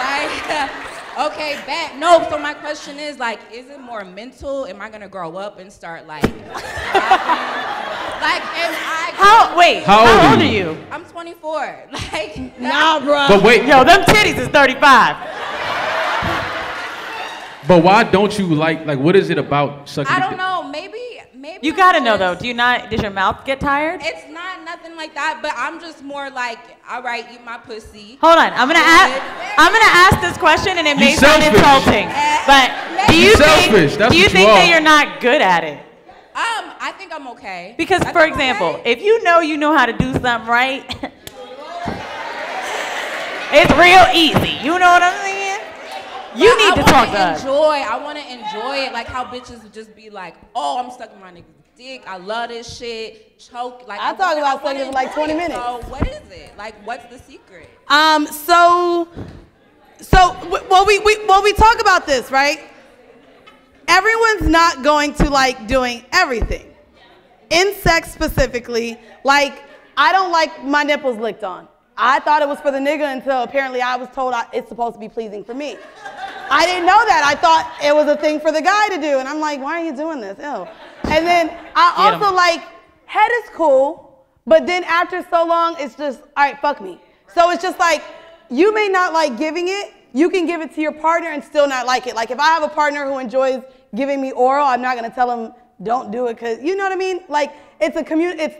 like, okay, bet. No, so my question is, like, is it more mental? Am I going to grow up and start, like, How old are you? I'm 24. Like, nah, bro. But wait. Yo, them titties is 35. But why don't you like what is it about sucking I the don't dick? know. Maybe You gotta know though. Does your mouth get tired? It's not nothing like that, but I'm just more like, all right, eat my pussy. Hold on, I'm gonna ask this question, and it may sound insulting, but do you think that you're not good at it? I think I'm okay. Because, for example, if you know how to do something right, it's real easy. You know what I'm saying? You need to talk to us. I want to enjoy it, like how bitches would just be like, oh, I'm stuck in my nigga's dick. I love this shit. Choke. Like I talked about sucking for like 20 minutes. So what is it? Like, what's the secret? So we talk about this, right? Everyone's not going to like doing everything. In sex specifically, like, I don't like my nipples licked on. I thought it was for the nigga until apparently I was told it's supposed to be pleasing for me. I didn't know that. I thought it was a thing for the guy to do. And I'm like, why are you doing this? Ew. And then I also like, head is cool, but then after so long, it's just, all right, fuck me. So it's just like, you may not like giving it. You can give it to your partner and still not like it. Like if I have a partner who enjoys giving me oral, I'm not gonna tell him don't do it, because you know what I mean? Like it's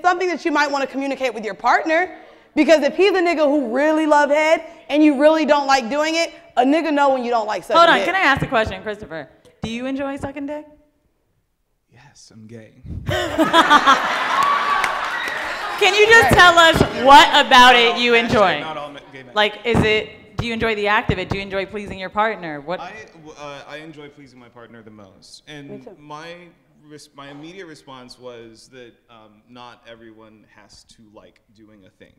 something that you might want to communicate with your partner. Because if he's a nigga who really love head and you really don't like doing it, a nigga know when you don't like sucking dick. Hold on, can I ask a question, Christopher? Do you enjoy sucking dick? Yes, I'm gay. Can you just tell us what about it you enjoy? Not all gay men. Like, do you enjoy the act of it? Do you enjoy pleasing your partner? What? I enjoy pleasing my partner the most. And my immediate response was that not everyone has to like doing a thing.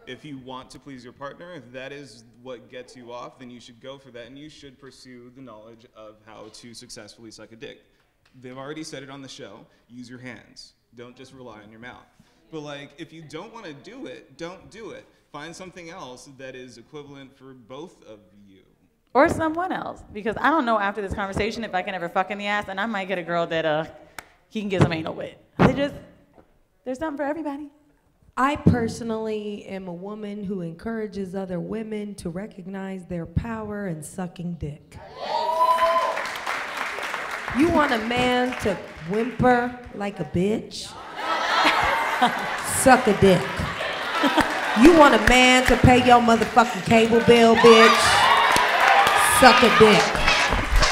If you want to please your partner, if that is what gets you off, then you should go for that, and you should pursue the knowledge of how to successfully suck a dick. They've already said it on the show, use your hands. Don't just rely on your mouth. But like, if you don't want to do it, don't do it. Find something else that is equivalent for both of you. Or someone else, because I don't know after this conversation if I can ever fuck in the ass, and I might get a girl that he can get some anal with. There's something for everybody. I personally am a woman who encourages other women to recognize their power in sucking dick. You want a man to whimper like a bitch? Suck a dick. You want a man to pay your motherfucking cable bill, bitch? Suck a dick.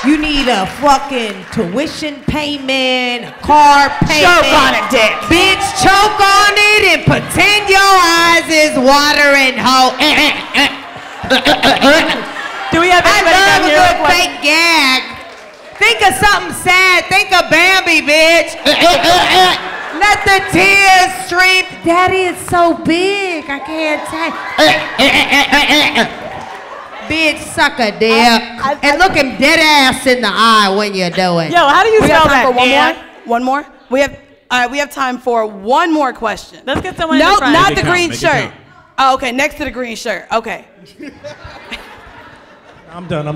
You need a fucking tuition payment, a car payment. Choke on it, dick. Bitch, choke on it and pretend your eyes is watering, ho. Do we have anybody down here? I love a good fake gag. Think of something sad. Think of Bambi, bitch. Let the tears stream. Daddy is so big, I can't take. Bitch, suck a dick. And look him dead ass in the eye when you do it. Yo, how do you spell that? One more? We have time for one more question. Let's get someone No, in the front. not the green shirt. Oh, okay, next to the green shirt. Okay. I'm done.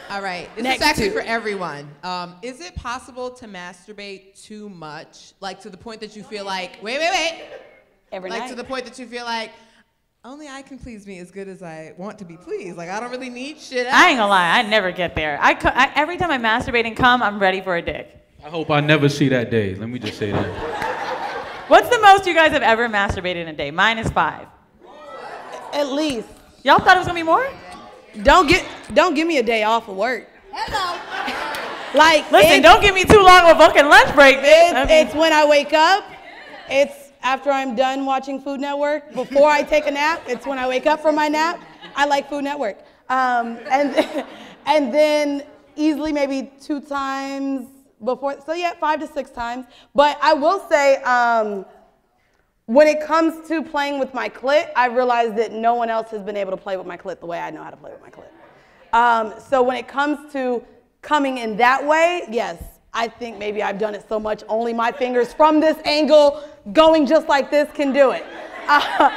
All right, this Next is actually to- for everyone. Is it possible to masturbate too much, like to the point that you feel like, wait, every like night. to the point that you feel like, only I can please me as good as I want to be pleased. Like I don't really need shit else. I ain't gonna lie, I never get there. Every time I masturbate and come, I'm ready for a dick. I hope I never see that day. Let me just say that. What's the most you guys have ever masturbated in a day? Mine is 5. At least. Y'all thought it was gonna be more? Don't give me a day off of work. Hello. Like, Listen, don't give me too long of a fucking lunch break, bitch. It's when I wake up. It's after I'm done watching Food Network. Before I take a nap, it's when I wake up from my nap. I like Food Network. And then easily maybe 2 times before. So yeah, 5 to 6 times. But I will say, when it comes to playing with my clit, I realized that no one else has been able to play with my clit the way I know how to play with my clit. So when it comes to coming in that way, yes, I think maybe I've done it so much, only my fingers from this angle going just like this can do it. But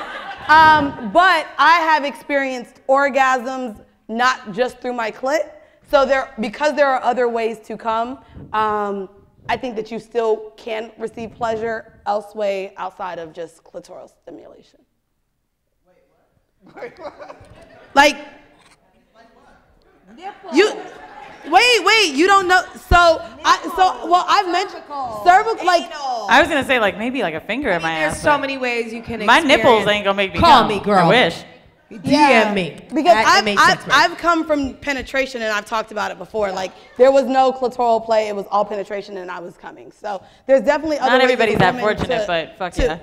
I have experienced orgasms not just through my clit. So because there are other ways to come, I think that you still can receive pleasure elsewhere outside of just clitoral stimulation. Wait, what? Like, Wait, you don't know. I've mentioned cervical, like. I was gonna say like maybe like a finger in my ass. There's so many ways you can. My nipples ain't gonna make me Call come. me, girl. I wish. DM me. Because I've come from penetration and I've talked about it before. Like there was no clitoral play; it was all penetration, and I was coming. So there's definitely other. Not ways everybody's as a that woman fortunate, but fuck yeah.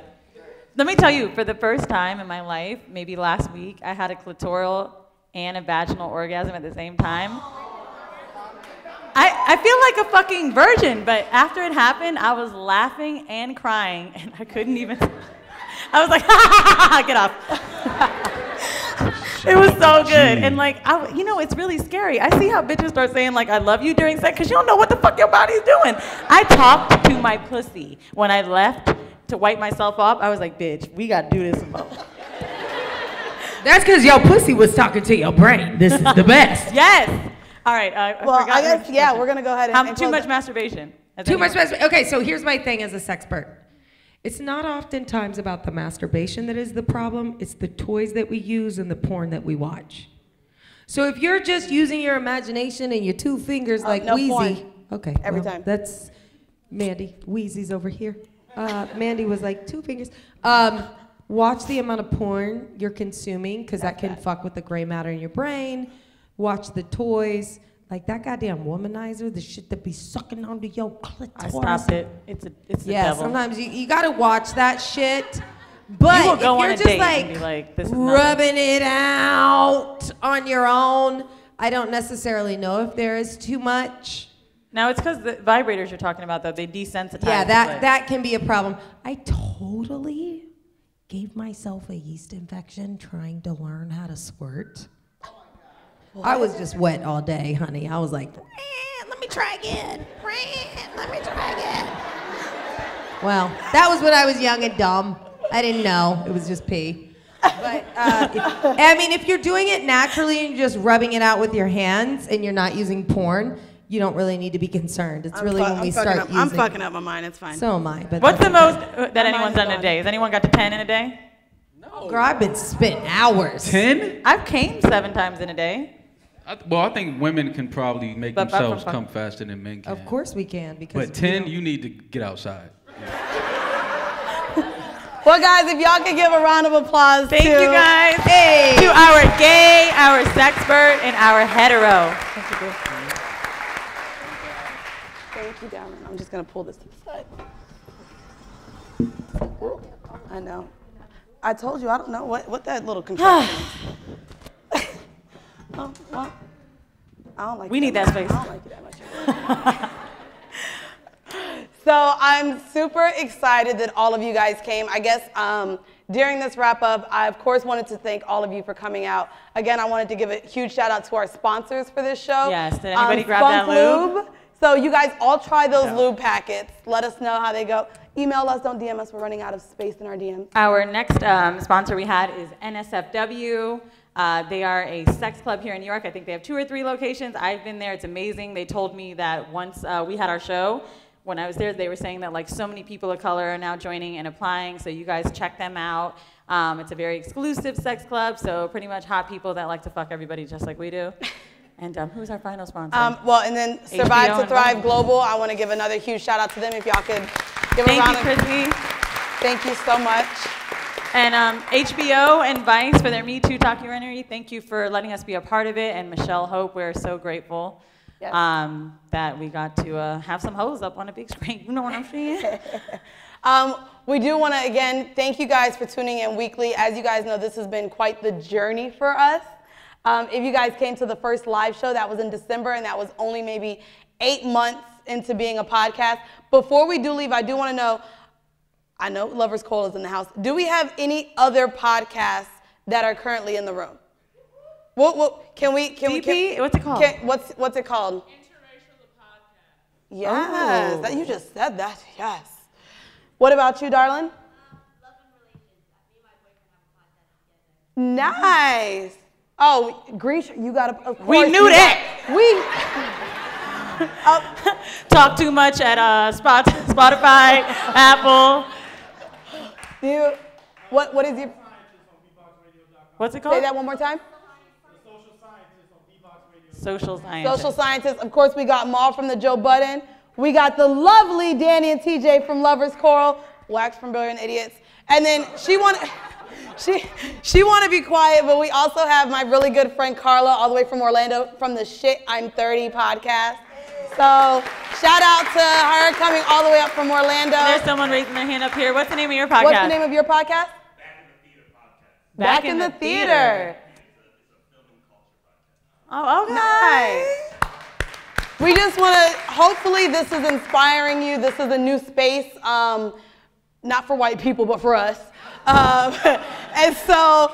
Let me tell you, for the first time in my life, maybe last week, I had a clitoral and a vaginal orgasm at the same time. I feel like a fucking virgin, but after it happened, I was laughing and crying, and I couldn't even. I was like, get off. It was so good, and like, it's really scary. I see how bitches start saying like, "I love you" during sex, because you don't know what the fuck your body's doing. I talked to my pussy when I left to wipe myself off. I was like, "Bitch, we gotta do this some more." That's because your pussy was talking to your brain. This is the best. Yes. All right. I guess we're gonna go ahead and too much masturbation. Too much masturbation. Okay, so here's my thing as a sexpert. It's not oftentimes about the masturbation that is the problem. It's the toys that we use and the porn that we watch. So if you're just using your imagination and your two fingers like no Wheezy, porn. okay, Every well, time. That's Mandy. Wheezy's over here. Mandy was like 2 fingers. Watch the amount of porn you're consuming, because that can fuck with the gray matter in your brain. Watch the toys. Like that goddamn womanizer, the shit that be sucking onto your clitoris. I stopped it. It's the devil. Sometimes you gotta watch that shit. But you will if go you're on a just date like, and be like, this is rubbing it out on your own, I don't necessarily know if there is too much. Now it's because the vibrators you're talking about, though, they desensitize. Yeah, that can be a problem. I totally gave myself a yeast infection trying to learn how to squirt. I was just wet all day, honey. I was like, let me try again. Let me try again. Well, that was when I was young and dumb. I didn't know. It was just pee. But, if you're doing it naturally and you're just rubbing it out with your hands and you're not using porn, you don't really need to be concerned. It's really when we start using. I'm fucking up my mind. It's fine. So am I. But what's the most that anyone's done in a day? Has anyone got to 10 in a day? No. Girl, I've been spitting hours. 10? I've came 7 times in a day. I think women can probably make themselves come faster than men can. Of course we can. Because but 10, you need to get outside. Well, guys, if y'all could give a round of applause Thank you guys. To our gay, our sexpert, and our hetero. Thank you, boo. Thank you, darling. I'm just going to pull this to the side. I know. I told you, I don't know what that little contraction is. Oh, well, I don't like we need that space. I don't like you that much. So I'm super excited that all of you guys came. I guess during this wrap up, I of course wanted to thank all of you for coming out. Again, I wanted to give a huge shout out to our sponsors for this show. Yes, did anybody grab that lube? So you guys all try those lube packets. Let us know how they go. Email us, don't DM us. We're running out of space in our DMs. Our next sponsor we had is NSFW. They are a sex club here in New York. I think they have 2 or 3 locations. I've been there. It's amazing. They told me that once we had our show, when I was there, they were saying that like so many people of color are now joining and applying. So you guys check them out. It's a very exclusive sex club. So pretty much hot people that like to fuck everybody just like we do. And who's our final sponsor? And then Survive to Thrive Global. I want to give another huge shout out to them. If y'all could give a round of applause. Thank you, Chrissy. Thank you so much. And HBO and Vice for their Me Too documentary. Thank you for letting us be a part of it. And Michelle Hope, we're so grateful that we got to have some hoes up on a big screen. You know what I'm saying? We do want to, again, thank you guys for tuning in weekly. As you guys know, this has been quite the journey for us. If you guys came to the first live show, that was in December, and that was only maybe 8 months into being a podcast. Before we do leave, I do want to know, I know Lover's Call is in the house. Do we have any other podcasts that are currently in the room? What can we what's it called? What's it called? Interracial podcast. Yes, that you just said that. Yes. What about you, darling? Love and Relations. Me and my boyfriend have a podcast together. Nice. Oh, Grisha, you got to. Of course, we knew that. Talk too much at Spotify, Apple. What is your? What's it called? Say that one more time. Social scientist. Social scientist. Of course, we got Maul from the Joe Budden. We got the lovely Danny and TJ from Lovers Choral. Wax from Brilliant Idiots. And then she want to be quiet, but we also have my really good friend Carla, all the way from Orlando, from the Shit I'm 30 podcast. So shout out to her coming all the way up from Orlando. There's someone raising their hand up here. What's the name of your podcast? What's the name of your podcast? Back in the Theater. Oh, okay. Nice. We just want to, hopefully this is inspiring you. This is a new space, not for white people, but for us. And so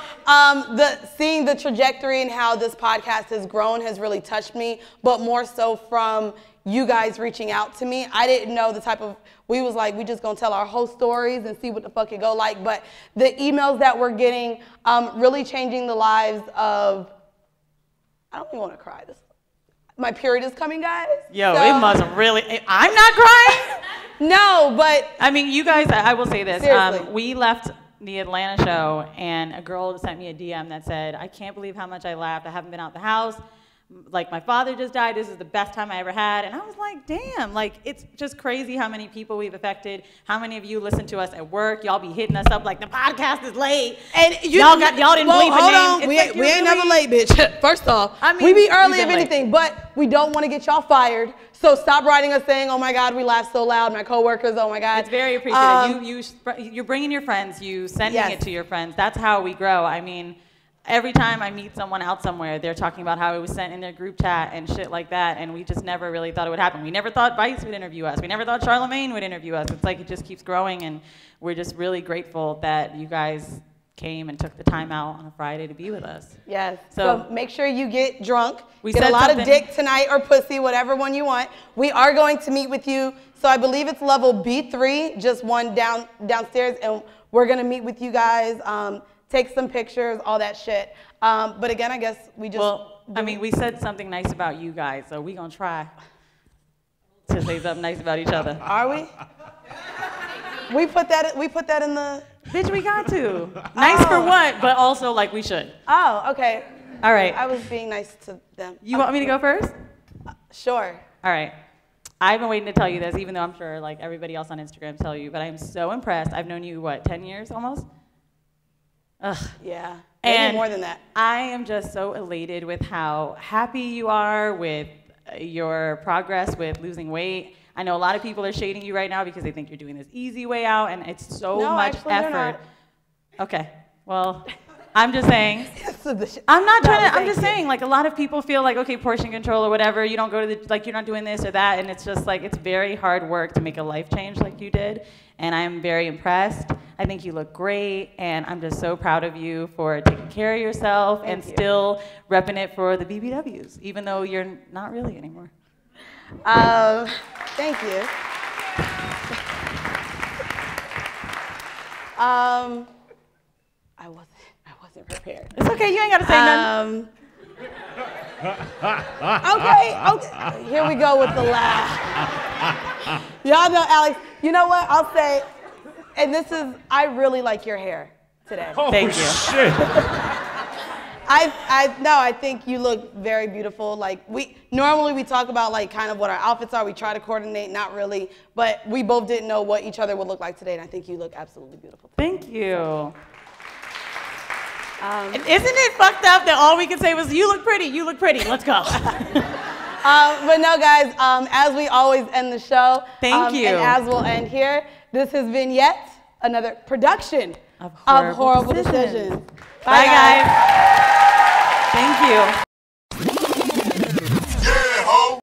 seeing the trajectory and how this podcast has grown has really touched me, but more so from you guys reaching out to me. I didn't know the type of, we was like, we just gonna tell our whole stories and see what the fuck it go like, but the emails that we're getting, really changing the lives of, I don't even want to cry. My period is coming, guys. Yo, so. it must really, I'm not crying. No, but. I mean, you guys, I will say this. Seriously. We left the Atlanta show and a girl sent me a DM that said, I can't believe how much I laughed. I haven't been out the house. Like, my father just died. This is the best time I ever had. And I was like, damn, like, it's just crazy how many people we've affected. How many of you listen to us at work? Y'all be hitting us up like, the podcast is late. And y'all didn't bleep a name. We ain't never late, bitch. First off, I mean, we be early you've if been anything, but we don't want to get y'all fired. So stop writing us saying, oh my God, we laughed so loud. My coworkers, oh my God. It's very appreciated. You're bringing your friends, you sending it to your friends. That's how we grow. I mean, every time I meet someone out somewhere, they're talking about how it was sent in their group chat and shit like that, and we just never really thought it would happen. We never thought Vice would interview us. We never thought Charlemagne would interview us. It's like it just keeps growing, and we're just really grateful that you guys came and took the time out on a Friday to be with us. Yes. So make sure you get drunk. We get said a lot something- of dick tonight or pussy, whatever one you want. We are going to meet with you. So I believe it's level B3, just one downstairs, and we're going to meet with you guys, take some pictures, all that shit. But again, I guess we just. Well, I mean, we said something nice about you guys, so we're going to try to say something nice about each other. Are we? We put that in the. Bitch, we got to. Nice for what? But also, like, we should. Oh, okay. All right. I was being nice to them. You want me to go first? Sure. All right. I've been waiting to tell you this, even though I'm sure, like, everybody else on Instagram tell you, but I am so impressed. I've known you, what, 10 years almost? Ugh. Yeah. Maybe And more than that. I am just so elated with how happy you are with your progress with losing weight. I know a lot of people are shading you right now because they think you're doing this easy way out, and it's so much actually, they're effort. not. Okay, well, I'm just saying. I'm not trying to, I'm just thank you. saying, like, a lot of people feel like, okay, portion control or whatever, you don't go to the, like, you're not doing this or that, and it's just like, it's very hard work to make a life change like you did, and I'm very impressed. I think you look great, and I'm just so proud of you for taking care of yourself and still repping it for the BBWs, even though you're not really anymore. Thank you. I wasn't prepared. It's okay, you ain't gotta say nothing. Okay, here we go with the laugh. Y'all know, Alex, you know what, I'll say, and this is, I really like your hair today. Oh, Thank you. Shit. I think you look very beautiful. Like normally we talk about like kind of what our outfits are. We try to coordinate, not really, but we both didn't know what each other would look like today, and I think you look absolutely beautiful. Thank you. And isn't it fucked up that all we could say was, you look pretty, let's go. But no, guys, as we always end the show, Thank you. And as we'll end here, this has been yet another production of Horrible Decisions. Bye, guys. Thank you.